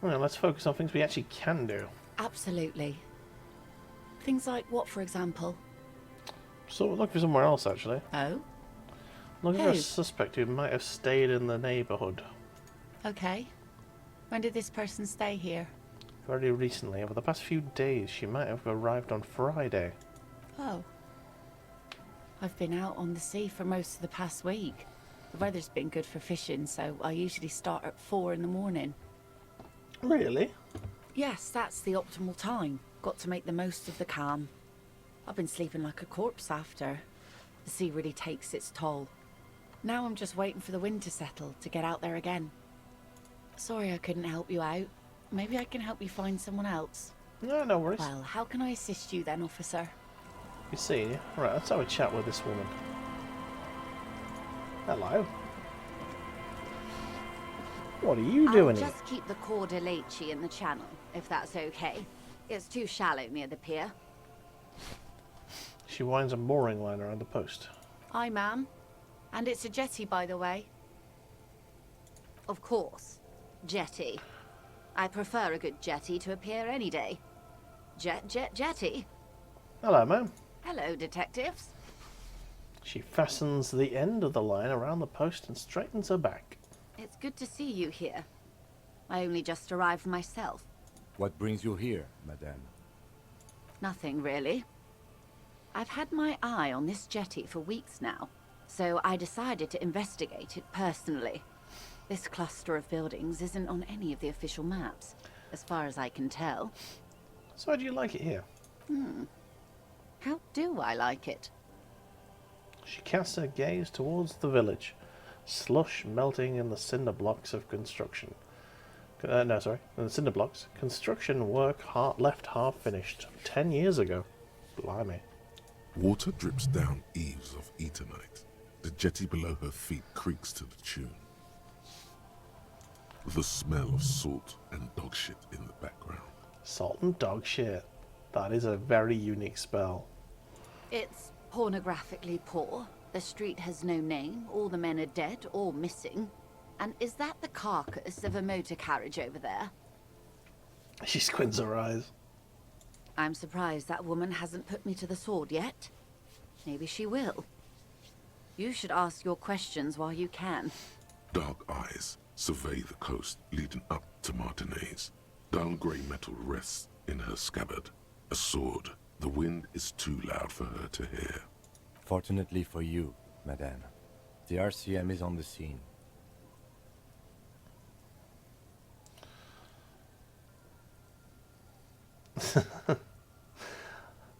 Well, let's focus on things we actually can do. Absolutely. Things like what, for example? So we're looking for somewhere else, actually. Oh? Looking for a suspect who might have stayed in the neighbourhood. Okay. When did this person stay here? Very recently. Over the past few days, she might have arrived on Friday. Oh. I've been out on the sea for most of the past week. The weather's been good for fishing, so I usually start at 4 in the morning. Really? Yes, that's the optimal time. Got to make the most of the calm. I've been sleeping like a corpse after. The sea really takes its toll. Now I'm just waiting for the wind to settle to get out there again. Sorry I couldn't help you out. Maybe I can help you find someone else. No, no worries. Well, how can I assist you then, officer? You see, yeah? Right, let's have a chat with this woman. Hello. What are you doing here? I'll just keep the Corda Lacey in the channel, if that's okay. It's too shallow near the pier. She winds a mooring line around the post. Aye, ma'am. And it's a jetty, by the way. Of course. Jetty. I prefer a good jetty to a pier any day. Jetty. Hello, ma'am. Hello, detectives. She fastens the end of the line around the post and straightens her back. It's good to see you here. I only just arrived myself. What brings you here, madame? Nothing, really. I've had my eye on this jetty for weeks now, so I decided to investigate it personally. This cluster of buildings isn't on any of the official maps, as far as I can tell. So how do you like it here? How do I like it? She casts her gaze towards the village. Slush melting in the cinder blocks of construction. In the cinder blocks. Construction work left half finished 10 years ago. Blimey. Water drips down eaves of eternite. The jetty below her feet creaks to the tune. The smell of salt and dog shit in the background. Salt and dog shit. That is a very unique spell. It's pornographically poor. The street has no name. All the men are dead or missing. And is that the carcass of a motor carriage over there? She squints her eyes. I'm surprised that woman hasn't put me to the sword yet. Maybe she will. You should ask your questions while you can. Dark eyes survey the coast leading up to Martinez. Dull grey metal rests in her scabbard. A sword. The wind is too loud for her to hear. Fortunately for you, madame, the RCM is on the scene.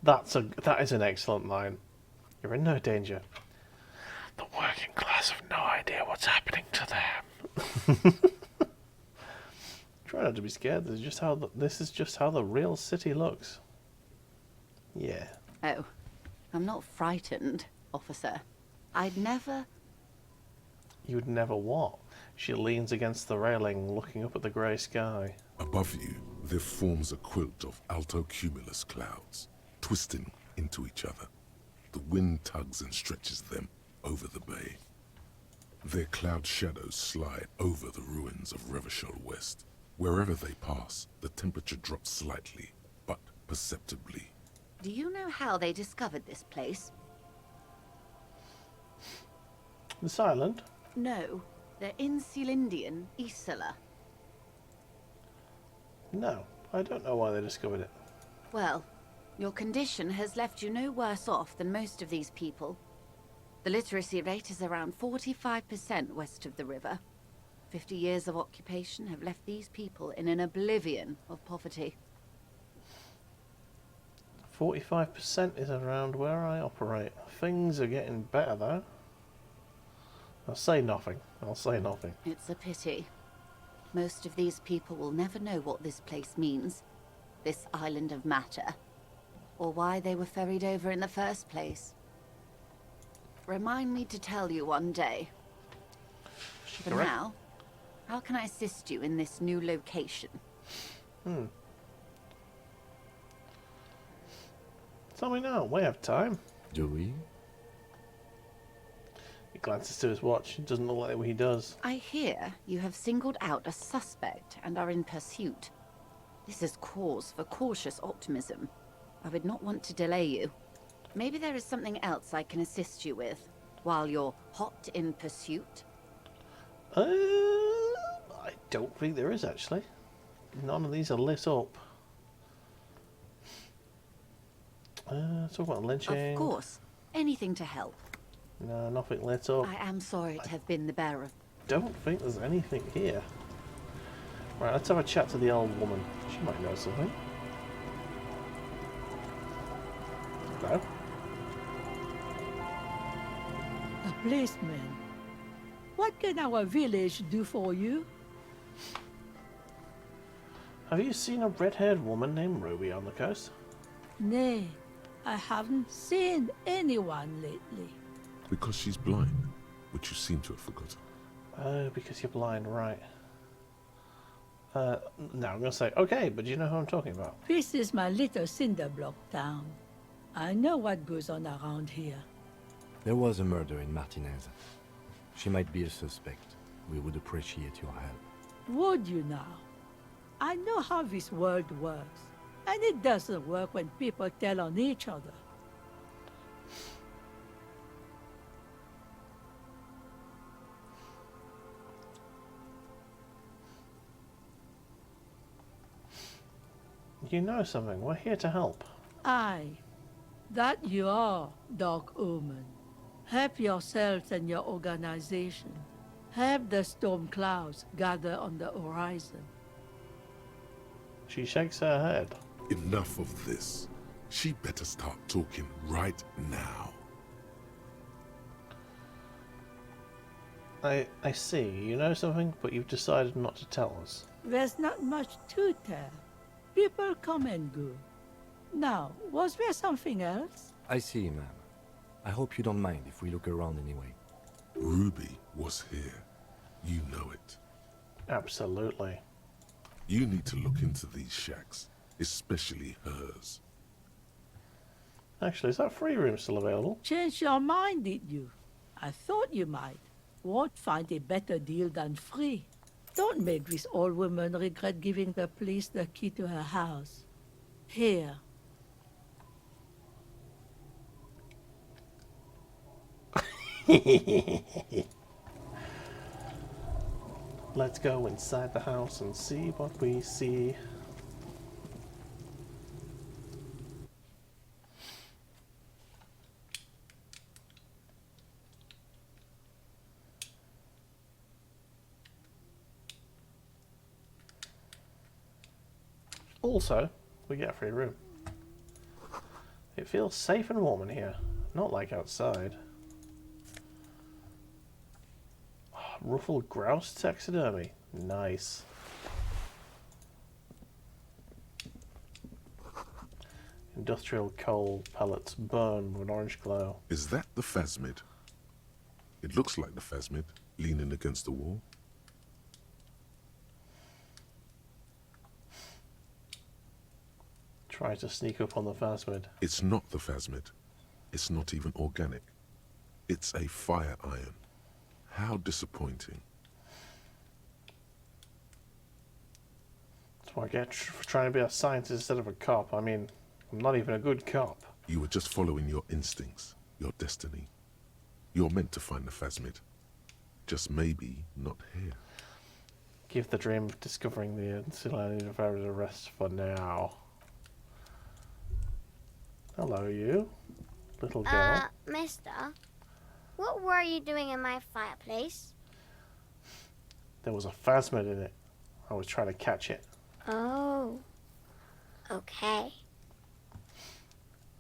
That is an excellent line. You're in no danger. The working class have no idea what's happening to them. Try not to be scared. This is just how the real city looks. Yeah. Oh, I'm not frightened, officer. I'd never... You would never what? She leans against the railing, looking up at the grey sky. Above you, there forms a quilt of altocumulus clouds, twisting into each other. The wind tugs and stretches them over the bay. Their cloud shadows slide over the ruins of Revachol West. Wherever they pass, the temperature drops slightly, but perceptibly. Do you know how they discovered this place? This island? No, the Insulindian Isola. No, I don't know why they discovered it. Well, your condition has left you no worse off than most of these people. The literacy rate is around 45% west of the river. 50 years of occupation have left these people in an oblivion of poverty. 45% is around where I operate. Things are getting better though. I'll say nothing. It's a pity. Most of these people will never know what this place means, this island of matter, or why they were ferried over in the first place. Remind me to tell you one day. For Correct. now, how can I assist you in this new location? Tell me now, we have time. Do we? He glances to his watch. It doesn't look like he does. I hear you have singled out a suspect and are in pursuit. This is cause for cautious optimism. I would not want to delay you. Maybe there is something else I can assist you with while you're hot in pursuit? I don't think there is actually. None of these are lit up. Talk about lynching. Of course. Anything to help. No, nothing lit up. I am sorry to have been the bearer of... Don't think there's anything here. Right, let's have a chat to the old woman. She might know something. Hello? A policeman. What can our village do for you? Have you seen a red-haired woman named Ruby on the coast? Nay, I haven't seen anyone lately. Because she's blind, which you seem to have forgotten. Oh, because you're blind, right. Now I'm going to say, okay, but do you know who I'm talking about? This is my little cinder block town. I know what goes on around here. There was a murder in Martinez. She might be a suspect. We would appreciate your help. Would you now? I know how this world works, and it doesn't work when people tell on each other. You know something. We're here to help. Aye, that you are, Dark Omen. Help yourselves and your organization. Help the storm clouds gather on the horizon. She shakes her head. Enough of this. She better start talking right now. I see. You know something, but you've decided not to tell us. There's not much to tell. People come and go. Now, was there something else? I see, ma'am. I hope you don't mind if we look around anyway. Ruby was here. You know it. Absolutely. You need to look into these shacks, especially hers. Actually, is that free room still available? Change your mind, did you? I thought you might. Won't find a better deal than free. Don't make this old woman regret giving the police the key to her house. Here. Let's go inside the house and see what we see. Also, we get a free room. It feels safe and warm in here, not like outside. Ruffled grouse taxidermy. Nice. Industrial coal pellets burn with an orange glow. Is that the phasmid? It looks like the phasmid, leaning against the wall. Try to sneak up on the phasmid. It's not the phasmid. It's not even organic. It's a fire iron. How disappointing. That's what I get for trying to be a scientist instead of a cop. I mean, I'm not even a good cop. You were just following your instincts, your destiny. You're meant to find the phasmid. Just maybe not here. Give the dream of discovering the Insular Universe a rest for now. Hello, you. Little girl. Mister, what were you doing in my fireplace? There was a phasmid in it. I was trying to catch it. Oh. Okay.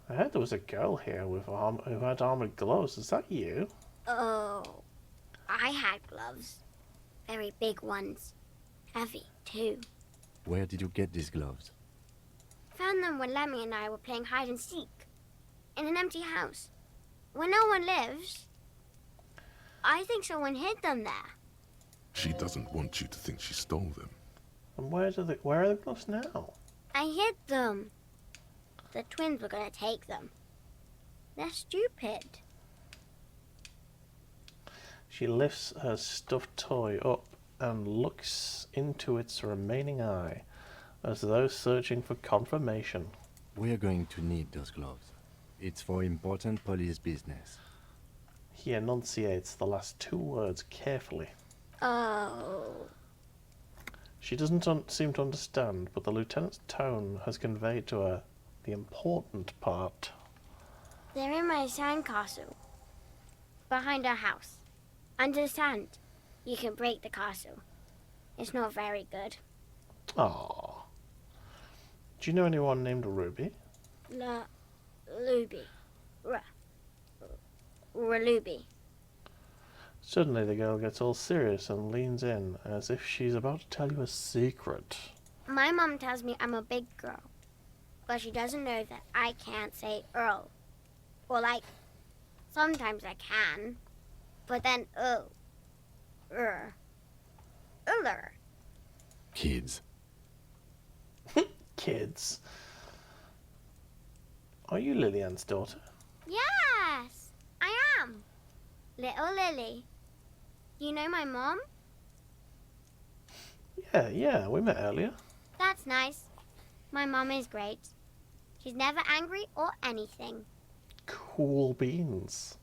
I heard there was a girl here with who had armored gloves. Is that you? Oh. I had gloves. Very big ones. Heavy, too. Where did you get these gloves? Found them when Lemmy and I were playing hide and seek. In an empty house. Where no one lives. I think someone hid them there. She doesn't want you to think she stole them. And where are the gloves now? I hid them. The twins were gonna take them. They're stupid. She lifts her stuffed toy up and looks into its remaining eye, as though searching for confirmation. We're going to need those gloves. It's for important police business. He enunciates the last two words carefully. Oh. She doesn't seem to understand, but the lieutenant's tone has conveyed to her the important part. They're in my sandcastle. Behind our house. Under the sand. You can break the castle. It's not very good. Aww. Do you know anyone named Ruby? Ruby. Ruby. Suddenly the girl gets all serious and leans in as if she's about to tell you a secret. My mom tells me I'm a big girl, but she doesn't know that I can't say Earl. Or like, sometimes I can, but then Uller. Kids. Kids. Are you Lillian's daughter? Yes, I am. Little Lily. You know my mom? Yeah, we met earlier. That's nice. My mom is great. She's never angry or anything. Cool beans.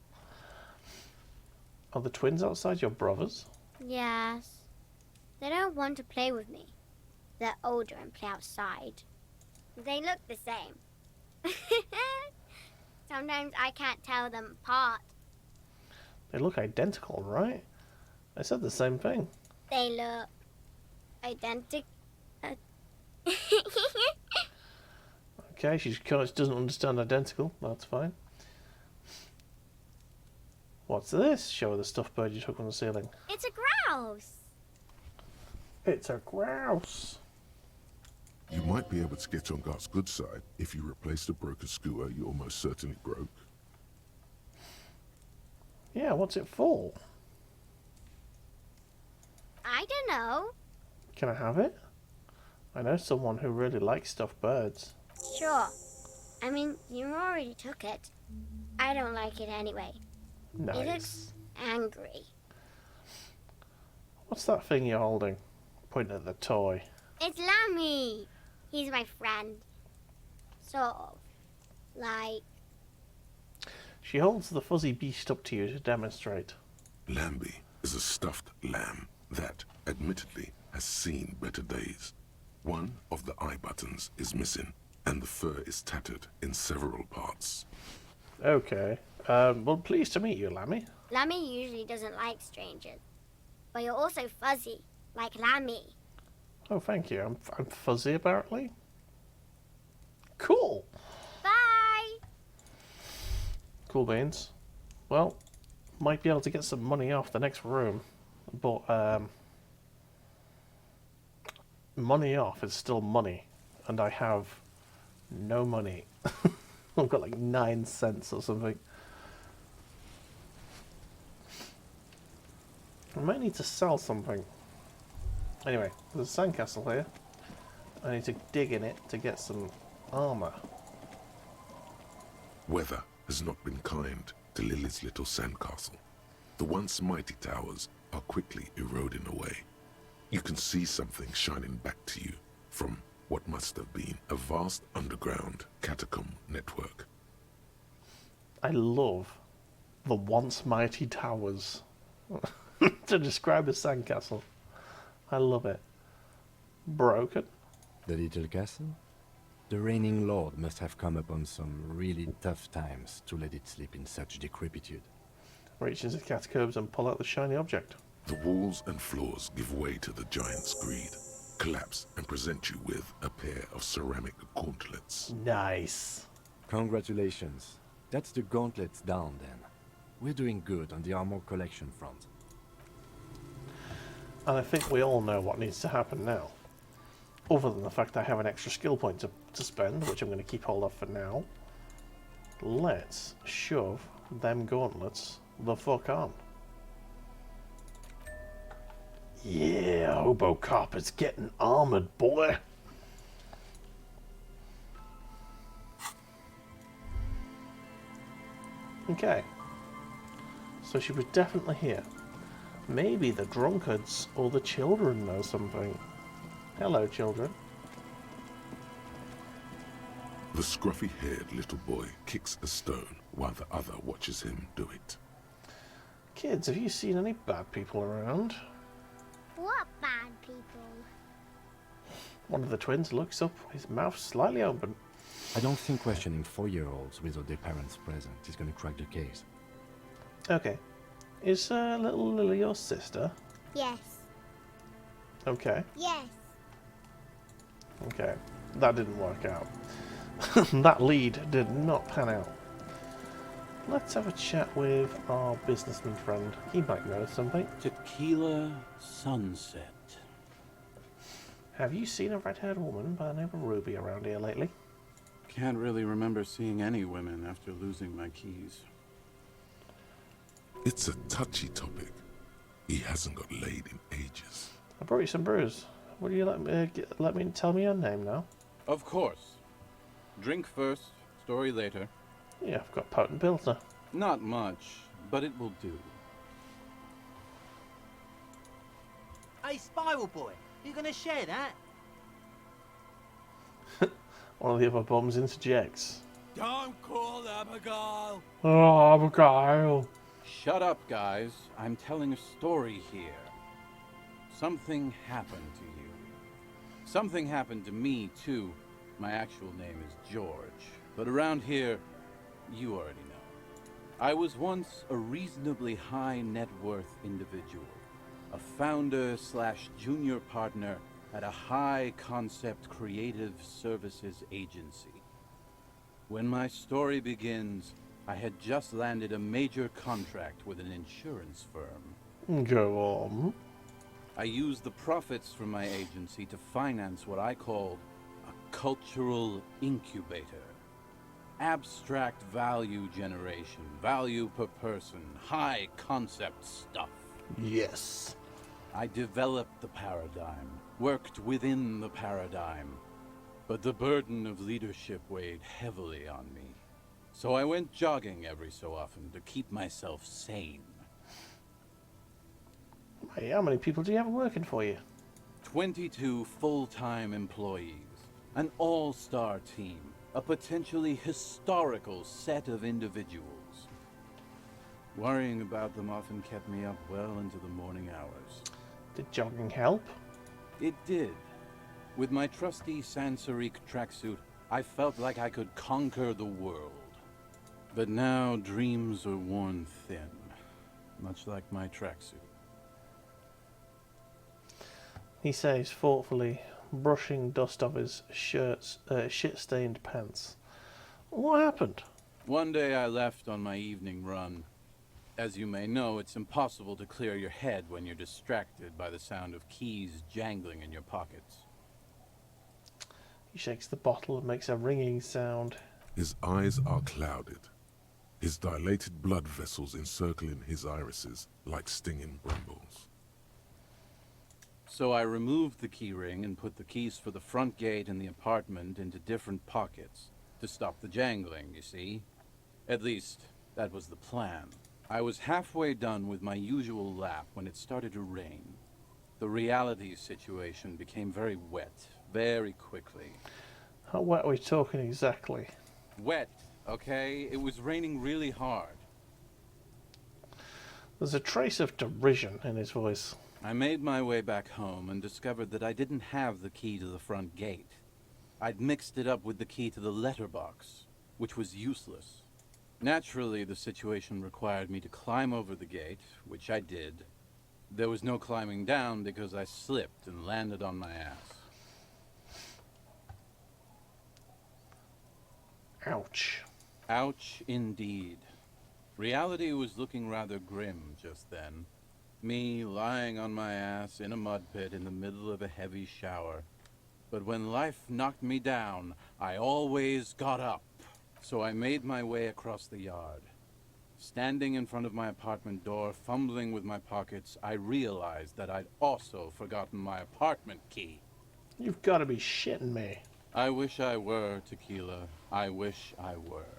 Are the twins outside your brothers? Yes. They don't want to play with me. They're older and play outside. They look the same. Sometimes I can't tell them apart. They look identical, right? I said the same thing. They look identical. Okay, she doesn't understand identical. That's fine. What's this? Show her the stuffed bird you took from the ceiling. It's a grouse. It's a grouse. You might be able to get on Gart's good side if you replace the broken scooter you almost certainly broke. Yeah, what's it for? I don't know. Can I have it? I know someone who really likes stuffed birds. Sure. I mean, you already took it. I don't like it anyway. Nice. It looks angry. What's that thing you're holding? Pointing at the toy. It's Lammy. He's my friend. Sort of. Like... She holds the fuzzy beast up to you to demonstrate. Lambie is a stuffed lamb that, admittedly, has seen better days. One of the eye buttons is missing, and the fur is tattered in several parts. Okay. Well, pleased to meet you, Lammy. Lammy usually doesn't like strangers. But you're also fuzzy, like Lammy. Oh, thank you. I'm fuzzy, apparently. Cool. Bye! Cool beans. Well, might be able to get some money off the next room. But, money off is still money. And I have no money. I've got like 9 cents or something. I might need to sell something. Anyway, there's a sandcastle here. I need to dig in it to get some armor. Weather has not been kind to Lily's little sandcastle. The once mighty towers are quickly eroding away. You can see something shining back to you from what must have been a vast underground catacomb network. I love the once mighty towers to describe a sandcastle. I love it. Broken? The little castle? The reigning lord must have come upon some really tough times to let it sleep in such decrepitude. Reach into the catacombs and pull out the shiny object. The walls and floors give way to the giant's greed, collapse and present you with a pair of ceramic gauntlets. Nice. Congratulations. That's the gauntlets down then. We're doing good on the armor collection front. And I think we all know what needs to happen now. Other than the fact I have an extra skill point to spend, which I'm going to keep hold of for now. Let's shove them gauntlets the fuck on. Yeah, Hobo Cop is getting armored, boy. Okay. So she was definitely here. Maybe the drunkards or the children know something. Hello, children. The scruffy-haired little boy kicks a stone while the other watches him do it. Kids, have you seen any bad people around? What bad people? One of the twins looks up, his mouth slightly open. I don't think questioning 4-year-olds without their parents present is going to crack the case. Okay. Is little Lily your sister? Yes. Okay. Yes. Okay, that didn't work out. That lead did not pan out. Let's have a chat with our businessman friend. He might know something. Tequila Sunset. Have you seen a red-haired woman by the name of Ruby around here lately? Can't really remember seeing any women after losing my keys. It's a touchy topic. He hasn't got laid in ages. I brought you some brews. Would you let me tell me your name now? Of course. Drink first, story later. Yeah, I've got potent pilsner. Not much, but it will do. Hey, Spiral Boy, you gonna share that? One of the other bombs interjects. Don't call Abigail. Oh, Abigail. Shut up, guys. I'm telling a story here. Something happened to you. Something happened to me, too. My actual name is George, but around here, you already know. I was once a reasonably high net worth individual. A founder/junior partner at a high-concept creative services agency. When my story begins, I had just landed a major contract with an insurance firm. Go on. I used the profits from my agency to finance what I called a cultural incubator. Abstract value generation, value per person, high-concept stuff. Yes. I developed the paradigm, worked within the paradigm, but the burden of leadership weighed heavily on me. So I went jogging every so often to keep myself sane. Hey, how many people do you have working for you? 22 full-time employees, an all-star team, a potentially historical set of individuals. Worrying about them often kept me up well into the morning hours. Did jogging help? It did. With my trusty Sansarique tracksuit, I felt like I could conquer the world. But now dreams are worn thin, much like my tracksuit. He says thoughtfully, brushing dust off his shit-stained pants. What happened? One day I left on my evening run. As you may know, it's impossible to clear your head when you're distracted by the sound of keys jangling in your pockets. He shakes the bottle and makes a ringing sound. His eyes are clouded. His dilated blood vessels encircling his irises like stinging brambles. So I removed the key ring and put the keys for the front gate and the apartment into different pockets to stop the jangling, you see? At least, that was the plan. I was halfway done with my usual lap when it started to rain. The reality situation became very wet, very quickly. How wet are we talking exactly? Wet, okay? It was raining really hard. There's a trace of derision in his voice. I made my way back home and discovered that I didn't have the key to the front gate. I'd mixed it up with the key to the letterbox, which was useless. Naturally, the situation required me to climb over the gate, which I did. There was no climbing down because I slipped and landed on my ass. Ouch. Ouch indeed. Reality was looking rather grim just then. Me lying on my ass in a mud pit in the middle of a heavy shower. But when life knocked me down, I always got up. So I made my way across the yard. Standing in front of my apartment door, fumbling with my pockets, I realized that I'd also forgotten my apartment key. You've got to be shitting me. I wish I were, Tequila. I wish I were.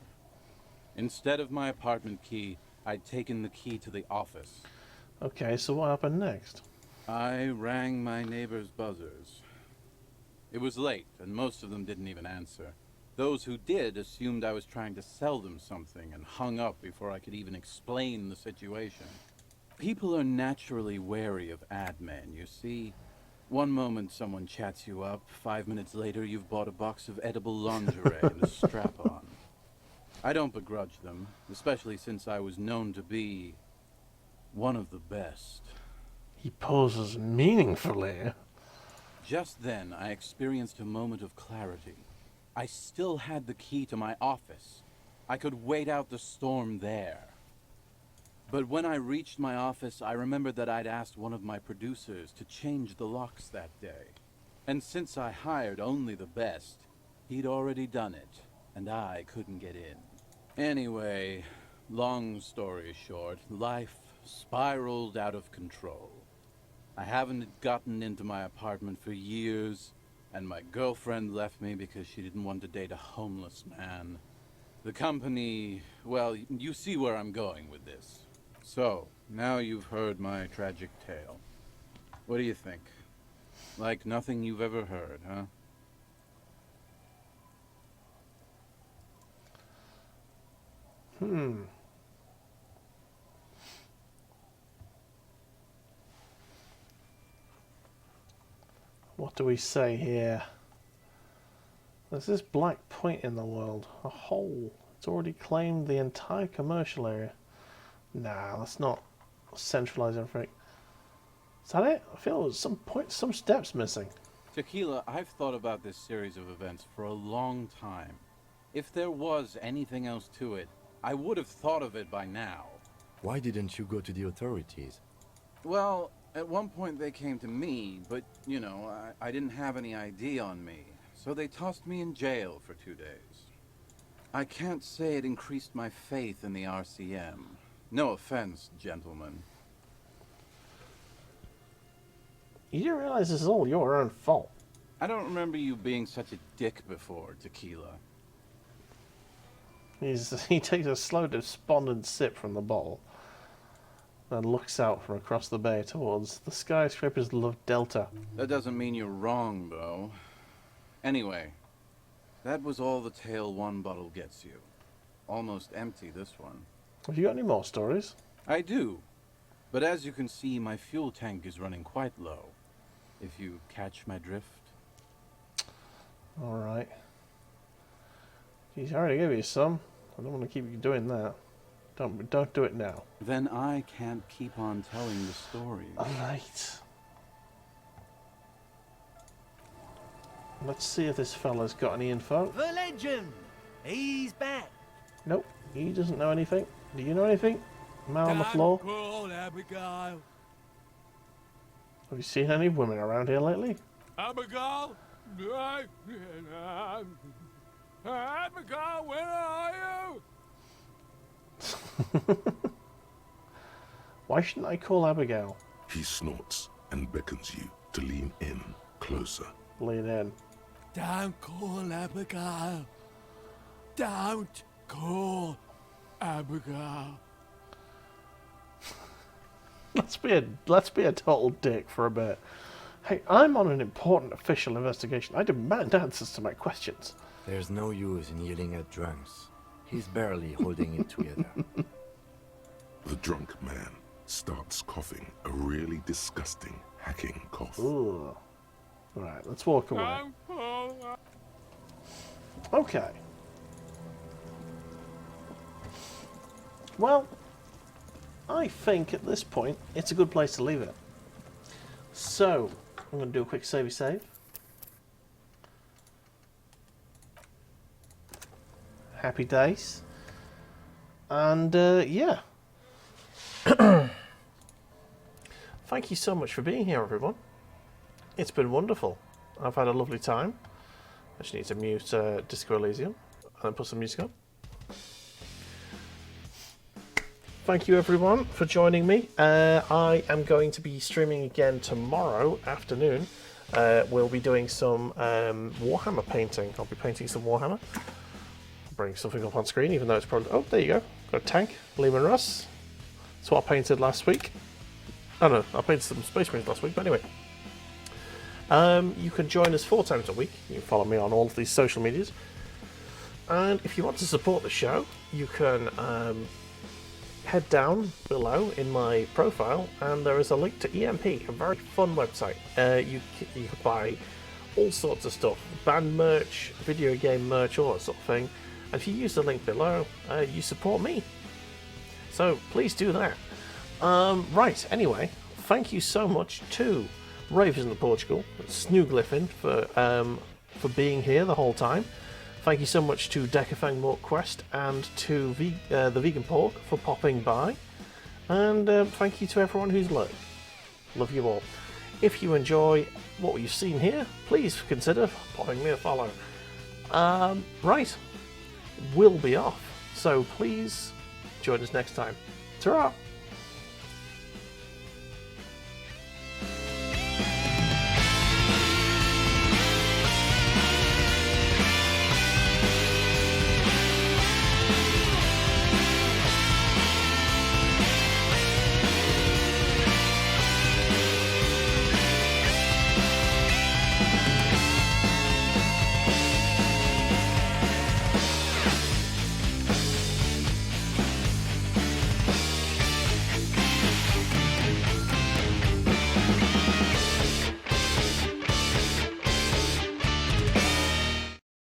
Instead of my apartment key, I'd taken the key to the office. Okay, so what happened next? I rang my neighbor's buzzers. It was late, and most of them didn't even answer. Those who did assumed I was trying to sell them something and hung up before I could even explain the situation. People are naturally wary of ad men, you see. One moment someone chats you up, 5 minutes later you've bought a box of edible lingerie and a strap-on. I don't begrudge them, especially since I was known to be one of the best. He pauses meaningfully. Just then, I experienced a moment of clarity. I still had the key to my office. I could wait out the storm there. But when I reached my office, I remembered that I'd asked one of my producers to change the locks that day. And since I hired only the best, he'd already done it, and I couldn't get in. Anyway, long story short, life spiraled out of control. I haven't gotten into my apartment for years, and my girlfriend left me because she didn't want to date a homeless man. The company, well, you see where I'm going with this. So, now you've heard my tragic tale. What do you think? Like nothing you've ever heard, huh? What do we say here? There's this black point in the world. A hole. It's already claimed the entire commercial area. Nah, let's not centralize everything. Is that it? I feel there's some steps missing. Tequila, I've thought about this series of events for a long time. If there was anything else to it, I would have thought of it by now. Why didn't you go to the authorities? Well, at one point they came to me, but, you know, I didn't have any ID on me. So they tossed me in jail for 2 days. I can't say it increased my faith in the RCM. No offense, gentlemen. You do realize this is all your own fault. I don't remember you being such a dick before, Tequila. He takes a slow, despondent sip from the bottle, and looks out from across the bay towards the skyscraper's Love Delta. That doesn't mean you're wrong, though. Anyway, that was all the tale one bottle gets you. Almost empty, this one. Have you got any more stories? I do. But as you can see, my fuel tank is running quite low. If you catch my drift. Alright. Geez, I already gave you some. I don't want to keep you doing that. Don't do it now. Then I can't keep on telling the story. Alright. Let's see if this fella's got any info. The legend! He's back! Nope, he doesn't know anything. Do you know anything? Man on the floor? Abigail. Have you seen any women around here lately? Abigail? Abigail, where are you? Why shouldn't I call Abigail? He snorts and beckons you to lean in closer. Lean in. Don't call Abigail. Don't call Abigail. Let's be a total dick for a bit. Hey, I'm on an important official investigation. I demand answers to my questions. There's no use in yelling at drunks. He's barely holding it together. The drunk man starts coughing a really disgusting, hacking cough. Ooh. Right, let's walk away. Okay. Well, I think at this point it's a good place to leave it. So, I'm going to do a quick savey save. Happy days. And, yeah. Thank you so much for being here, everyone. It's been wonderful. I've had a lovely time. I just need to mute Disco Elysium and then put some music on. Thank you everyone for joining me. I am going to be streaming again tomorrow afternoon. We'll be doing some Warhammer painting. I'll be painting some Warhammer. I'll bring something up on screen even though it's probably... Oh, there you go. Got a tank. Lehman Russ. That's what I painted last week. Oh no, I painted some Space Marines last week, but anyway. You can join us 4 times a week. You can follow me on all of these social medias. And if you want to support the show, you can head down below in my profile and there is a link to EMP, a very fun website. You can buy all sorts of stuff, band merch, video game merch, all that sort of thing. And if you use the link below, you support me. So please do that. Right, anyway, thank you so much to Ravens in Portugal, Snooglyphin for being here the whole time. Thank you so much to Decafang Mork Quest and to the Vegan Pork for popping by. And thank you to everyone who's looked. Love you all. If you enjoy what you've seen here, please consider popping me a follow. Right, we'll be off. So please join us next time. Ta-ra!